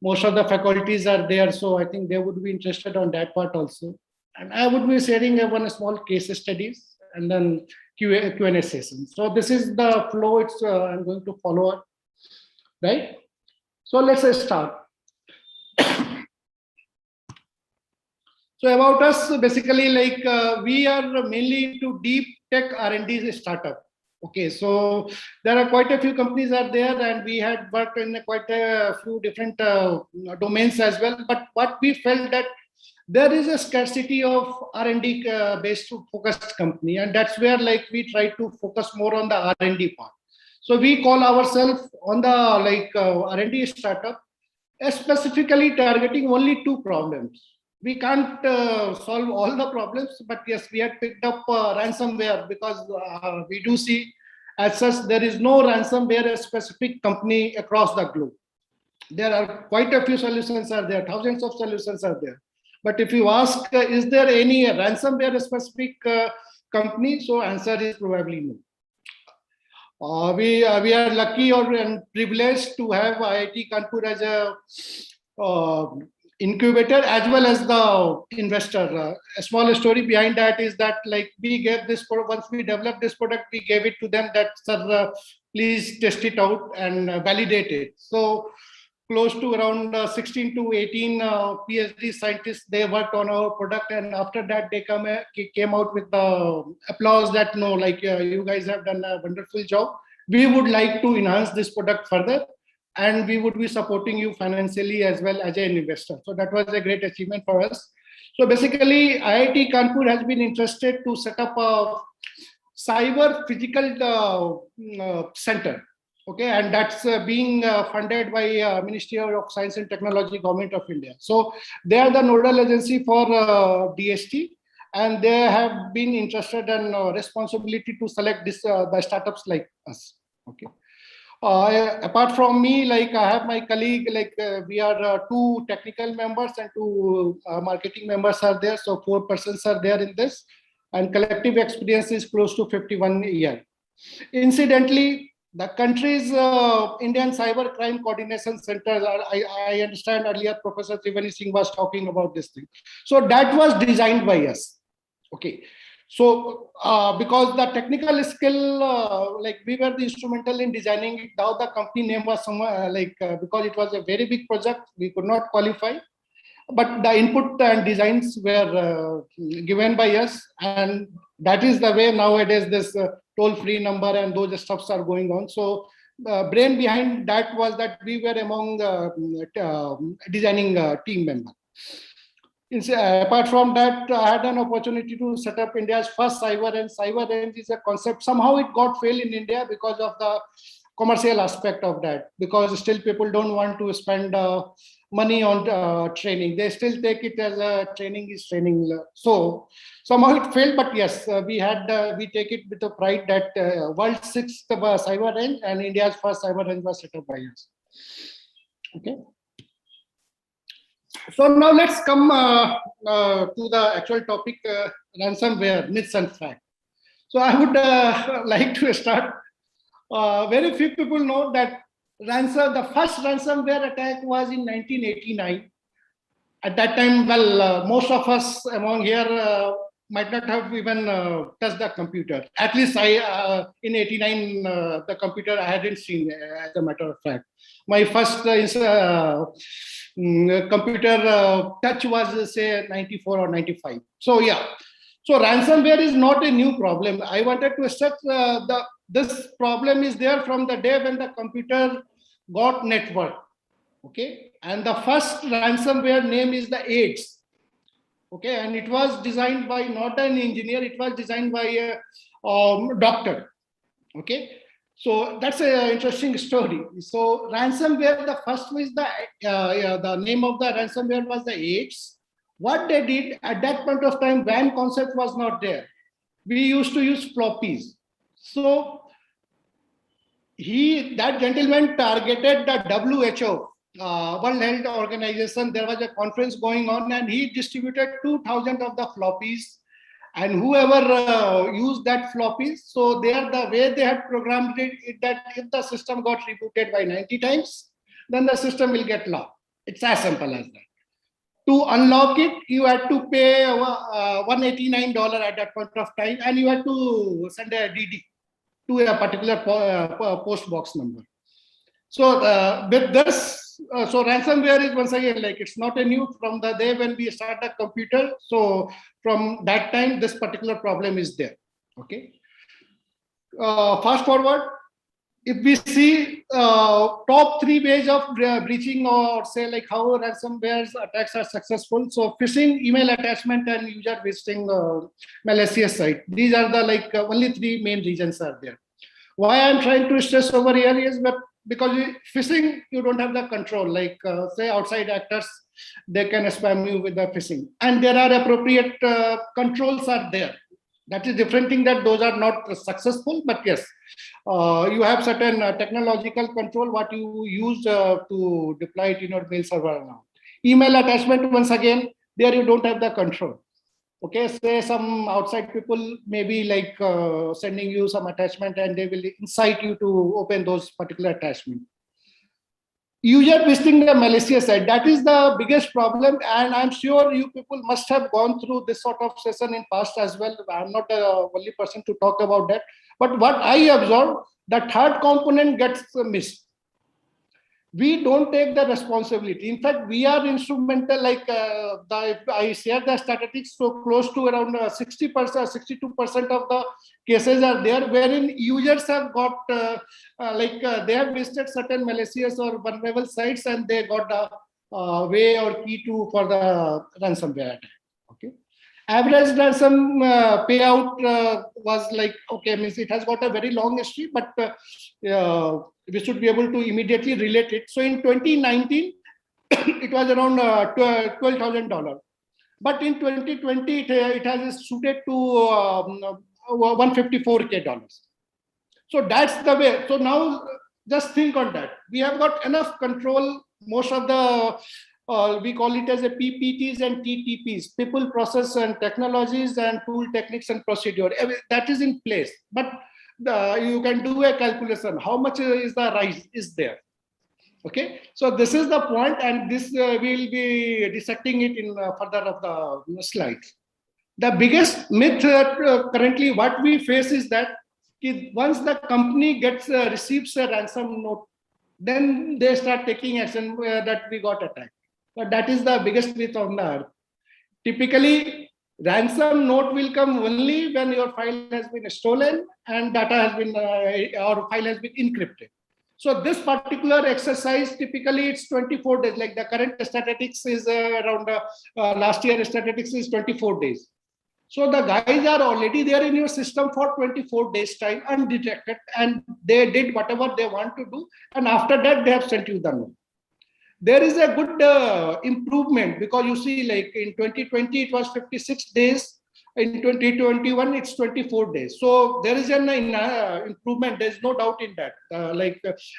most of the faculties are there, so I think they would be interested on that part also. And I would be sharing one small case studies and then Q&A session. So this is the flow it's I'm going to follow up, right? So let's start. So about us, basically, like we are mainly into deep tech R&D startup. Okay, so there are quite a few companies are there, and we had worked in quite a few different domains as well. But what we felt that there is a scarcity of R&D based focused company, and that's where like we try to focus more on the R&D part. So we call ourselves on the like R&D startup, specifically targeting only 2 problems. We can't solve all the problems, but yes, we had picked up ransomware because we do see as such there is no ransomware specific company across the globe. There are quite a few solutions are there, thousands of solutions are there. But if you ask, is there any ransomware specific company? So answer is probably no. We are lucky and privileged to have IIT Kanpur as a incubator as well as the investor. A small story behind that is that like we gave this once we developed this product, we gave it to them that sir, please test it out and validate it. So close to around 16 to 18 PhD scientists, they worked on our product, and after that they came out with the applause that no, like you guys have done a wonderful job. We would like to enhance this product further, and we would be supporting you financially as well as an investor. So that was a great achievement for us. So basically, IIT Kanpur has been interested to set up a cyber physical center. Okay, and that's being funded by Ministry of Science and Technology, Government of India. So they are the nodal agency for DST, and they have been interested in responsibility to select this the startups like us. Okay. Apart from me, like I have my colleague, like we are 2 technical members and 2 marketing members are there. So 4 persons are there in this, and collective experience is close to 51 years. Incidentally, the country's Indian Cyber Crime Coordination Center, I understand earlier Professor Triveni Singh was talking about this thing. So that was designed by us. Okay. So because the technical skill, like we were the instrumental in designing it, now the company name was somewhere because it was a very big project, we could not qualify. But the input and designs were given by us, and that is the way nowadays this toll-free number and those stuffs are going on. So brain behind that was that we were among the designing team member. Apart from that, I had an opportunity to set up India's first cyber range. Cyber range is a concept. Somehow it got failed in India because of the commercial aspect of that, because still people don't want to spend money on training. They still take it as a training is training. So somehow it failed, but yes, we take it with a pride that world's 6th cyber range and India's first cyber range was set up by us. Okay. So now let's come to the actual topic, ransomware, myths and facts. So I would like to start. Very few people know that the first ransomware attack was in 1989. At that time, well, most of us among here might not have even touched the computer. At least I, in '89, the computer I hadn't seen, as a matter of fact. My first computer touch was, say, 94 or 95. So yeah, so ransomware is not a new problem. I wanted to stress this problem is there from the day when the computer got network. Okay, and the first ransomware name is the AIDS. Okay, and it was designed by not an engineer, it was designed by a doctor. Okay, so that's an interesting story. So ransomware, the first was the name of the ransomware was the AIDS. What they did at that point of time, WAN concept was not there. We used to use floppies. So that gentleman targeted the WHO, World Health Organization. There was a conference going on, and he distributed 2,000 of the floppies. And whoever used that floppies, so the way they had programmed it, that if the system got rebooted by 90 times, then the system will get locked. It's as simple as that. To unlock it, you had to pay $189 at that point of time, and you had to send a DD to a particular post box number. So with this, so ransomware is, once again, like, it's not a new from the day when we start a computer. So from that time, this particular problem is there. Okay. Fast forward, if we see top 3 ways of breaching, or say like how ransomware attacks are successful. So phishing, email attachment, and user visiting malicious site. These are the only 3 main reasons are there. Why I'm trying to stress over here is that because phishing, you don't have the control. Like say outside actors, they can spam you with the phishing, and there are appropriate controls are there. That is different thing, that those are not successful, but yes, you have certain technological control what you use to deploy it in your mail server now. Email attachment, once again, there you don't have the control. Okay, say some outside people may be sending you some attachment, and they will incite you to open those particular attachments. User visiting the malicious side, that is the biggest problem, and I'm sure you people must have gone through this sort of session in past as well. I'm not the only person to talk about that, but what I observed, the third component gets missed. We don't take the responsibility. In fact, we are instrumental, I share the statistics, so close to around 60%, 62% of the cases are there wherein users have got, they have visited certain malicious or vulnerable sites, and they got a way or key for the ransomware attack. Okay. Average ransom payout was okay, means it has got a very long history, but we should be able to immediately relate it. So in 2019, it was around $12,000. But in 2020, it has shooted to $154K. So that's the way. So now just think on that. We have got enough control. Most of the we call it as a PPTs and TTPs, people, process, and technologies, and tool, techniques, and procedure. That is in place. But you can do a calculation. How much is the rise is there? Okay. So this is the point, and this we'll be dissecting it in further of the slides. The biggest myth currently what we face is that once the company receives a ransom note, then they start taking action that we got attacked. But that is the biggest myth on the earth. Typically, ransom note will come only when your file has been stolen and data has been, or file has been encrypted. So this particular exercise, typically it's 24 days, like the current statistics is around, last year statistics is 24 days. So the guys are already there in your system for 24 days time undetected, and they did whatever they want to do. And after that, they have sent you the note. There is a good improvement, because you see, like in 2020, it was 56 days. In 2021, it's 24 days. So there is an improvement. There's no doubt in that.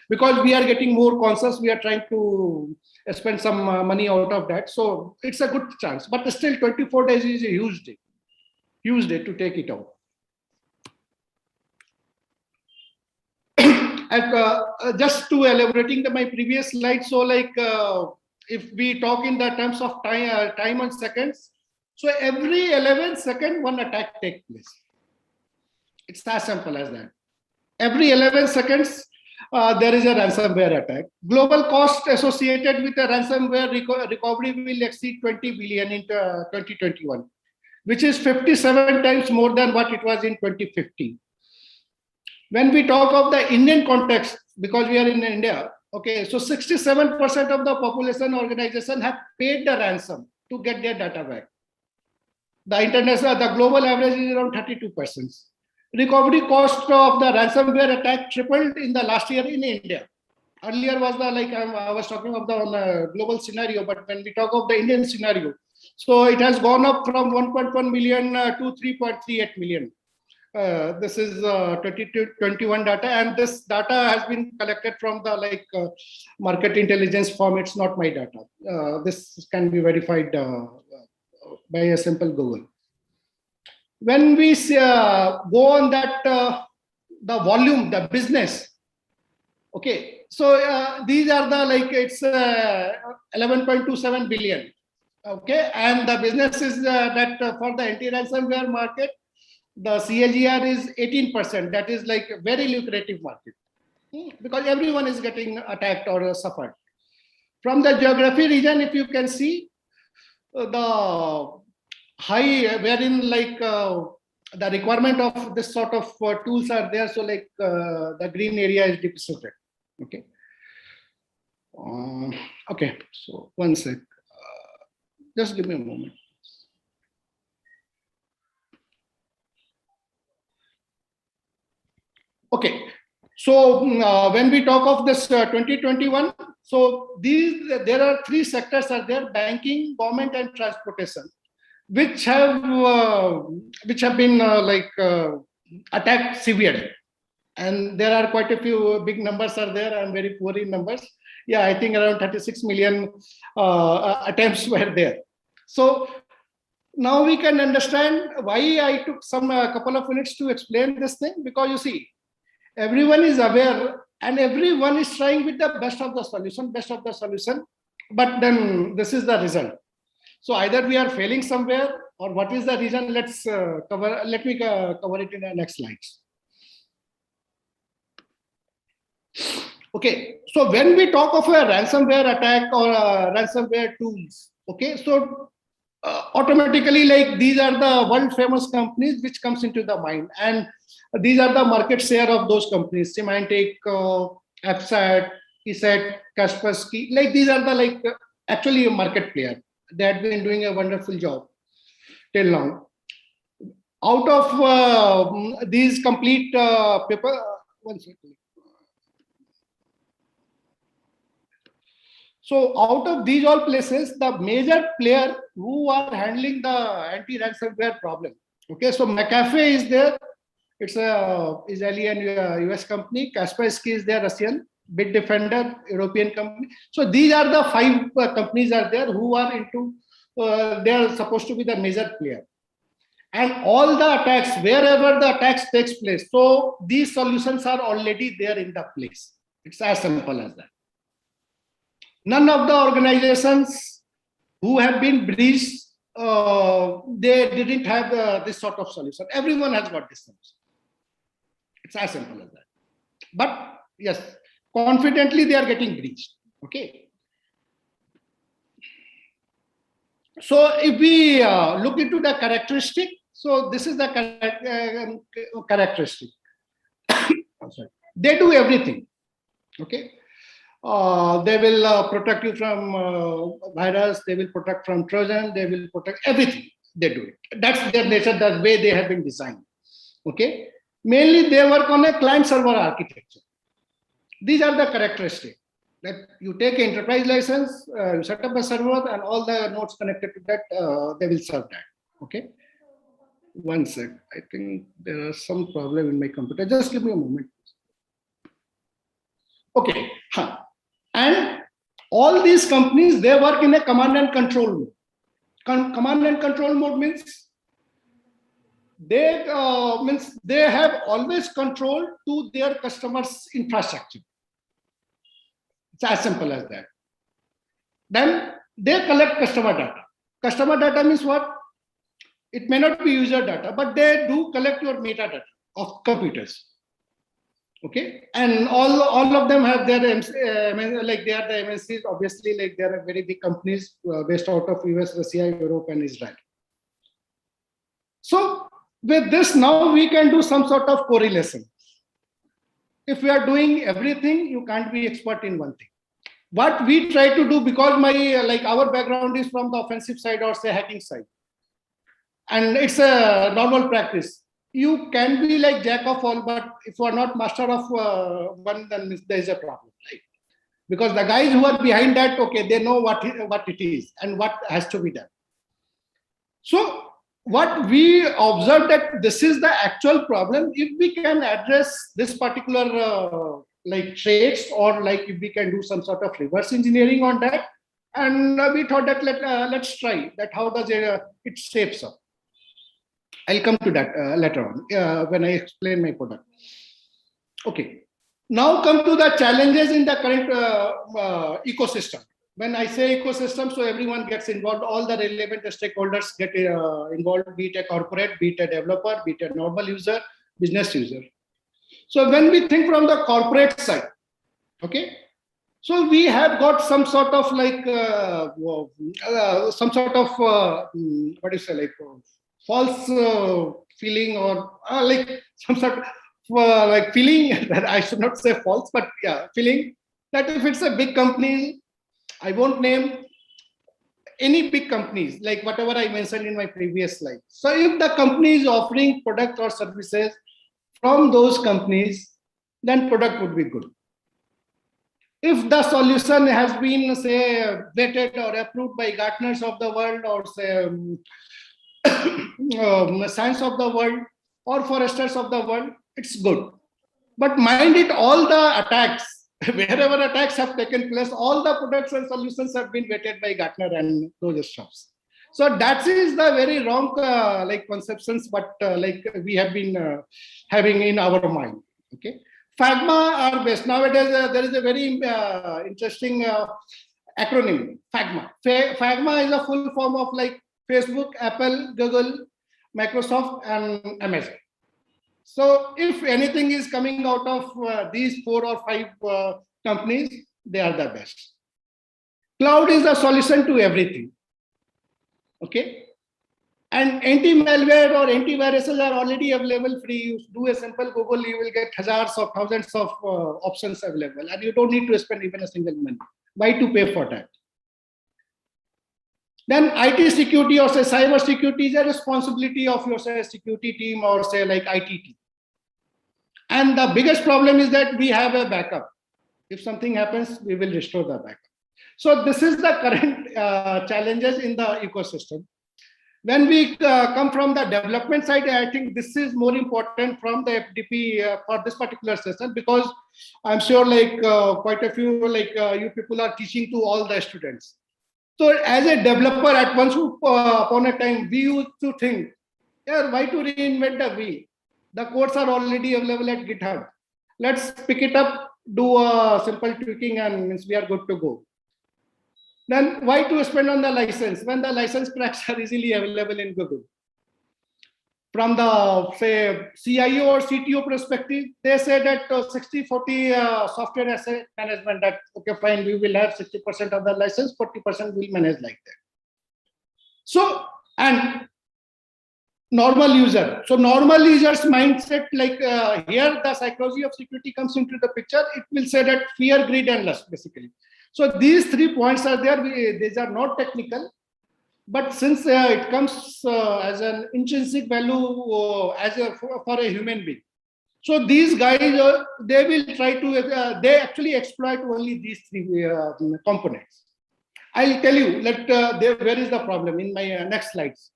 Because we are getting more conscious, we are trying to spend some money out of that. So it's a good chance. But still, 24 days is a huge day to take it out. And just to elaborating my previous slide, so if we talk in the terms of time and seconds, So every 11 seconds, one attack takes place. It's as simple as that. Every 11 seconds, there is a ransomware attack. Global cost associated with a ransomware recovery will exceed 20 billion in 2021, which is 57 times more than what it was in 2015. When we talk of the Indian context, because we are in India, okay, so 67% of the population organization have paid the ransom to get their data back. The global average is around 32%. Recovery cost of the ransomware attack tripled in the last year in India. Earlier was the I was talking of the global scenario, but when we talk of the Indian scenario, so it has gone up from 1.1 million to 3.38 million. This is 2021 data, and this data has been collected from the market intelligence firm. It's not my data. This can be verified by a simple Google. When we go on that, the volume, the business, okay, so these are the it's 11.27 billion, okay, and the business is that for the anti-ransomware market, the CAGR is 18%. That is like a very lucrative market because everyone is getting attacked or suffered. From the geography region, if you can see the high, wherein the requirement of this sort of tools are there. So the green area is deposited. Okay. Okay. So one sec. Just give me a moment. Okay, so when we talk of this 2021, so there are three sectors are there: banking, government, and transportation, which have been attacked severely. And there are quite a few big numbers are there. I'm very poor in numbers. Yeah, I think around 36 million attempts were there. So now we can understand why I took a couple of minutes to explain this thing, because you see, everyone is aware and everyone is trying with the best of the solution, but then this is the result. So either we are failing somewhere, or what is the reason? Let me cover it in the next slides. Okay, so when we talk of a ransomware attack or ransomware tools, okay, so automatically these are the world famous companies which comes into the mind, and these are the market share of those companies: Symantec, Appsat, ESET, Kaspersky. These are the actually a market player. They had been doing a wonderful job till now. Out of these complete paper, one second. So out of these all places, the major player who are handling the anti-ransomware problem. Okay, so McAfee is there. It's a Israeli and US company. Kaspersky is there, Russian. Bitdefender, European company. So these are the 5 companies are there who are into, they are supposed to be the major player. And all the attacks, wherever the attacks takes place, so these solutions are already there in the place. It's as simple as that. None of the organizations who have been breached, they didn't have this sort of solution. Everyone has got this solution. It's as simple as that. But yes, confidently they are getting breached. Okay. So if we look into the characteristic, so this is the characteristic. They do everything. Okay. They will protect you from virus. They will protect from Trojan. They will protect everything. They do it. That's their nature. The way they have been designed. Okay. Mainly, they work on a client-server architecture. These are the characteristics. That you take an enterprise license, you set up a server, and all the nodes connected to that, they will serve that. Okay. One sec. I think there is some problem in my computer. Just give me a moment. Okay. And all these companies, they work in a command and control mode. Command and control mode means they have always control to their customers' infrastructure. It's as simple as that. Then they collect customer data. Customer data means what? It may not be user data, but they do collect your metadata of computers. Okay, and all of them have their like they are the MNCs. Obviously, like they are very big companies based out of US, Russia, Europe, and Israel. So with this, now we can do some sort of correlation. If we are doing everything, you can't be expert in one thing. What we try to do, because my like our background is from the offensive side or say hacking side, and it's a normal practice. You can be like jack of all, but if you are not master of one, then there is a problem, right? Because the guys who are behind that, okay, they know what it is and what has to be done. So what we observed that this is the actual problem. If we can address this particular like traits, or like if we can do some sort of reverse engineering on that, and we thought that let's try that. How does it shapes up? I'll come to that later on when I explain my product. Okay, now come to the challenges in the current ecosystem. When I say ecosystem, so everyone gets involved, all the relevant stakeholders get involved, be it a corporate, be it a developer, be it a normal user, business user. So when we think from the corporate side, okay, so we have got some sort of like some sort of what do you say, like false feeling, or like some sort of like feeling that I should not say false, but yeah, feeling that if it's a big company, I won't name any big companies, like whatever I mentioned in my previous slide. So if the company is offering product or services from those companies, then product would be good. If the solution has been, say, vetted or approved by Gartners of the world, or say Science of the world, or Foresters of the world, it's good. But mind it, all the attacks, wherever attacks have taken place, all the products and solutions have been vetted by Gartner and those stuffs. So that is the very wrong like conceptions, but like we have been having in our mind. Okay, FAGMA are best nowadays. There is a very interesting acronym, FAGMA. FAGMA is a full form of like Facebook, Apple, Google, Microsoft, and Amazon. So if anything is coming out of these 4 or 5 companies, they are the best. Cloud is a solution to everything. Okay. And anti-malware or antiviruses are already available free. You do a simple Google, you will get thousands of options available, and you don't need to spend even a single money. Why to pay for that? Then IT security or say cyber security is a responsibility of your say security team or say like IT team. And the biggest problem is that we have a backup. If something happens, we will restore the backup. So this is the current challenges in the ecosystem. When we come from the development side, I think this is more important from the FDP for this particular session, because I'm sure like quite a few like you people are teaching to all the students. So as a developer, at once upon a time, we used to think, yeah, why to reinvent the wheel? The codes are already available at GitHub. Let's pick it up, do a simple tweaking, and means we are good to go. Then why to spend on the license when the license cracks are easily available in Google? From the say CIO or CTO perspective, they say that 60-40 software asset management, that okay, fine, we will have 60% of the license, 40% will manage like that. So, and normal user. So normal user's mindset, like here the psychology of security comes into the picture. It will say that fear, greed, and lust, basically. So these 3 points are there. These are not technical, but since it comes as an intrinsic value as for a human being. So these guys, they will try to, they actually exploit only these 3 components. I'll tell you that where is the problem in my next slides.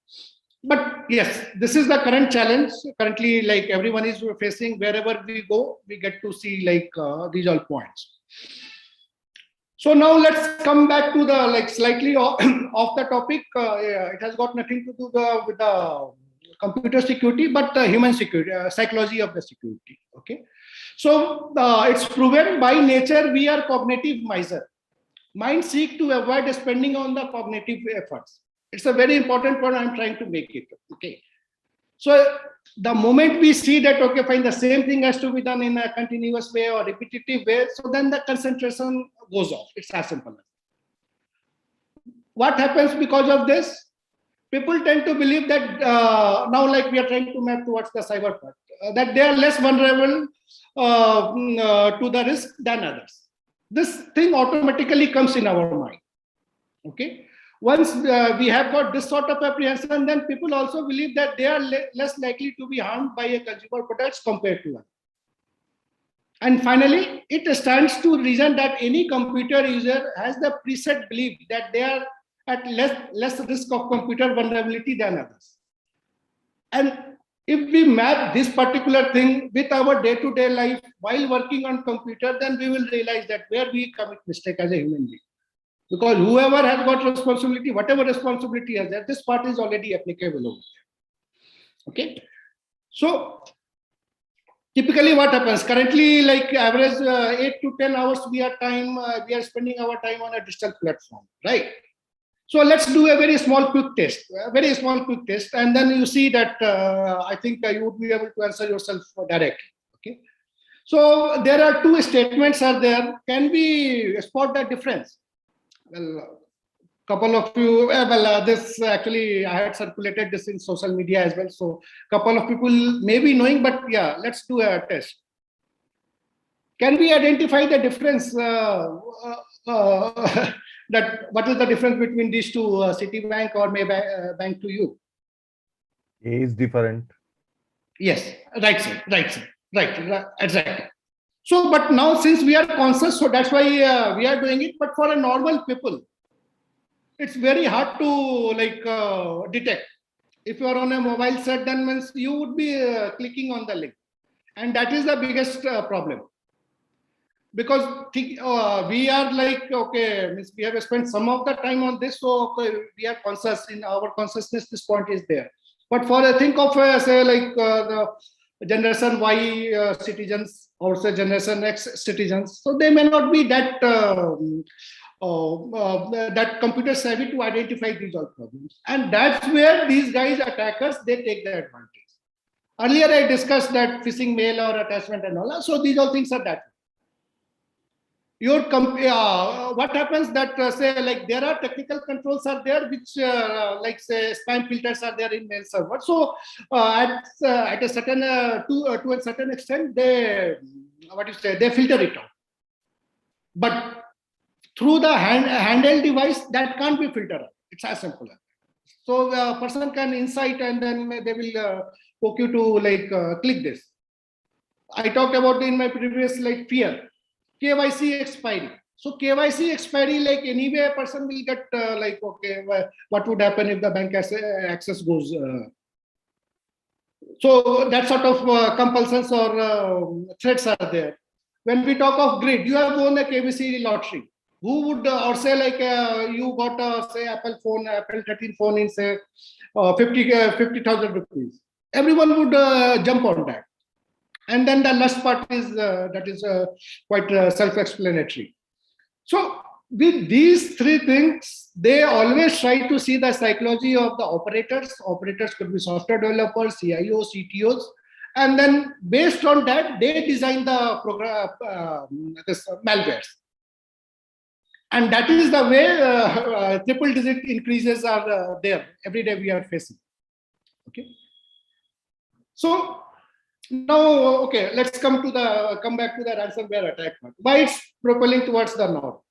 But yes, this is the current challenge. Currently, like everyone is facing, wherever we go, we get to see like these all points. So now let's come back to the like slightly off the topic. It has got nothing to do with the computer security, but the human security, psychology of the security. Okay, so it's proven by nature we are cognitive miser. Mind seek to avoid spending on the cognitive efforts. It's a very important point. I'm trying to make it. Okay. So the moment we see that, okay, fine, the same thing has to be done in a continuous way or repetitive way, so then the concentration goes off. It's as simple as that. What happens because of this? People tend to believe that now, like we are trying to map towards the cyber part, that they are less vulnerable to the risk than others. This thing automatically comes in our mind. Okay. Once we have got this sort of apprehension, then people also believe that they are less likely to be harmed by a consumer products compared to others. And finally, it stands to reason that any computer user has the preset belief that they are at less risk of computer vulnerability than others. And if we map this particular thing with our day-to-day life while working on computer, then we will realize that where we commit mistake as a human being. Because whoever has got responsibility, whatever responsibility has there, this part is already applicable over there. Okay. So typically what happens currently, like average 8 to 10 hours we are spending our time on a digital platform, right? So let's do a very small quick test, and then you see that I think you would be able to answer yourself directly. Okay. So there are two statements are there. Can we spot the difference? Well, couple of you, this actually I had circulated this in social media as well. So couple of people may be knowing, but yeah, let's do a test. Can we identify the difference? That what is the difference between these two, Citibank or Maybank Bank to you? A is different. Yes, right, sir. Right, exactly. So, but now since we are conscious, so that's why we are doing it. But for a normal people, it's very hard to detect. If you are on a mobile set, then means you would be clicking on the link, and that is the biggest problem. Because we are like, okay, means we have spent some of the time on this, so okay, we are conscious in our consciousness. This point is there. But for think of say like the Generation Y citizens or say Generation X citizens, so they may not be that that computer savvy to identify these all problems, and that's where these guys attackers they take the advantage. Earlier I discussed that phishing mail or attachment and all, so these all things are that. Your what happens that say like there are technical controls are there which like say spam filters are there in mail server. So at a certain to a certain extent they they filter it out. But through the handheld device that can't be filtered out. It's as simple as that. So a person can insight and then they will poke you to like click this. I talked about in my previous like fear. KYC expiry. So KYC expiry, like anyway, a person will get like, okay, what would happen if the bank access goes? So that sort of compulsions or threats are there. When we talk of grid, you have won a KBC lottery. Who would, or say like you got a say Apple 13 phone in say 50,000 rupees. Everyone would jump on that. And then the last part is that is quite self-explanatory. So with these three things, they always try to see the psychology of the operators. Operators could be software developers, CIOs, CTOs, and then based on that, they design the program, this malwares. And that is the way triple-digit increases are there every day we are facing. Okay. So now, okay, let's come back to the ransomware attack. Why it's propelling towards the north?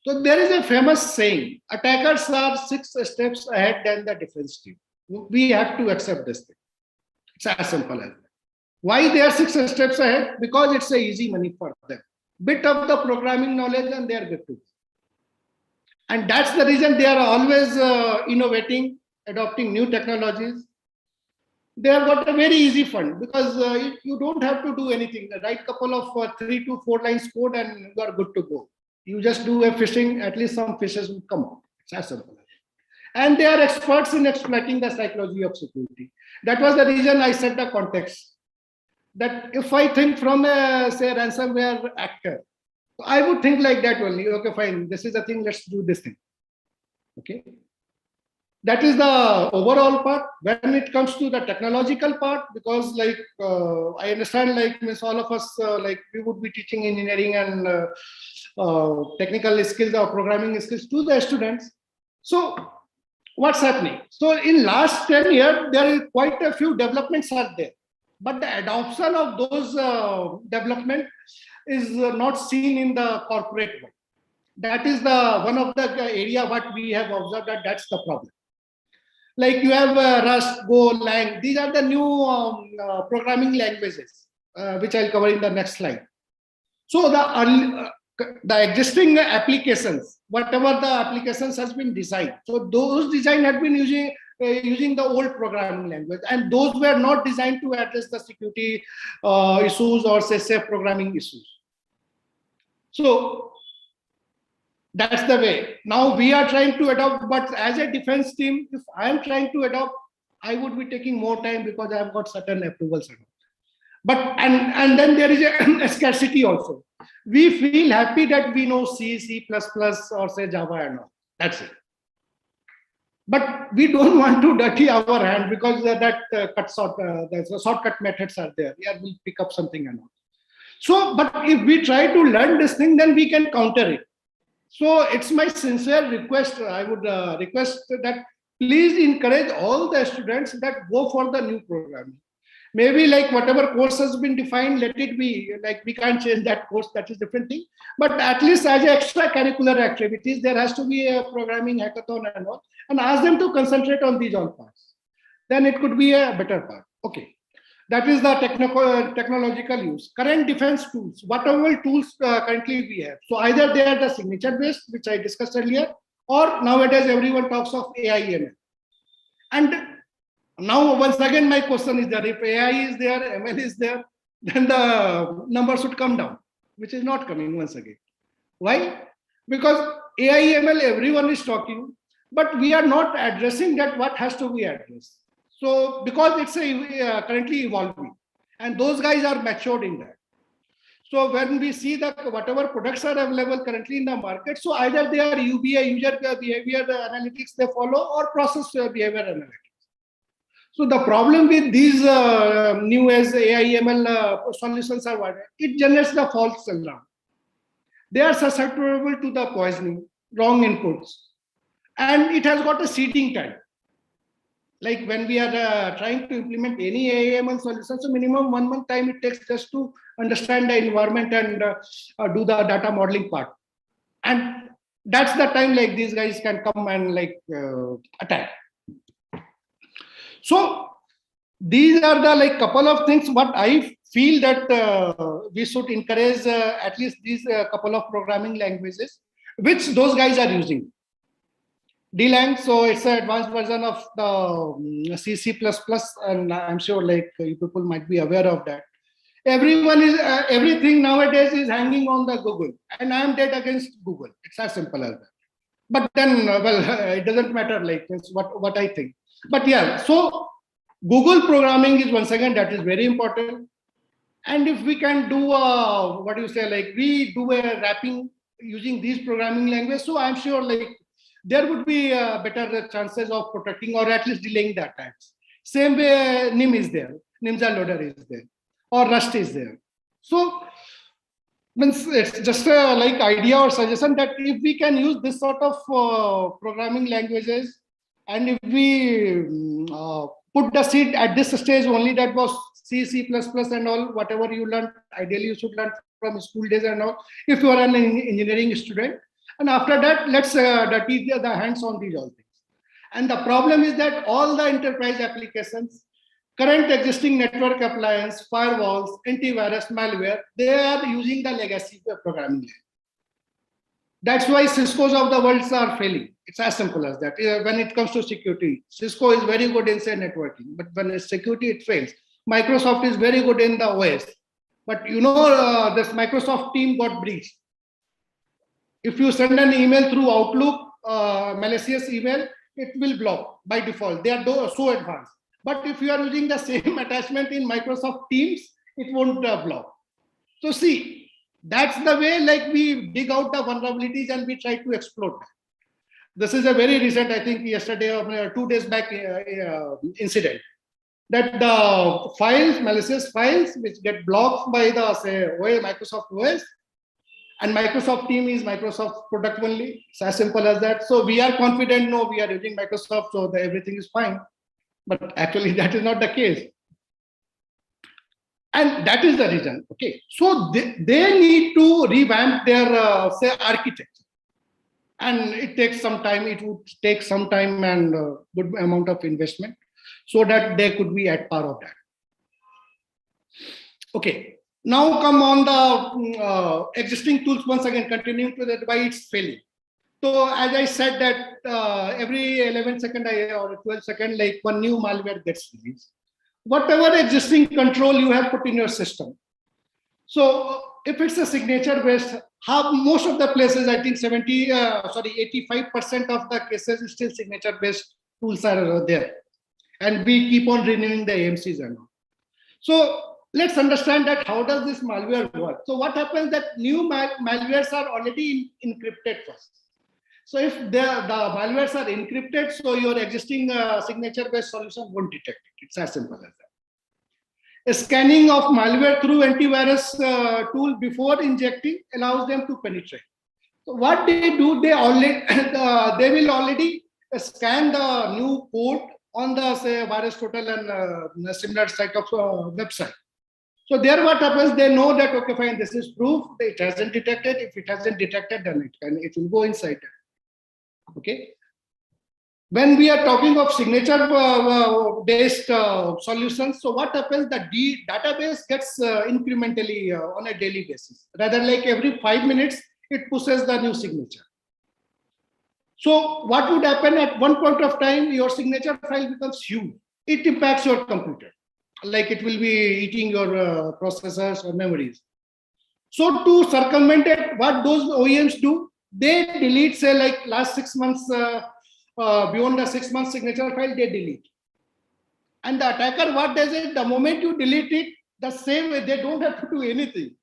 So there is a famous saying: attackers are 6 steps ahead than the defense team. We have to accept this thing. It's as simple as that. Why they are 6 steps ahead? Because it's a easy money for them. Bit of the programming knowledge and they are good to go. And that's the reason they are always innovating, adopting new technologies. They have got a very easy fund because you don't have to do anything. Write couple of 3 to 4 lines code and you are good to go. You just do a phishing, at least some fishes will come out. It's as simple. And they are experts in exploiting the psychology of security. That was the reason I set the context. That if I think from a say ransomware actor, I would think like that only. Okay, fine. This is the thing. Let's do this thing. Okay. That is the overall part. When it comes to the technological part, because like I understand, like all of us, like we would be teaching engineering and technical skills or programming skills to the students. So what's happening? So in last 10 years, there is quite a few developments are there, but the adoption of those development is not seen in the corporate world. That is the one of the area what we have observed that's the problem. Like you have Rust, Go, Lang. These are the new programming languages, which I'll cover in the next slide. So the existing applications, whatever the applications has been designed, so those design have been using the old programming language, and those were not designed to address the security issues or say safe programming issues. So that's the way. Now we are trying to adopt, but as a defense team, if I am trying to adopt, I would be taking more time because I have got certain approvals. But and then there is a scarcity also. We feel happy that we know C, C++, or say Java and all. That's it. But we don't want to dirty our hand because the shortcut methods are there. Yeah, we'll pick up something and all. So, but if we try to learn this thing, then we can counter it. So it's my sincere request. I would request that please encourage all the students that go for the new programming. Maybe like whatever course has been defined, let it be. Like we can't change that course, that is different thing. But at least as extracurricular activities, there has to be a programming hackathon and all, and ask them to concentrate on these all parts. Then it could be a better part. Okay. That is the technological use. Current defense tools, whatever tools currently we have. So either they are the signature based, which I discussed earlier, or nowadays everyone talks of AI/ML. And now once again my question is that if AI is there, ML is there, then the number should come down, which is not coming once again. Why? Because AI/ML everyone is talking, but we are not addressing that what has to be addressed. So because it's currently evolving, and those guys are matured in that. So when we see that whatever products are available currently in the market, so either they are UBA, user behavior analytics they follow, or process behavior analytics. So the problem with these new as AI/ML solutions are what? It generates the false alarm. They are susceptible to the poisoning, wrong inputs, and it has got a seeding time. Like when we are trying to implement any AI/ML solution, so minimum 1 month time it takes just to understand the environment and do the data modeling part. And that's the time like these guys can come and like attack. So these are the like couple of things what I feel that we should encourage at least these couple of programming languages, which those guys are using. D-Lang, so it's an advanced version of the C, C++, and I'm sure like you people might be aware of that. Everyone is, everything nowadays is hanging on the Google, and I'm dead against Google. It's as simple as that. But then, well, it doesn't matter, like it's what I think. But yeah, so Google programming is once again, that is very important. And if we can do, what do you say, like we do a wrapping using these programming languages, so I'm sure like there would be better chances of protecting or at least delaying the attacks. Same way NIM is there, Ninja Loader is there, or Rust is there. So it's just a like idea or suggestion that if we can use this sort of programming languages, and if we put the seed at this stage only, that was C, C++ and all, whatever you learned, ideally you should learn from school days and all, if you are an engineering student. And after that, let's dirty the hands on these all things. And the problem is that all the enterprise applications, current existing network appliance, firewalls, antivirus, malware, they are using the legacy programming language. That's why Cisco's of the world are failing. It's as simple as that. When it comes to security, Cisco is very good in say networking, but when it's security, it fails. Microsoft is very good in the OS, but you know this Microsoft team got breached. If you send an email through Outlook, malicious email, it will block by default. They are so advanced. But if you are using the same attachment in Microsoft Teams, it won't block. So see, that's the way like we dig out the vulnerabilities and we try to exploit that. This is a very recent, I think yesterday or 2 days back incident, that the files, malicious files, which get blocked by the, say, Microsoft OS, and Microsoft team is Microsoft product only. It's as simple as that. So we are confident, no, we are using Microsoft, so everything is fine. But actually that is not the case. And that is the reason. Okay. So they need to revamp their, say, architecture. And it takes some time. It would take some time and a good amount of investment so that they could be at par of that. Okay. Now come on the existing tools, once again, continuing to that, why it's failing. So as I said that every 11 seconds or 12 seconds, like one new malware gets released. Whatever existing control you have put in your system. So if it's a signature based, most of the places, I think 85% of the cases is still signature based tools are there. And we keep on renewing the AMCs and all. So let's understand that how does this malware work? So what happens that new malwares are already encrypted first. So if the malwares are encrypted, so your existing signature-based solution won't detect it. It's as simple as that. A scanning of malware through antivirus tool before injecting allows them to penetrate. So what they do, they will already scan the new code on the, say, Virus Total and similar type of website. So there what happens, they know that, okay, fine, this is proof, it hasn't detected. If it hasn't detected, then it will go inside it. Okay. When we are talking of signature based solutions, so what happens, the database gets incrementally on a daily basis. Rather, like every 5 minutes, it pushes the new signature. So what would happen at one point of time, your signature file becomes huge. It impacts your computer. Like it will be eating your processors or memories. So to circumvent it, what those OEMs do, they delete, say, like last 6 months, beyond the 6 month signature file, they delete. And the attacker, what does it? The moment you delete it, the same way, they don't have to do anything.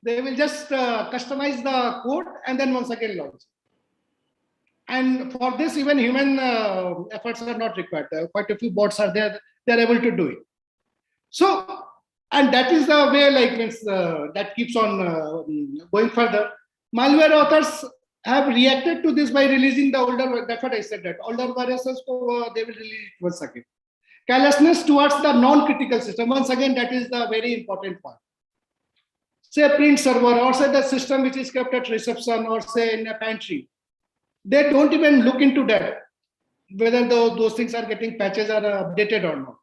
They will just customize the code and then once again launch. And for this, even human efforts are not required. Quite a few bots are there, they're able to do it. So, and that is the way, like, that keeps on going further. Malware authors have reacted to this by releasing the older, that's what I said, that older viruses, they will release it once again. Carelessness towards the non-critical system. Once again, that is the very important part. Say a print server, or say the system which is kept at reception, or say in a pantry. They don't even look into that, whether those things are getting patches or updated or not.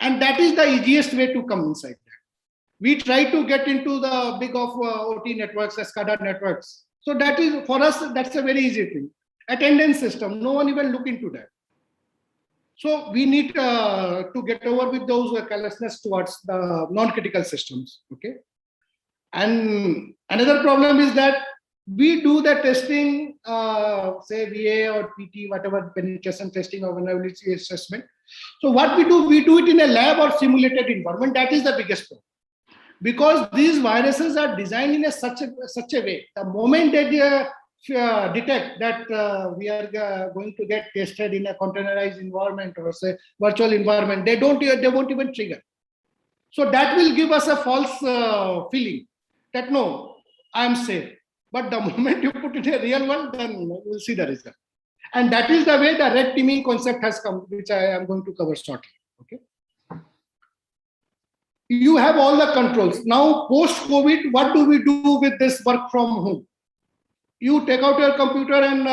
And that is the easiest way to come inside that. We try to get into the big of OT networks, SCADA networks. So that is, for us, that's a very easy thing. Attendance system, no one even look into that. So we need to get over with those carelessness towards the non-critical systems, okay? And another problem is that we do the testing, say VA or PT, whatever penetration testing or vulnerability assessment. So what we do it in a lab or simulated environment. That is the biggest problem. Because these viruses are designed in such a way, the moment that they detect that we are going to get tested in a containerized environment or say virtual environment, they won't even trigger. So that will give us a false feeling that no, I'm safe. But the moment you put it in a real world, then we'll see the result. And that is the way the red teaming concept has come, which I am going to cover shortly. Okay. You have all the controls. Now, post-COVID, what do we do with this work from home? You take out your computer and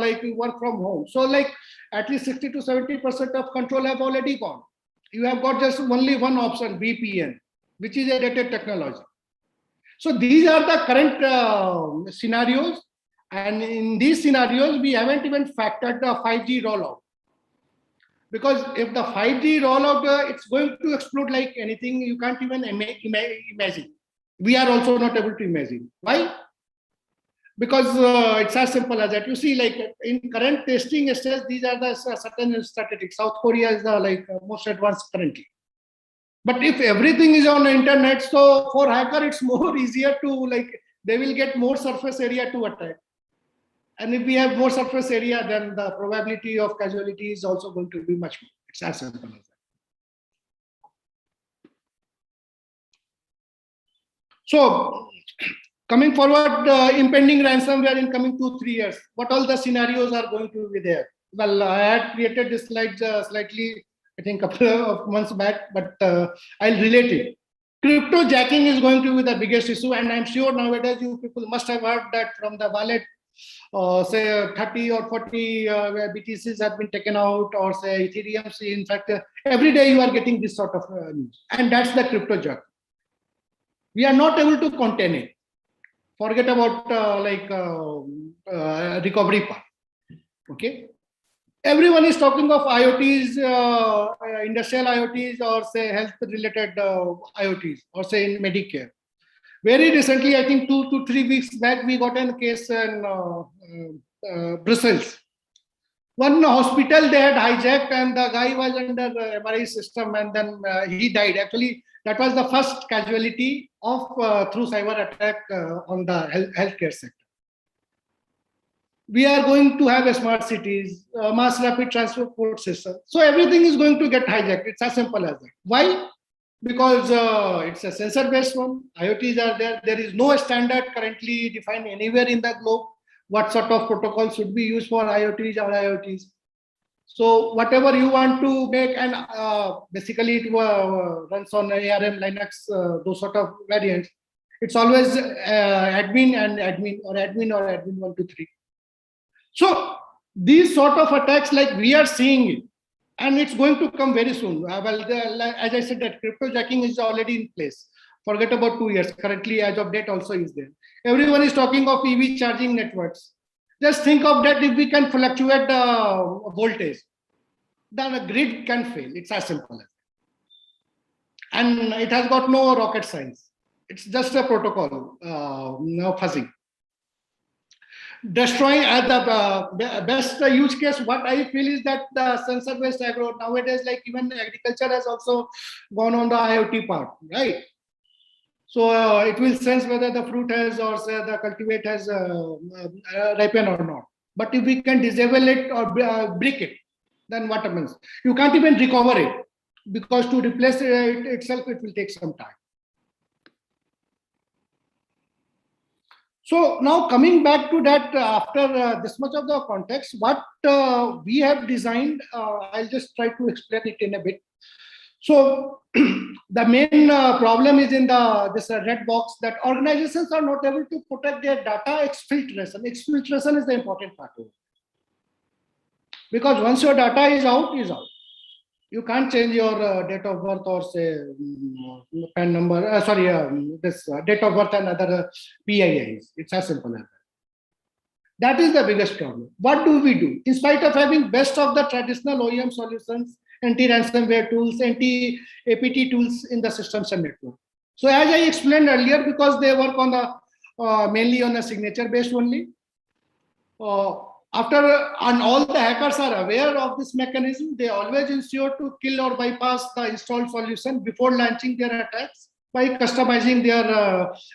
like you work from home. So like at least 60 to 70% of control have already gone. You have got just only one option, VPN, which is a dated technology. So these are the current scenarios. And in these scenarios, we haven't even factored the 5G rollout. Because if the 5G rollout, it's going to explode like anything, you can't even imagine. We are also not able to imagine. Why? Because it's as simple as that. You see, like in current testing stage, these are the certain statistics. South Korea is the most advanced currently. But if everything is on the internet, so for hacker, it's more easier to they will get more surface area to attack. And if we have more surface area, then the probability of casualty is also going to be much more. It's as simple as that. So, coming forward, impending ransomware in coming 2-3 years, what all the scenarios are going to be there? Well, I had created this slide slightly, I think, a couple of months back, but I'll relate it. Cryptojacking is going to be the biggest issue, and I'm sure nowadays you people must have heard that from the wallet, say 30 or 40 BTCs have been taken out, or say Ethereum. In fact, every day you are getting this sort of news, and that's the cryptojack. We are not able to contain it. Forget about recovery part. Okay. Everyone is talking of IoTs, industrial IoTs, or say health-related IoTs, or say in Medicare. Very recently, I think 2 to 3 weeks back, we got a case in Brussels. One hospital they had hijacked, and the guy was under the MRI system, and then he died. Actually, that was the first casualty of through cyber attack on the healthcare sector. We are going to have a smart cities, mass rapid transport system. So everything is going to get hijacked. It's as simple as that. Why? Because it's a sensor-based one. IoTs are there. There is no standard currently defined anywhere in the globe what sort of protocol should be used for IoTs or IoTs. So whatever you want to make, and basically it runs on ARM, Linux, those sort of variants. It's always admin and admin, or admin 1, 2, 3. So these sort of attacks, like we are seeing it, and it's going to come very soon. Well, as I said, that cryptojacking is already in place. Forget about 2 years. Currently, as of date, also is there. Everyone is talking of EV charging networks. Just think of that. If we can fluctuate the voltage, then the grid can fail. It's as simple as that. And it has got no rocket science. It's just a protocol, no fuzzing. Destroying the best use case, what I feel is that the sensor-based agro nowadays, like even agriculture has also gone on the IoT part, right? So it will sense whether the fruit has, or say the cultivate has ripened or not. But if we can disable it or break it, then what happens? You can't even recover it, because to replace it itself, it will take some time. So now coming back to that, after this much of the context, what we have designed, I'll just try to explain it in a bit. So the main problem is in this red box, that organizations are not able to protect their data exfiltration. Exfiltration is the important part of it. Because once your data is out, you can't change your date of birth, or say PAN number, this date of birth and other PIIs. It's as simple as that. That is the biggest problem. What do we do? In spite of having best of the traditional OEM solutions, anti-ransomware tools, anti-APT tools in the systems and network. So as I explained earlier, because they work on the mainly on the signature based only. And all the hackers are aware of this mechanism, they always ensure to kill or bypass the installed solution before launching their attacks by customizing their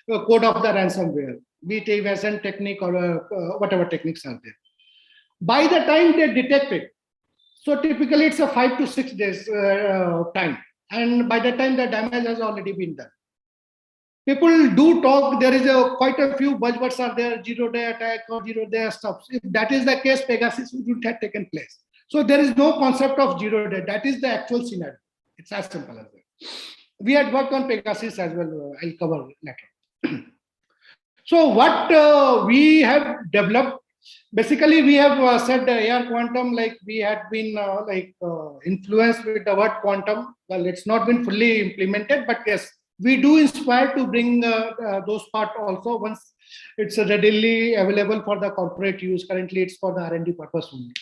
code of the ransomware, be it evasion technique or whatever techniques are there. By the time they detect it, so typically it's a 5 to 6 days time, and by the time the damage has already been done. People do talk, there is quite a few buzzwords are there, zero-day attack or zero-day stuff. If that is the case, Pegasus would have taken place. So there is no concept of zero-day. That is the actual scenario. It's as simple as that. We had worked on Pegasus as well. I'll cover later. So what we have developed, basically we have said AR quantum, like we had been influenced with the word quantum. Well, it's not been fully implemented, but yes, we do inspire to bring those parts also once it's readily available for the corporate use. Currently, it's for the R&D purpose only.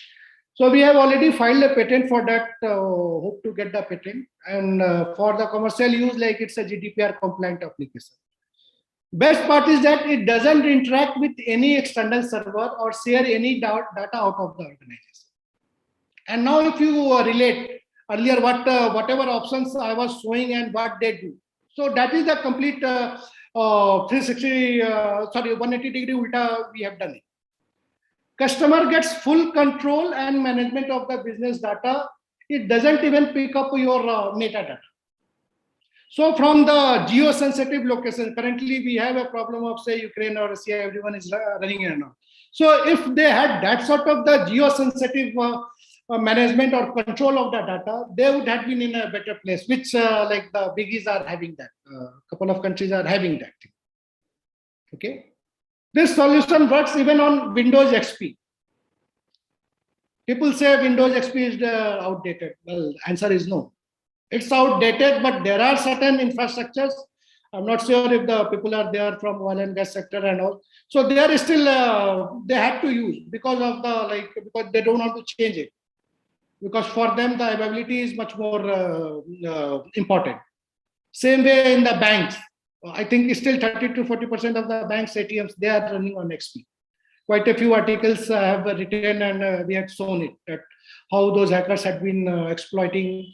So we have already filed a patent for that, hope to get the patent. And for the commercial use, like it's a GDPR compliant application. Best part is that it doesn't interact with any external server or share any data out of the organization. And now if you relate earlier whatever options I was showing and what they do. So that is the complete 180 degree ulta we have done it. Customer gets full control and management of the business data. It doesn't even pick up your metadata. So from the geo-sensitive location, currently we have a problem of say Ukraine or Russia, everyone is running in and out. So if they had that sort of the geo-sensitive management or control of the data, they would have been in a better place, which like the biggies are having that. Couple of countries are having that. Okay. This solution works even on Windows XP. People say Windows XP is outdated. Well, answer is no. It's outdated, but there are certain infrastructures. I'm not sure if the people are there from oil and gas sector and all. So they are still, they have to use because of the, because they don't want to change it. Because for them, the availability is much more important. Same way in the banks. I think still 30 to 40% of the banks ATMs, they are running on XP. Quite a few articles have written and we have shown it, that how those hackers had been exploiting.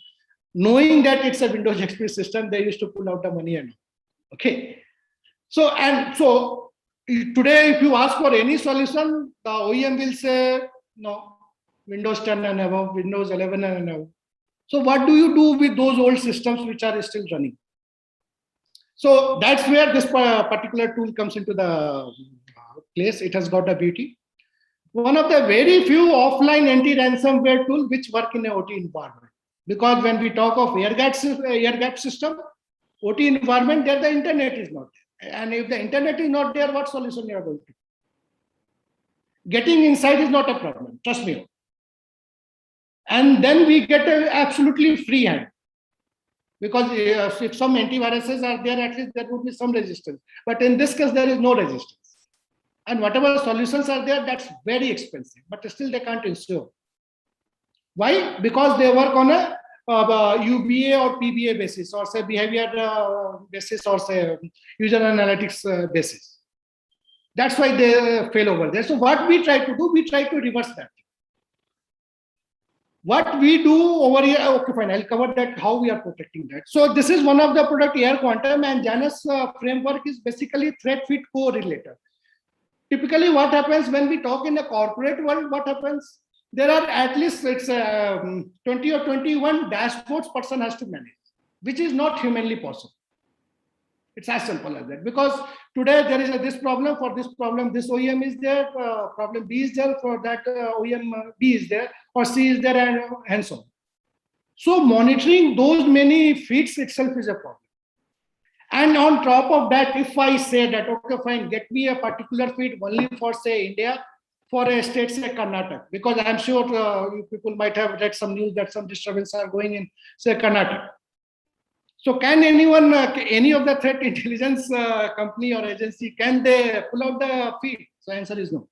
Knowing that it's a Windows XP system, they used to pull out the money and okay. So today, if you ask for any solution, the OEM will say no, Windows 10 and above, Windows 11 and above. So what do you do with those old systems which are still running? So that's where this particular tool comes into the place. It has got a beauty. One of the very few offline anti-ransomware tools which work in a OT environment. Because when we talk of air gap system, OT environment, there the internet is not there. And if the internet is not there, what solution you are going to? Getting inside is not a problem, trust me. And then we get an absolutely free hand. Because if some antiviruses are there, at least there would be some resistance. But in this case, there is no resistance. And whatever solutions are there, that's very expensive. But still they can't ensure. Why? Because they work on a UBA or PBA basis, or say behavior basis, or say user analytics basis. That's why they fail over there. So what we try to do, we try to reverse that. What we do over here, okay, fine, I'll cover that, how we are protecting that. So this is one of the product Air Quantum, and Janus framework is basically threat fit correlator. Typically what happens when we talk in the corporate world, what happens? There are at least 20 or 21 dashboards person has to manage, which is not humanly possible. It's as simple as that. Because today there is this problem, for this problem, this OEM is there, problem B is there, for that OEM B is there, or C is there, and so on. So monitoring those many feeds itself is a problem. And on top of that, if I say that, okay, fine, get me a particular feed only for, say, India, for a state, say, Karnataka, because I'm sure people might have read some news that some disturbances are going in, say, Karnataka. So can anyone, any of the threat intelligence company or agency, can they pull out the feed? So answer is no.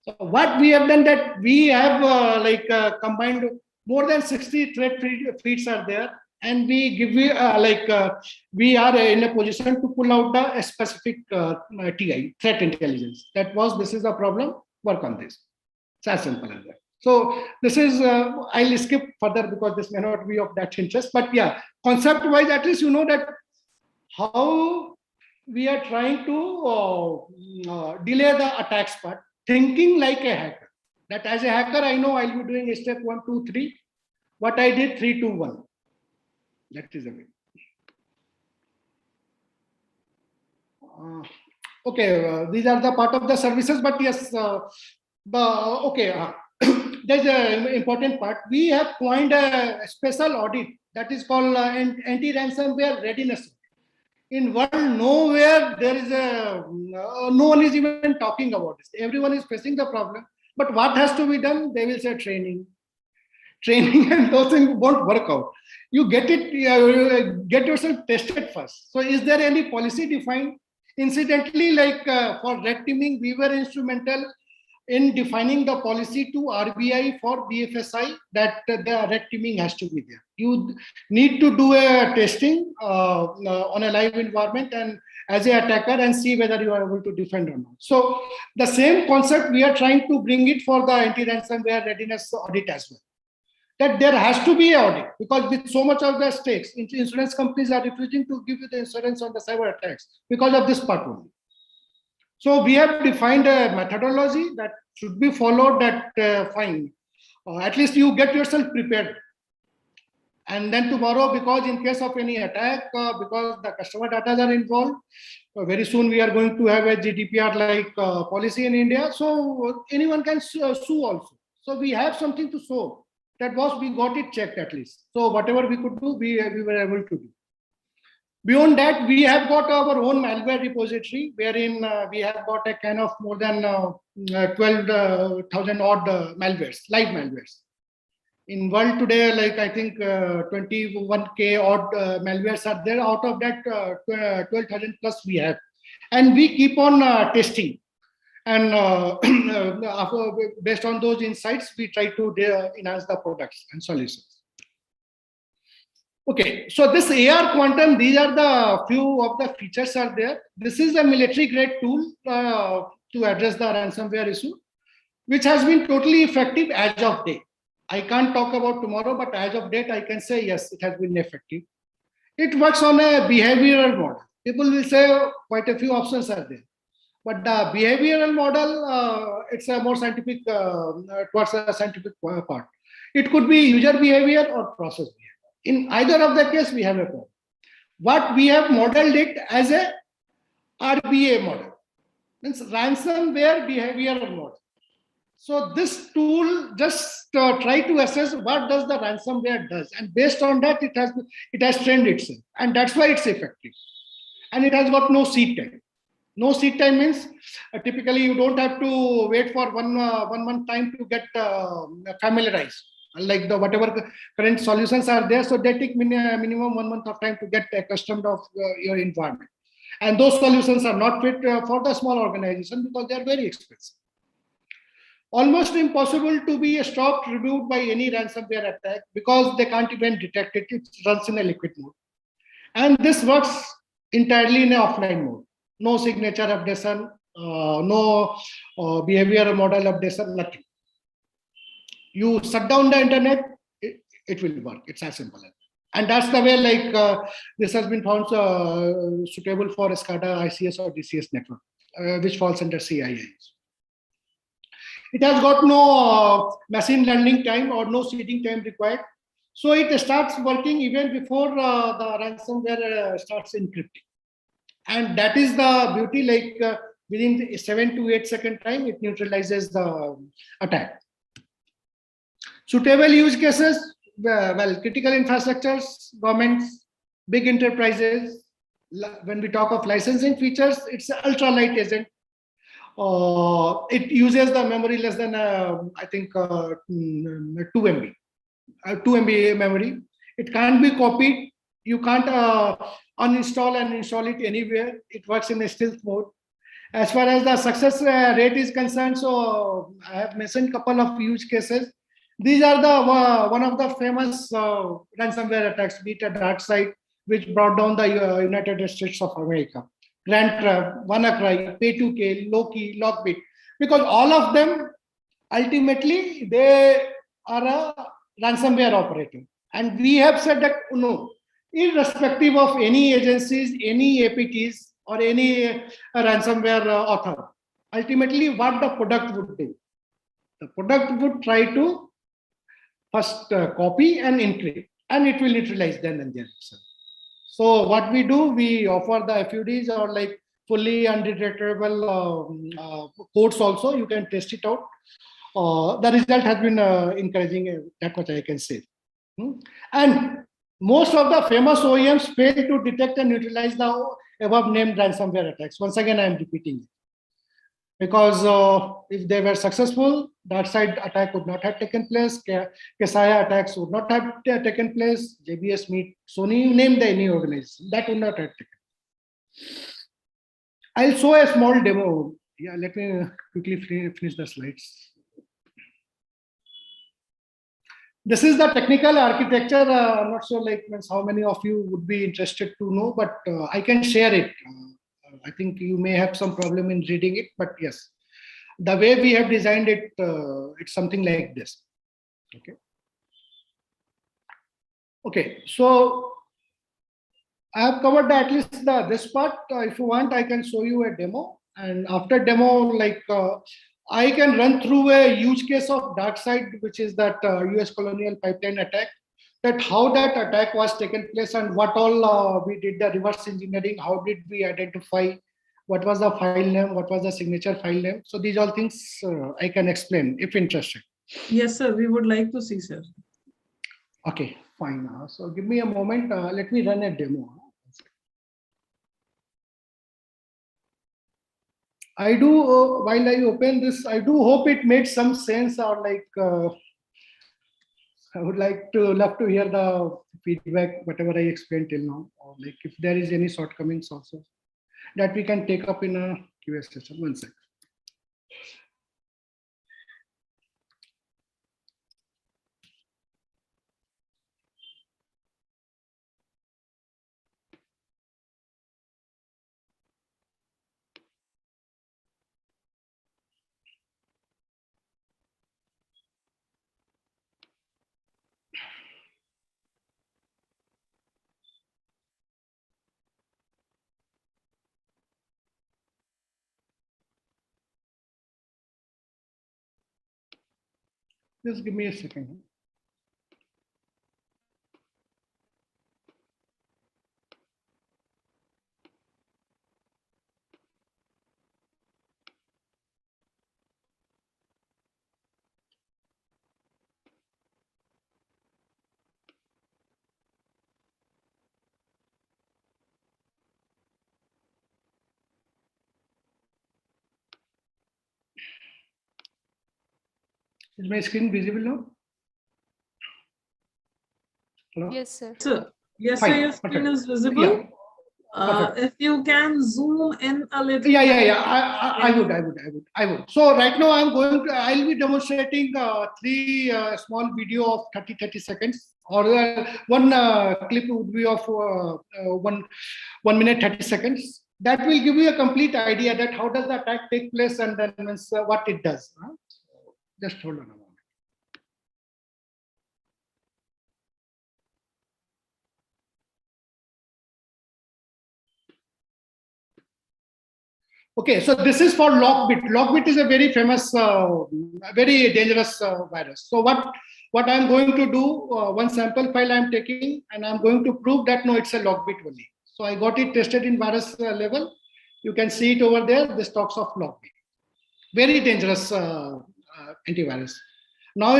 So what we have done, that we have combined more than 60 threat feeds are there, and we give you we are in a position to pull out the specific TI, threat intelligence. This is a problem, work on this. It's as simple as that. So this is, I'll skip further because this may not be of that interest, but yeah, concept wise, at least you know that how we are trying to delay the attacks part, thinking like a hacker. That as a hacker, I know I'll be doing step 1, 2, 3. What I did 3, 2, 1. That is a way. Okay, these are the part of the services, but yes, there's an important part. We have coined a special audit that is called anti-ransomware readiness. In world, nowhere there is no one is even talking about this. Everyone is facing the problem. But what has to be done? They will say training, and those things won't work out. You get it, get yourself tested first. So is there any policy defined? Incidentally, for red teaming, we were instrumental in defining the policy to RBI for BFSI that the red teaming has to be there. You need to do a testing on a live environment and as an attacker and see whether you are able to defend or not. So the same concept we are trying to bring it for the anti-ransomware readiness audit as well. That there has to be an audit, because with so much of the stakes, insurance companies are refusing to give you the insurance on the cyber attacks because of this part only. So we have defined a methodology that should be followed. That fine. At least you get yourself prepared. And then tomorrow, because in case of any attack, because the customer data are involved, very soon we are going to have a GDPR-like policy in India. So anyone can sue also. So we have something to show. That was, we got it checked at least. So whatever we could do, we were able to do. Beyond that, we have got our own malware repository, wherein we have got a kind of more than 12,000 odd malwares, live malwares. In world today, like I think 21K odd malwares are there. Out of that, 12,000 plus we have. And we keep on testing. And based on those insights, we try to enhance the products and solutions. Okay, so this AR quantum, these are the few of the features are there. This is a military grade tool to address the ransomware issue, which has been totally effective as of date. I can't talk about tomorrow, but as of date, I can say, yes, it has been effective. It works on a behavioral model. People will say quite a few options are there. But the behavioral model, it's a more scientific, towards a scientific part. It could be user behavior or process behavior. In either of the case, we have a problem. What we have modeled it as a RBA model, means ransomware behavioral model. So this tool just try to assess what does the ransomware does, and based on that, it has trained itself, and that's why it's effective. And it has got no seed time. No seed time means typically you don't have to wait for one month time to get familiarized. Like the whatever current solutions are there, so they take minimum 1 month of time to get accustomed of your environment. And those solutions are not fit for the small organization because they are very expensive. Almost impossible to be stopped, removed by any ransomware attack because they can't even detect it. It runs in a liquid mode. And this works entirely in an offline mode. No signature updation, no behavioral model updation, nothing. You shut down the internet, it will work. It's as simple as that. And that's the way, like this has been found suitable for SCADA, ICS, or DCS network, which falls under CSAI. It has got no machine learning time or no seeding time required. So it starts working even before the ransomware starts encrypting. And that is the beauty, like within the 7 to 8 second time, it neutralizes the attack. Suitable use cases, well, critical infrastructures, governments, big enterprises. When we talk of licensing features, it's an ultra-light agent. It uses the memory less than, I think, 2 MB. 2 MB memory. It can't be copied. You can't uninstall and install it anywhere. It works in a stealth mode. As far as the success rate is concerned, so I have mentioned a couple of use cases. These are the one of the famous ransomware attacks, be it a dark site, which brought down the United States of America. Grand Trap, WannaCry, Pay2K, Loki, Lockbit, because all of them ultimately they are a ransomware operator. And we have said that no, irrespective of any agencies, any APTs, or any ransomware author, ultimately what the product would do. The product would try to first copy and encrypt, and it will neutralize then and there itself. So what we do, we offer the FUDs or like fully undetectable codes also. You can test it out. The result has been encouraging, that much I can say. And most of the famous OEMs fail to detect and neutralize the above named ransomware attacks. Once again, I am repeating it. Because if they were successful, that side attack would not have taken place. CSAI attacks would not have taken place. JBS, Meet, Sony, you name the any organization, that would not have taken. I'll show a small demo. Yeah, let me quickly finish the slides. This is the technical architecture. I'm not sure like how many of you would be interested to know, but I can share it. I think you may have some problem in reading it, but yes, the way we have designed it, it's something like this. Okay. Okay. So I have covered at least this part. If you want, I can show you a demo, And after demo, like I can run through a use case of dark side, which is that US colonial pipeline attack, that how that attack was taken place and what all we did the reverse engineering, how did we identify, what was the file name, what was the signature file name. So these all things I can explain if interested. Yes, sir. We would like to see, sir. Okay, fine. So give me a moment. Let me run a demo. I do, while I open this, I do hope it made some sense, or like, I would love to hear the feedback, whatever I explained till now, or like if there is any shortcomings also that we can take up in a Q&A session. One second. Just give me a second. Is my screen visible now? Hello? Yes, sir. Sir, yes, Fine, sir, your screen perfect. is visible. Yeah, perfect. If you can zoom in a little. Yeah. I would. So right now I'll be demonstrating three small video of 30 seconds, or one clip would be of 1 minute 30 seconds. That will give you a complete idea that how does the attack take place and then what it does. Just hold on a moment. Okay, so this is for Lockbit. Lockbit is a very famous, very dangerous virus. So what I'm going to do, one sample file I'm taking, and I'm going to prove that no, it's a Lockbit only. So I got it tested in virus level. You can see it over there. This talks of Lockbit. Very dangerous antivirus. Now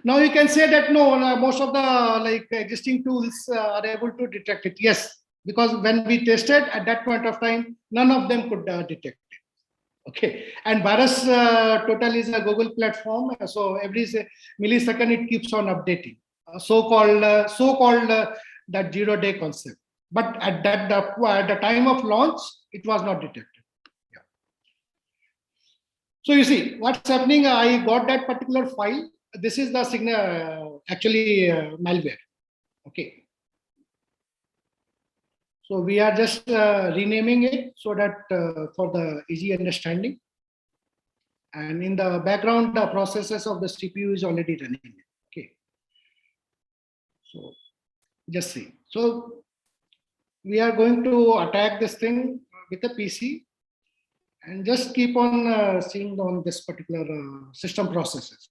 you can say that no, most of the existing tools are able to detect it. Yes, because when we tested at that point of time, none of them could detect it. Okay, and virus total is a Google platform, so every millisecond it keeps on updating. So-called that 0-day concept. But at the time of launch, it was not detected. Yeah. So you see what's happening. I got that particular file. This is the signal, actually malware. Okay. So we are just renaming it so that for the easy understanding. And in the background, the processes of the CPU is already running. Okay. So just see. So we are going to attack this thing with a PC and just keep on seeing on this particular system processes.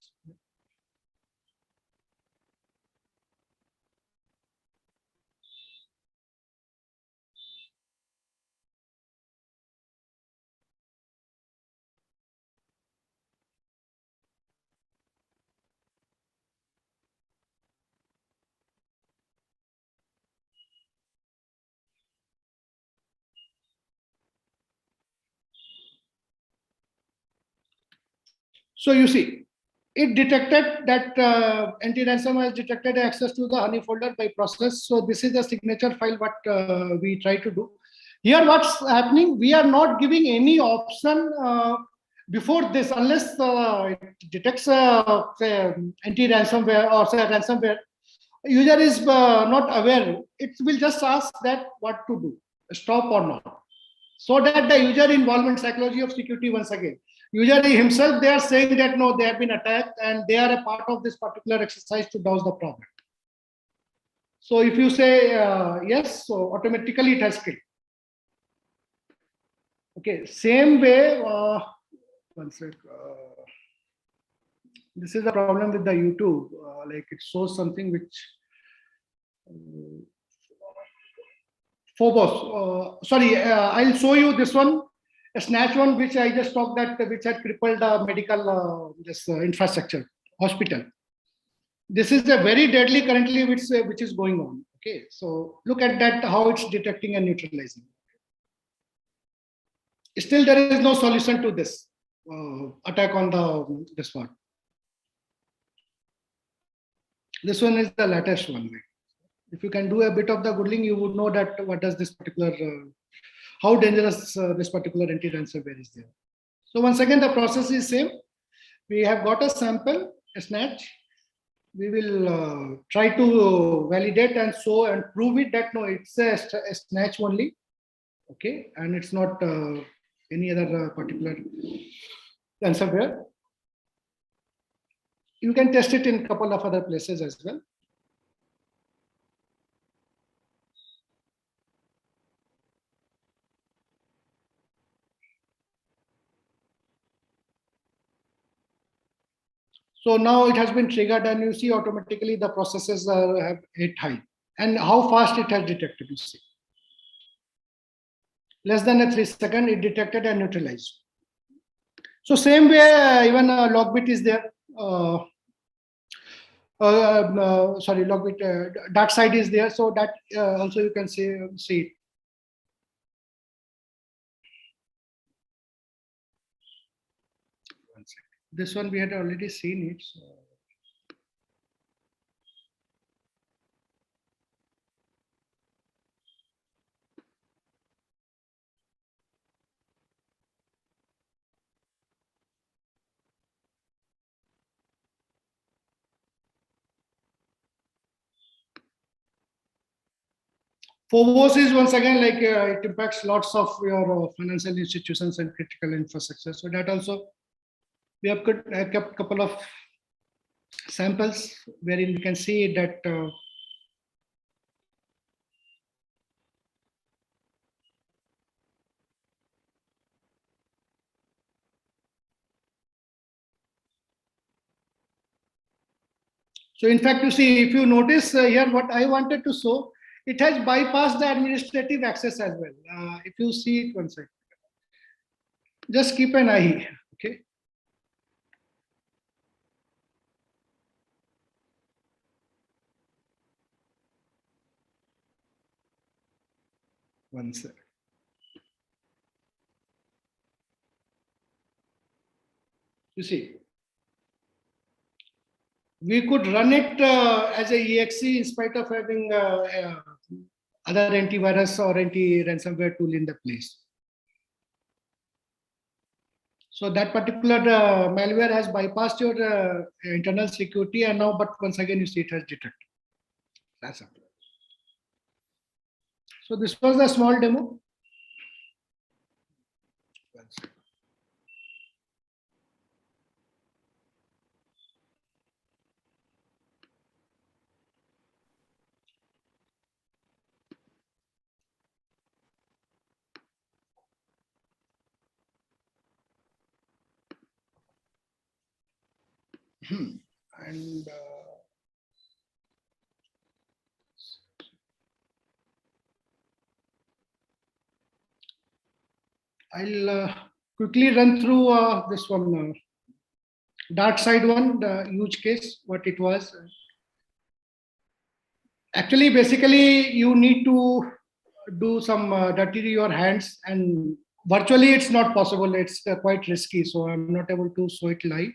So you see, it detected that anti-ransomware has detected access to the honey folder by process. So this is the signature file what we try to do. Here what's happening, we are not giving any option before this unless it detects say anti-ransomware or say ransomware. User is not aware. It will just ask that what to do, stop or not. So that the user involvement psychology of security once again. User himself, they are saying that no, they have been attacked and they are a part of this particular exercise to dodge the problem. So if you say yes, so automatically it has killed. Okay, same way. One sec. This is the problem with the YouTube. Like it shows something which. Phobos. Sorry, I'll show you this one, a snatch one, which I just talked that which had crippled medical infrastructure, hospital. This is a very deadly currently which is going on. Okay, so look at that, how it's detecting and neutralizing. Still, there is no solution to this attack on this one. This one is the latest one. If you can do a bit of the googling, you would know that what does this particular, how dangerous this particular anti-ransomware is there. So once again, the process is same. We have got a sample, a snatch. We will try to validate and show and prove it that no, it's a snatch only. Okay, and it's not any other particular ransomware. You can test it in a couple of other places as well. So now it has been triggered and you see automatically the processes have hit high. And how fast it has detected, you see. Less than a 3 second, it detected and neutralized. So same way, even logbit is there. Sorry, logbit, dark side is there. So that also you can see it. This one we had already seen it. So. Phobos is once again like it impacts lots of your financial institutions and critical infrastructure. So that also we have kept a couple of samples wherein you can see that so in fact, you see, if you notice here what I wanted to show, it has bypassed the administrative access as well. If you see it one second, just keep an eye, okay? One second. You see, we could run it as a EXE in spite of having other antivirus or anti-ransomware tool in the place. So that particular malware has bypassed your internal security, and now, but once again, you see it has detected. That's it. So this was the small demo. And I'll quickly run through this one, dark side one, the huge case, what it was. Actually, basically, you need to do some dirty to your hands, and virtually it's not possible. It's quite risky, so I'm not able to show it live.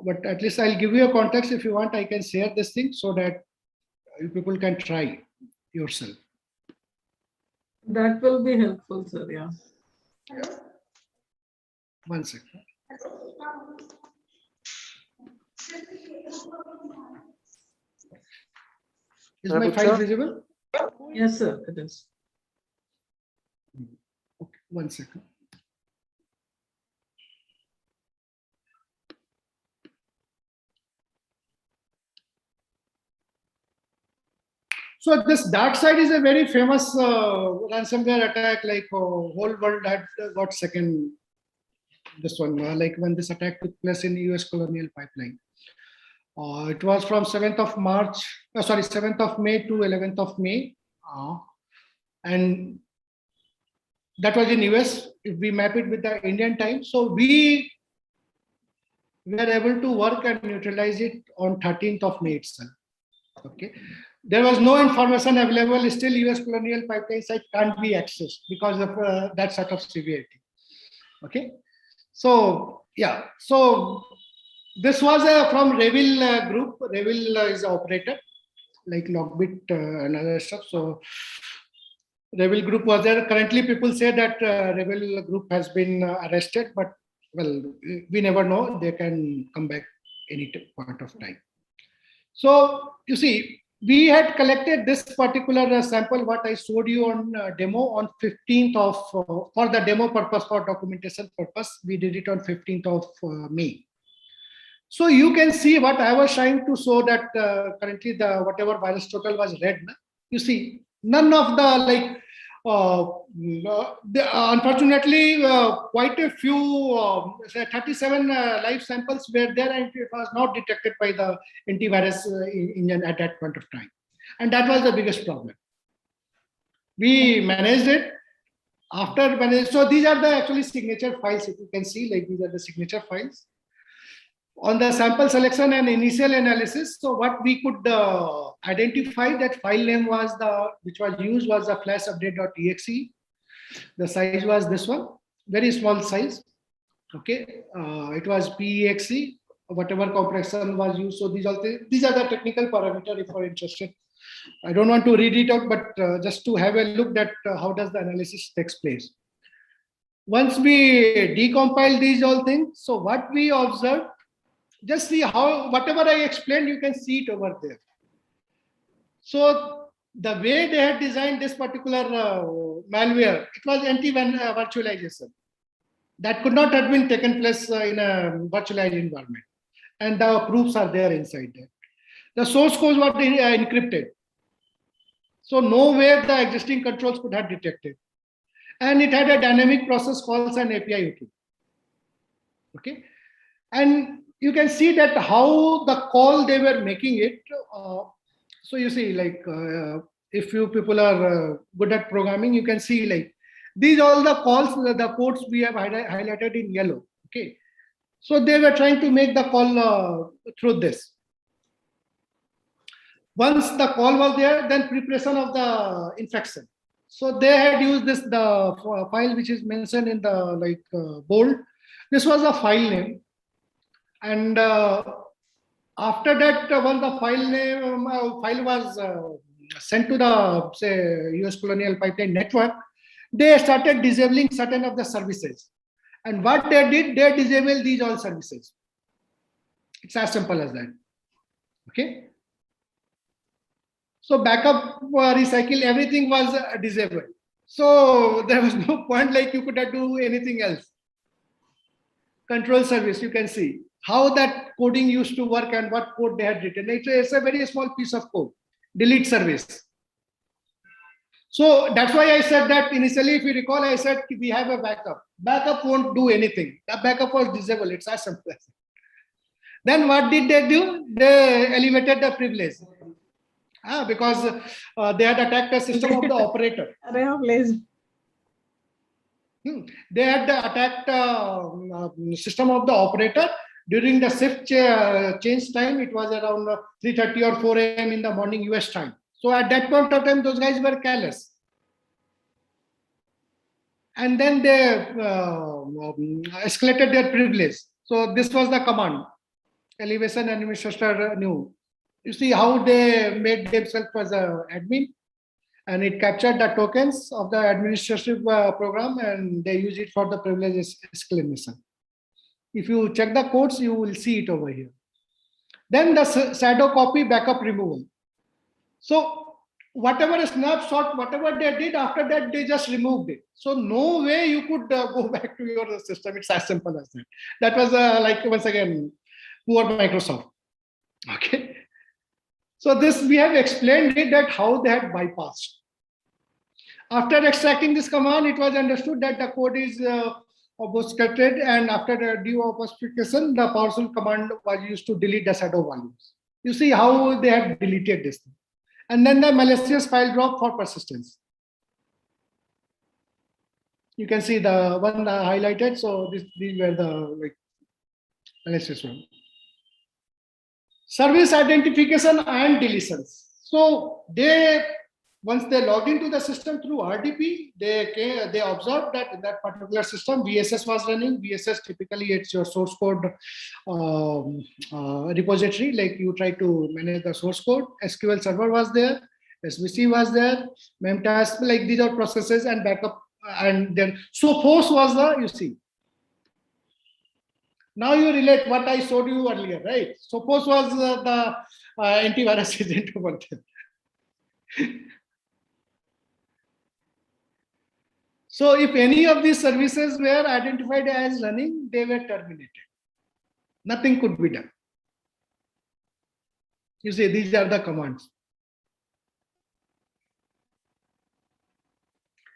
But at least I'll give you a context. If you want, I can share this thing so that you people can try yourself. That will be helpful, sir. Yeah. One second. Is my file visible? Yes, sir, it is. Okay, one second. So this dark side is a very famous ransomware attack, like whole world had got second. This one, like when this attack took place in US colonial pipeline. It was from 7th of March, 7th of May to 11th of May. And that was in US. If we map it with the Indian time, so we were able to work and neutralize it on 13th of May itself. Okay. There was no information available. Still, US colonial pipeline site can't be accessed because of that sort of severity. Okay. So, yeah. So, this was from Revil group. Revil is the operator, like Lockbit and other stuff. So, Revil group was there. Currently, people say that Revil group has been arrested, but well, we never know. They can come back any point of time. So, you see, we had collected this particular sample, what I showed you on demo on 15th of, for the demo purpose, for documentation purpose, we did it on 15th of May. So you can see what I was trying to show, that currently the whatever virus total was red. You see, none of the unfortunately quite a few, 37 live samples were there, and it was not detected by the antivirus engine at that point of time. And that was the biggest problem. We managed it after managed. So these are the actually signature files. If you can see, like these are the signature files. On the sample selection and initial analysis, so what we could identify, that file name was which was used was the flash update.exe. The size was this one, very small size. Okay, it was PEXE, whatever compression was used. So these are the technical parameters if you're interested. I don't want to read it out, but just to have a look at how does the analysis takes place. Once we decompile these all things, so what we observed, just see how, whatever I explained, you can see it over there. So the way they had designed this particular malware, it was anti-virtualization. That could not have been taken place in a virtualized environment. And the proofs are there inside there. The source codes were encrypted. So no way the existing controls could have detected. And it had a dynamic process calls and API UT. Okay. And you can see that how the call they were making it. So you see, like if you people are good at programming, you can see like these all the calls, the codes we have highlighted in yellow. Okay, so they were trying to make the call through this. Once the call was there, then preparation of the infection. So they had used this the file which is mentioned in the bold. This was a file name. And after that, when the file was sent to the say US colonial pipeline network, they started disabling certain of the services. And what they did, they disabled these all services. It's as simple as that. Okay. So backup, recycle, everything was disabled. So there was no point like you could not do anything else. Control service, you can see how that coding used to work and what code they had written. It's a very small piece of code. Delete service. So that's why I said that initially, if you recall, I said we have a backup. Backup won't do anything. The backup was disabled. It's as simple as that. Then what did they do? They elevated the privilege. Because they had attacked the system of the operator. They had attacked system of the operator. During the shift change time, it was around 3:30 or 4 a.m. in the morning US time. So at that point of time, those guys were careless. And then they escalated their privilege. So this was the command. Elevation administrator knew. You see how they made themselves as an admin, and it captured the tokens of the administrative program, and they use it for the privilege escalation. If you check the codes, you will see it over here. Then the shadow copy backup removal. So whatever snapshot, whatever they did after that, they just removed it. So no way you could go back to your system. It's as simple as that. That was like, once again, poor Microsoft. Okay. So this we have explained it that how they had bypassed. After extracting this command, it was understood that the code is obfuscated, and after the due obfuscation, the PowerShell command was used to delete the shadow values. You see how they had deleted this thing. And then the malicious file drop for persistence. You can see the one highlighted. So these were the malicious one. Service identification and deletions. So once they logged into the system through RDP, they observed that in that particular system, VSS was running. VSS typically it's your source code repository, like you try to manage the source code. SQL Server was there, SVC was there, Memtask, like these are processes and backup, and then Sophos was the, you see. Now you relate what I showed you earlier, right? Sophos was the antivirus agent over there. So if any of these services were identified as running, they were terminated. Nothing could be done. You see, these are the commands.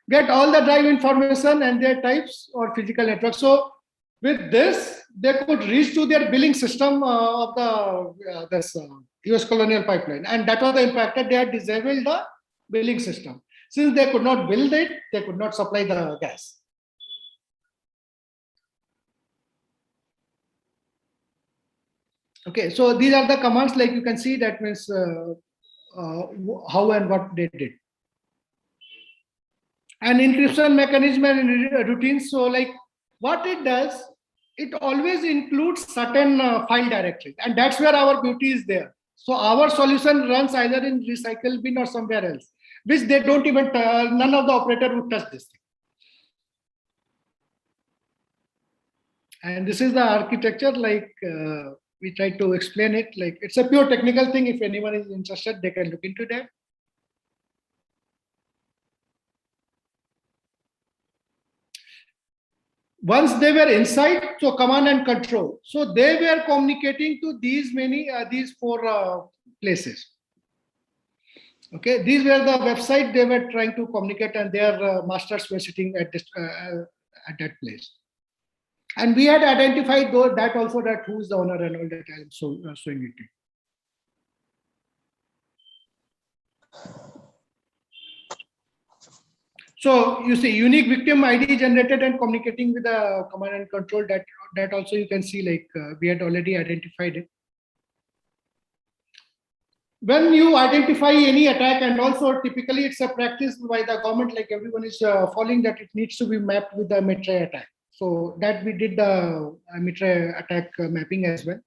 Get all the drive information and their types or physical network. So with this, they could reach to their billing system of the US colonial pipeline. And that was the impact that they had disabled the billing system. Since they could not build it, they could not supply the gas. Okay, so these are the commands, like you can see that means how and what they did. And encryption mechanism and routines. So like what it does, it always includes certain file directories, and that's where our beauty is there. So our solution runs either in recycle bin or somewhere else, which they don't even, none of the operator would touch this thing. And this is the architecture, like we try to explain it, like it's a pure technical thing. If anyone is interested, they can look into that. Once they were inside, so command and control. So they were communicating to these four places. Okay, these were the website they were trying to communicate, and their masters were sitting at this at that place. And we had identified that also, that who is the owner and all that. I am showing it. So you see, unique victim ID generated and communicating with the command and control. That also you can see, like we had already identified it. When you identify any attack, and also typically it's a practice by the government, like everyone is following, that it needs to be mapped with the Mitre attack. So that we did the Mitre attack mapping as well.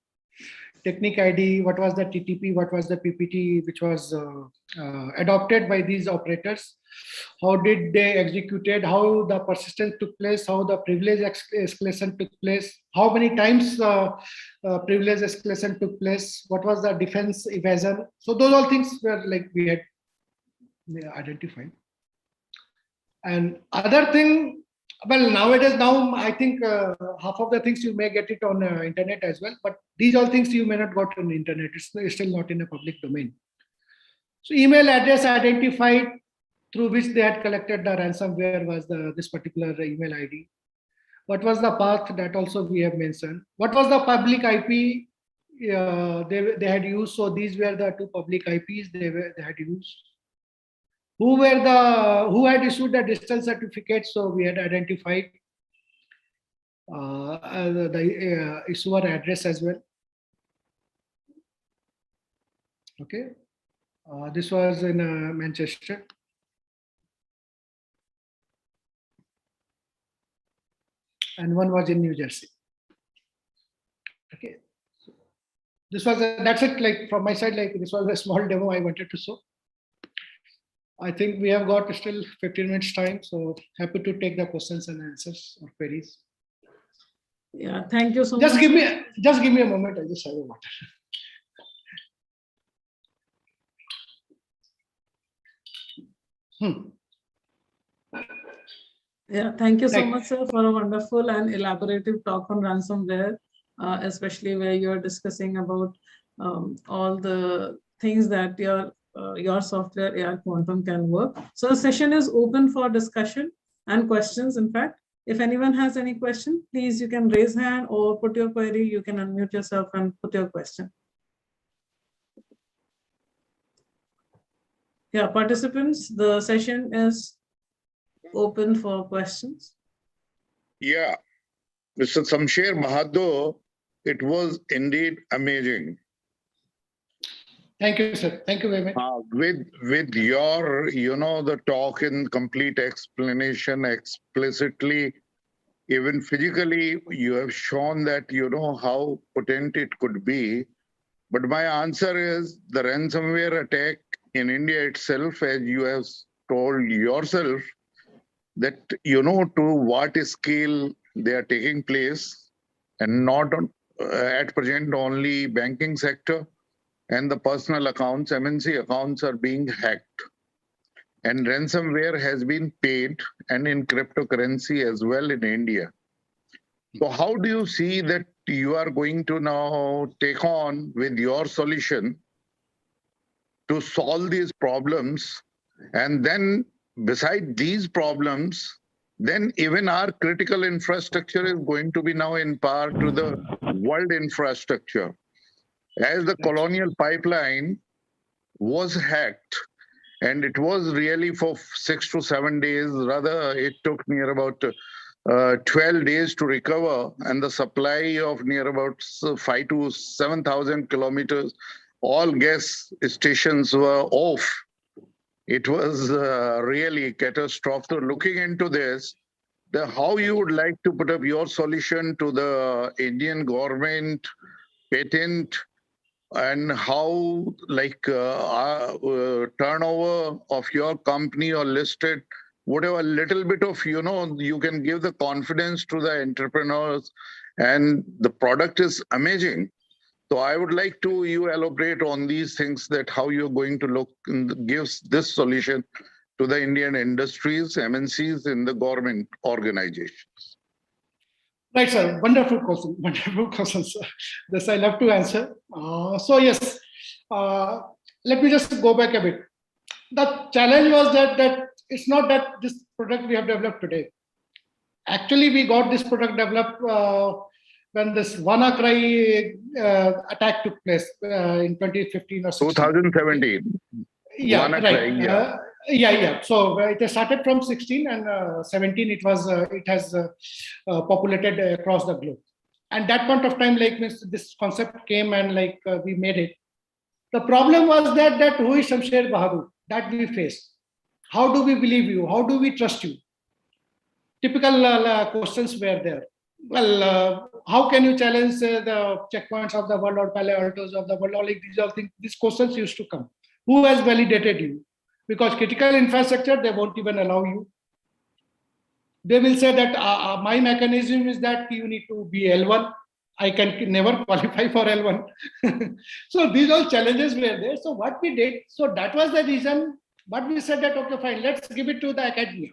Technique ID, what was the TTP, what was the PPT, which was adopted by these operators. How did they execute it? How the persistence took place? How the privilege escalation took place? How many times privilege escalation took place? What was the defense evasion? So those all things were like we had identified. And other thing, well, nowadays, now I think half of the things you may get it on internet as well, but these all things you may not got on the internet. It's still not in a public domain. So email address identified through which they had collected the ransomware was this particular email ID. What was the path? That also we have mentioned. What was the public IP they had used? So these were the two public IPs they had used. Who had issued the digital certificate? So we had identified the issuer address as well. Okay, this was in Manchester. And one was in New Jersey. Okay, so this was that's it. Like from my side, like this was a small demo I wanted to show. I think we have got still 15 minutes time, so happy to take the questions and answers or queries. Yeah, thank you so much. Just give me a moment. I just have a water. Yeah, thank you so much, sir, for a wonderful and elaborative talk on ransomware, especially where you're discussing about all the things that your software AI Quantum can work. So the session is open for discussion and questions. In fact, if anyone has any question, please, you can raise hand or put your query. You can unmute yourself and put your question. Yeah, participants, the session is open for questions. Yeah, Mr. Samsher Bahadur, it was indeed amazing. Thank you, sir. Thank you very much. With your, the talk in complete explanation, explicitly, even physically, you have shown that how potent it could be. But my answer is the ransomware attack in India itself, as you have told yourself, that to what scale they are taking place, and not at present only banking sector and the personal accounts, MNC accounts are being hacked. And ransomware has been paid, and in cryptocurrency as well in India. So how do you see that you are going to now take on with your solution to solve these problems? And then beside these problems, then even our critical infrastructure is going to be now in par to the world infrastructure. As the colonial pipeline was hacked, and it was really for 6 to 7 days, rather it took near about 12 days to recover, and the supply of near about 5 to 7,000 kilometers, all gas stations were off. It was really catastrophic. So looking into this, how you would like to put up your solution to the Indian government patent, and how turnover of your company or listed, whatever little bit of, you can give the confidence to the entrepreneurs, and the product is amazing. So I would like to you elaborate on these things, that how you're going to look and give this solution to the Indian industries, MNCs in the government organizations. Right, sir. Wonderful question. Wonderful question, sir. This I love to answer. So yes, let me just go back a bit. The challenge was that it's not that this product we have developed today. Actually, we got this product developed when this WannaCry attack took place in 2015 or 16. 2017. Yeah, WannaCry, right. Yeah. So it started from 16, and 17 it has populated across the globe. And that point of time, this concept came, and we made it. The problem was that who is Shamsher Bahadur that we faced? How do we believe you? How do we trust you? Typical questions were there. Well, how can you challenge the checkpoints of the world or Palo Altos of the world? All these all things. These questions used to come. Who has validated you? Because critical infrastructure, they won't even allow you. They will say that my mechanism is that you need to be L1. I can never qualify for L1. So these all challenges were there. So what we did, so that was the reason, but we said that, okay, fine, let's give it to the academia.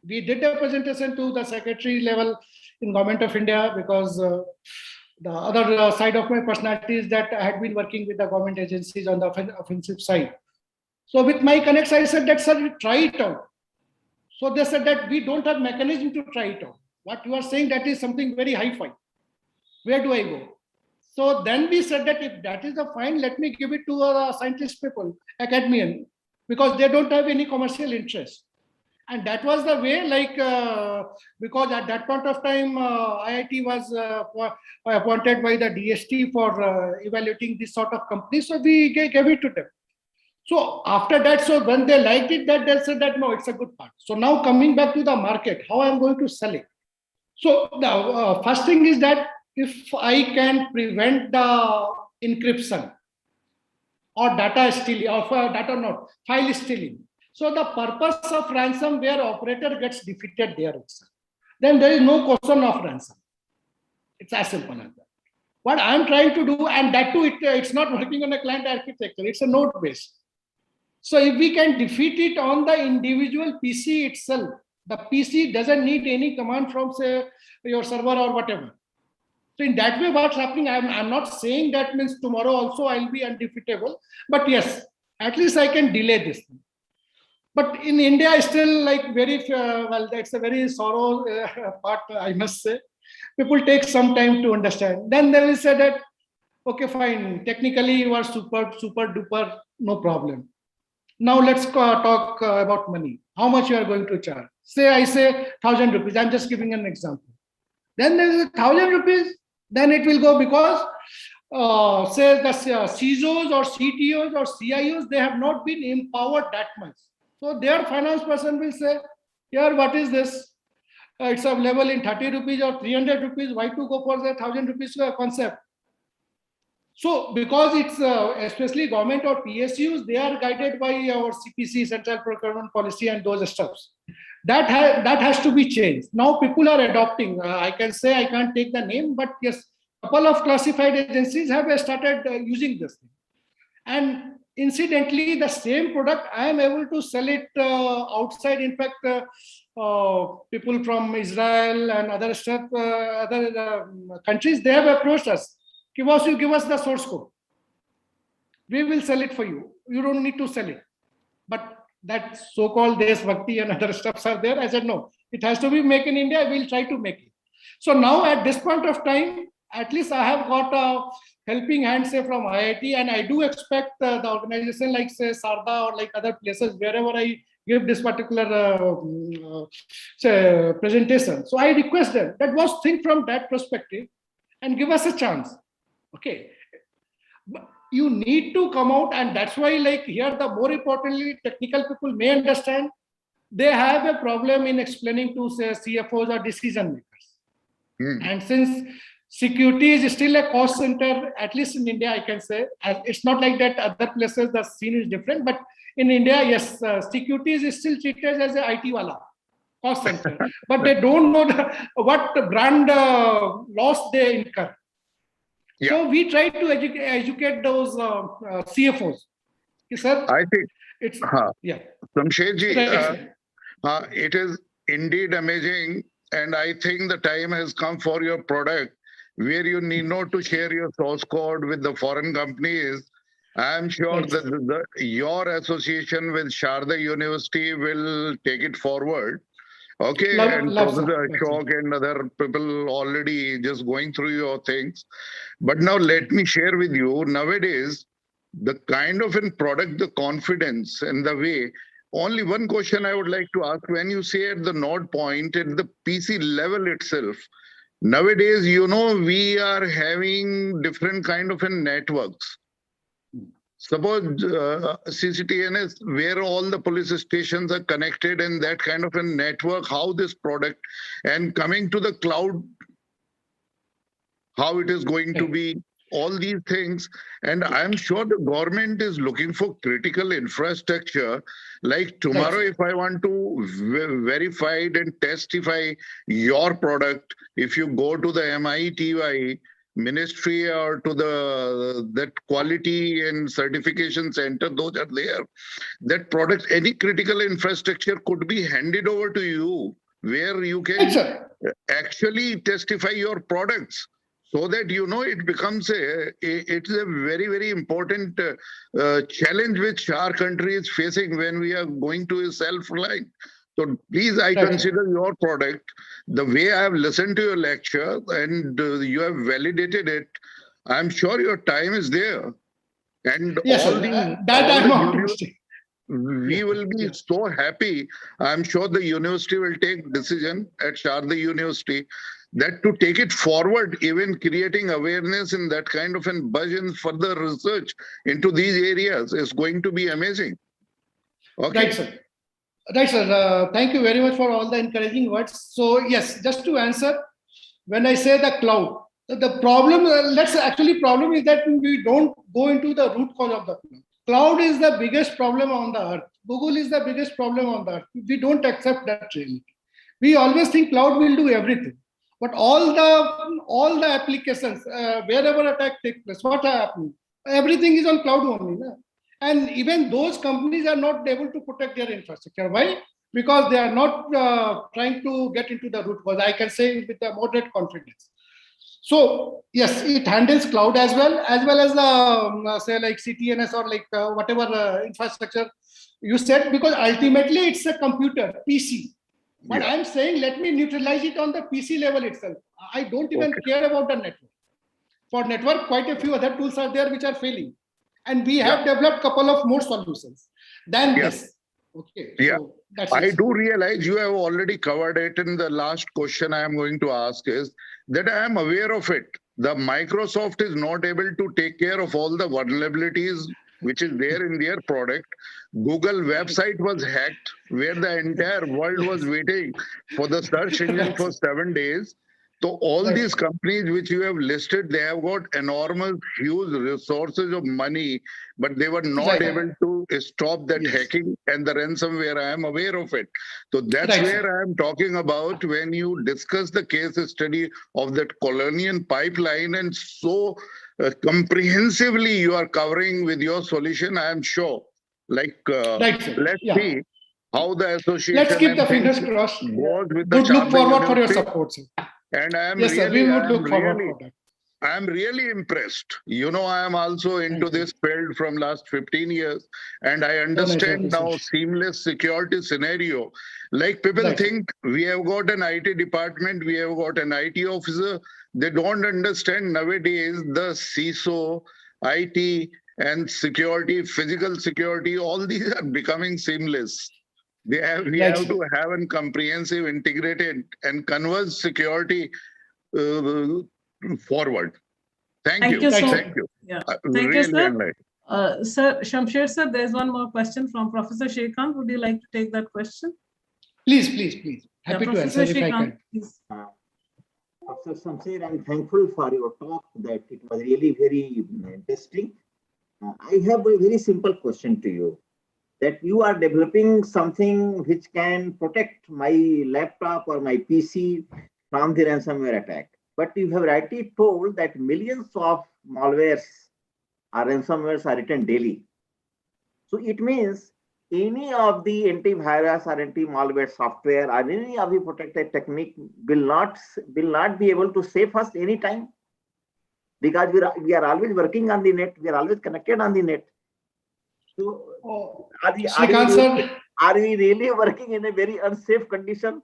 We did a presentation to the secretary level in Government of India, because the other side of my personality is that I had been working with the government agencies on the offensive side. So with my connects, I said that, sir, try it out. So they said that we don't have mechanism to try it out. What you are saying, that is something very high-fi. Where do I go? So then we said that if that is the fine, let me give it to the scientist people, academicians, because they don't have any commercial interest. And that was the way, because at that point of time, IIT was appointed by the DST for evaluating this sort of company. So we gave it to them. So after that, so when they liked it, that they said that, no, it's a good part. So now coming back to the market, how I'm going to sell it. So the first thing is that if I can prevent the encryption or data stealing, or file stealing. So the purpose of ransomware operator gets defeated there itself. Then there is no question of ransom. It's as simple as that. What I'm trying to do, and that too, it's not working on a client architecture, it's a node based. So if we can defeat it on the individual PC itself, the PC doesn't need any command from, say, your server or whatever. So in that way, what's happening, I'm not saying that means tomorrow also I'll be undefeatable, but yes, at least I can delay this thing. But in India, still like very, well, that's a very sorrow part, I must say. People take some time to understand. Then they will say that, okay, fine, technically you are super duper, no problem. Now let's talk about money. How much you are going to charge? Say I say 1,000 rupees. I'm just giving an example. Then there is 1,000 rupees. Then it will go because say the CISOs or CTOs or CIOs, they have not been empowered that much. So their finance person will say, here, what is this? It's available in 30 rupees or 300 rupees. Why to go for the 1,000 rupees concept? So because it's especially government or PSUs, they are guided by our CPC, Central Procurement Policy, and those stuffs. That has to be changed. Now people are adopting. I can say, I can't take the name, but yes, a couple of classified agencies have started using this thing. And incidentally, the same product, I am able to sell it outside. In fact, people from Israel and other stuff, other countries, they have approached us. Give us the source code. We will sell it for you. You don't need to sell it. But that so-called Deshbhakti and other stuffs are there. I said, no, it has to be made in India. We'll try to make it. So now at this point of time, at least I have got a helping hand, say, from IIT, and I do expect the organization like, say, Sharda or like other places, wherever I give this particular say, presentation. So I request them that was think from that perspective and give us a chance. Okay. But you need to come out, and that's why, like here, the more importantly, technical people may understand they have a problem in explaining to, say, CFOs or decision makers. And since security is still a cost center, at least in India, I can say, it's not like that other places the scene is different, but in India, yes, security is still treated as a IT wala, cost center, but they don't know what brand loss they incur. Yeah. So we try to educate those CFOs. Yes, sir? I think it's yeah. Shamsherji, it is indeed amazing, and I think the time has come for your product where you need not to share your source code with the foreign companies. I am sure that your association with Sharda University will take it forward. Okay, and Professor Ashok and other people already just going through your things. But now let me share with you, nowadays, the kind of in product, the confidence and the way, only one question I would like to ask, when you say at the node point, at the PC level itself, nowadays, you know, we are having different kind of networks. Suppose CCTNS, where all the police stations are connected and that kind of a network, how this product, and coming to the cloud, how it is going to be, all these things. And I'm sure the government is looking for critical infrastructure. Like tomorrow, if I want to verify it and testify your product, if you go to the MITY ministry or to that quality and certification center, those are there. That product, any critical infrastructure could be handed over to you, where you can actually testify your products. So that, you know, it becomes it's a very, very important challenge which our country is facing when we are going to a self-reliant. So please, I consider your product, the way I have listened to your lecture and you have validated it, I'm sure your time is there. And we will be so happy. I'm sure the university will take decision at Sharda University that to take it forward, even creating awareness in that kind of a buzz and further research into these areas is going to be amazing. Okay. Right, sir. Right, sir. Thank you very much for all the encouraging words. So yes, just to answer, when I say the cloud, the problem, problem is that we don't go into the root cause of the cloud. Cloud is the biggest problem on the earth. Google is the biggest problem on the earth. We don't accept that reality. We always think cloud will do everything. But all the applications, wherever attack takes place, what happens? Everything is on cloud only. No? And even those companies are not able to protect their infrastructure. Why? Because they are not trying to get into the root cause. I can say with a moderate confidence. So yes, it handles cloud as well as the say like CTNS or like whatever infrastructure you said, because ultimately it's a computer PC. But I'm saying let me neutralize it on the PC level itself. I don't even care about the network. For network, quite a few other tools are there which are failing, and we have developed couple of more solutions than this. Okay. Yeah. So that's I it. do realize you have already covered it in the last question I am going to ask is that I am aware of it. The Microsoft is not able to take care of all the vulnerabilities which is there in their product. Google website was hacked where the entire world was waiting for the search engine for 7 days. So all these companies which you have listed, they have got enormous, huge resources of money, but they were not able to stop that hacking and the ransomware. I am aware of it. So that's where I am talking about when you discuss the case study of that colonial pipeline, and so comprehensively you are covering with your solution. I am sure. Like, let's see how the association. Let's keep the fingers crossed. Goes with Good the look forward for your University. support, sir. And I am Yes, sir. We would look forward for that. I am really impressed. You know, I am also into this field from last 15 years, and I understand now seamless security scenario. Like people think we have got an IT department, we have got an IT officer. They don't understand nowadays the CISO, IT, and security, physical security, all these are becoming seamless. We have to have a comprehensive, integrated, and converged security forward. Thank you. Thank you. Yeah. Thank you, sir. Enlightened. Sir Shamsher, sir, there's one more question from Professor Srikanth. Would you like to take that question? Please. Happy to answer if I can. Professor Shamsher, I'm thankful for your talk, that it was really very interesting. I have a very simple question to you. That you are developing something which can protect my laptop or my PC from the ransomware attack. But you have rightly told that millions of malwares or ransomwares are written daily. So it means any of the antivirus or anti-malware software or any of the protected technique will not be able to save us anytime, because we are always working on the net, we are always connected on the net. So are we really working in a very unsafe condition?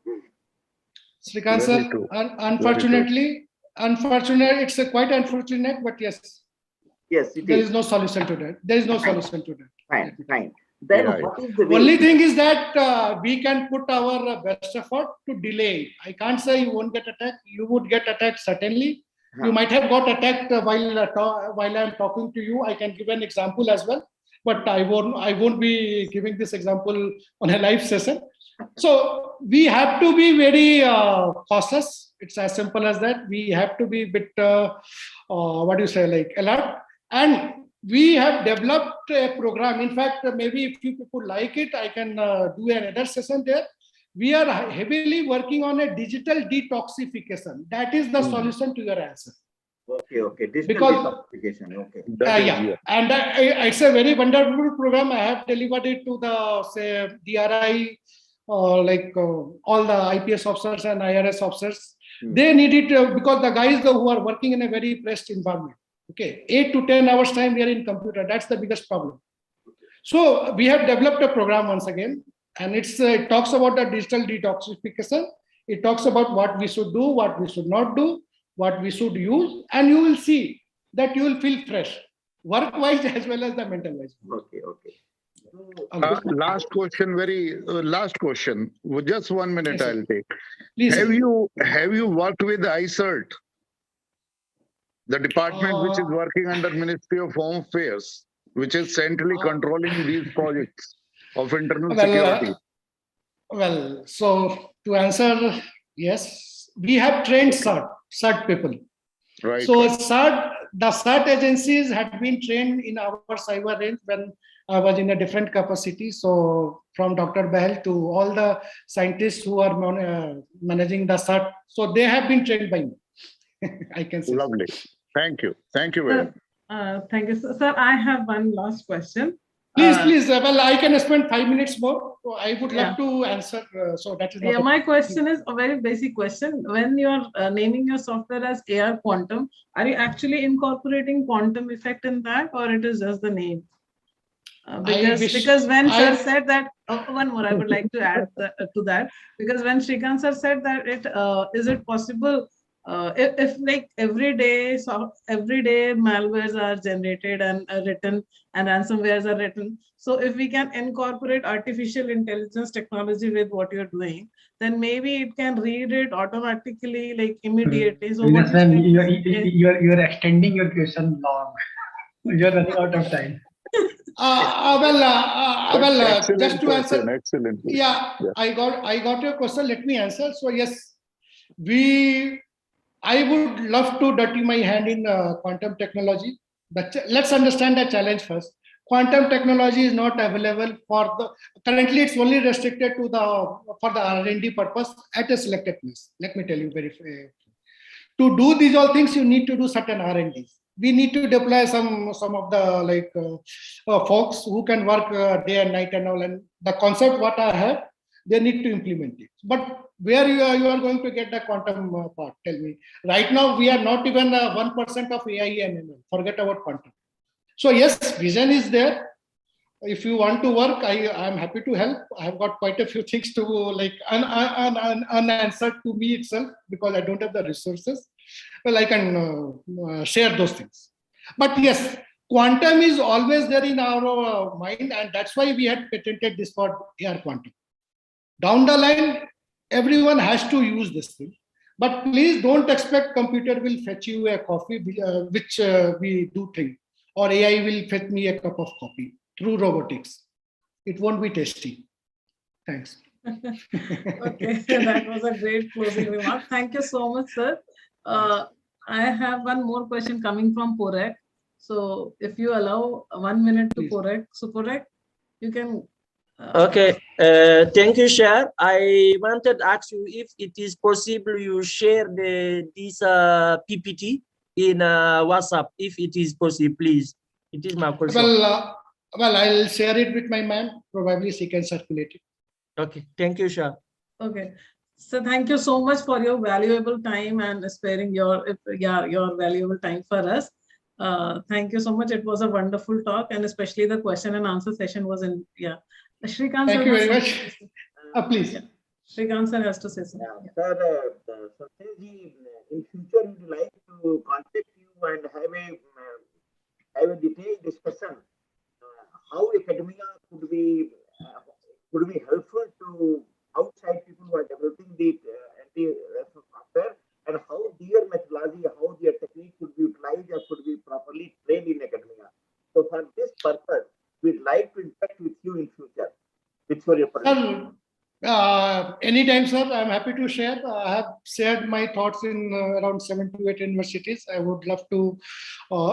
Srikanth sir, unfortunately, it's quite unfortunate, but yes, there is no solution to that. There is no solution to that. Fine. Then what is the way? Only thing is that we can put our best effort to delay it. I can't say you won't get attacked. You would get attacked certainly. You might have got attacked while I'm talking to you. I can give an example as well, but I won't be giving this example on a live session. So we have to be very cautious. It's as simple as that. We have to be a bit, alert. And we have developed a program. In fact, maybe if you people like it, I can do another session there. We are heavily working on a digital detoxification. That is the solution to your answer. Okay. Digital detoxification. Okay. And it's a very wonderful program. I have delivered it to the DRI, all the IPS officers and IRS officers. They need it because the guys who are working in a very pressed environment. Okay, 8 to 10 hours time we are in computer. That's the biggest problem. So we have developed a program once again, and it talks about the digital detoxification. It talks about what we should do, what we should not do, what we should use, and you will see that you will feel fresh, work-wise as well as the mental-wise. Okay. Last question. Just 1 minute, I'll take. Please. Have you worked with ICERT, the department which is working under Ministry of Home Affairs, which is centrally controlling these projects of internal security? So to answer, yes, we have trained CERT people. Right. So the CERT agencies had been trained in our cyber range when I was in a different capacity. So from Dr. Bahel to all the scientists who are managing the CERT, so they have been trained by me. I can say. Lovely. Thank you very much. Thank you, sir. I have one last question. Please. Well, I can spend 5 minutes more. So I would Yeah. love to answer. So that is not Yeah, my question is a very basic question. When you are naming your software as AR Quantum, are you actually incorporating quantum effect in that, or it is just the name? Because when Sir said that, one more I would like to add to that, because when Shrikant Sir said that is it possible if like every day malwares are generated and written and ransomwares are written, so if we can incorporate artificial intelligence technology with what you're doing, then maybe it can read it automatically, like immediately. So what you're extending your question long. You're running out of time. Just to answer. Excellent. Yeah, I got your question. Let me answer. So yes, I would love to dirty my hand in quantum technology. Let's understand the challenge first. Quantum technology is not available currently. It's only restricted to for the R&D purpose at a selected place. Let me tell you very. To do these all things, you need to do certain R&Ds. We need to deploy some of the folks who can work day and night and all. And the concept what I have, they need to implement it. But where you are going to get the quantum part? Tell me. Right now, we are not even 1% of AI and ML. Forget about quantum. So yes, vision is there. If you want to work, I am happy to help. I have got quite a few things to unanswered to me itself because I don't have the resources. Well, I can share those things. But yes, quantum is always there in our mind, and that's why we had patented this for AR quantum. Down the line, everyone has to use this thing. But please don't expect computer will fetch you a coffee, which we do think, or AI will fetch me a cup of coffee through robotics. It won't be tasty. Thanks. Okay, that was a great closing remark. Thank you so much, sir. I have one more question coming from Porek. So if you allow 1 minute to Porek. So Porek, you can. Okay, thank you, Shar. I wanted to ask you if it is possible you share this PPT in WhatsApp, if it is possible, please. It is my question. Well, I'll share it with my ma'am. Probably she can circulate it. Okay, thank you, Shar. Okay, so thank you so much for your valuable time and sparing your valuable time for us. Thank you so much. It was a wonderful talk, and especially the question and answer session was in Shrikant. Thank you very much. Please. Yeah. Shrikant sir has to say something. Sir, in future we would like to contact you and have a detailed discussion how academia could be helpful to outside people who are developing the anti-ransomware software, and how their methodology, how their technique could be utilized or could be properly trained in academia. So for this purpose, we'd like to interact with you in future. With your permission. Anytime, sir. I'm happy to share. I have shared my thoughts in around 7 to 8 universities. I would love to,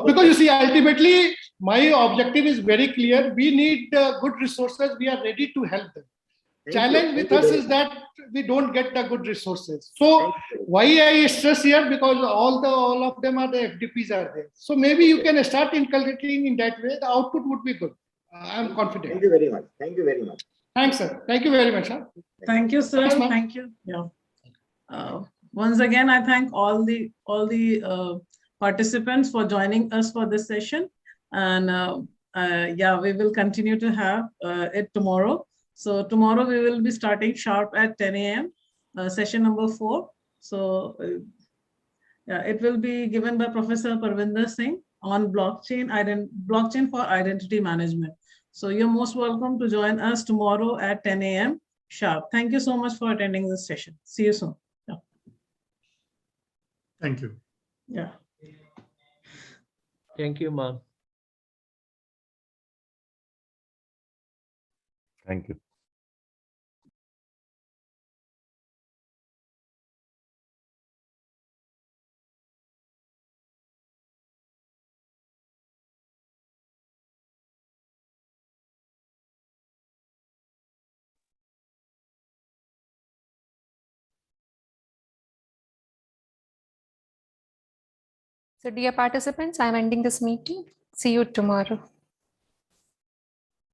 because you see, ultimately, my objective is very clear. We need good resources. We are ready to help them. Challenge with us is that we don't get the good resources. So why I stress here, because all of them are the FDPs are there. So maybe you can start inculcating in that way. The output would be good. I'm confident. Thank you very much. Thank you very much. Thanks, sir. Thank you very much. Sir. Thank you, sir. Thanks, thank you. Yeah. Once again, I thank all the participants for joining us for this session. And yeah, we will continue to have it tomorrow. So tomorrow we will be starting sharp at 10 a.m. Session number 4. So yeah, it will be given by Professor Parvinder Singh on blockchain for identity management. So you're most welcome to join us tomorrow at 10 a.m. sharp. Thank you so much for attending this session. See you soon. Yeah. Thank you. Yeah. Thank you, ma'am. Thank you. So dear participants, I'm ending this meeting. See you tomorrow.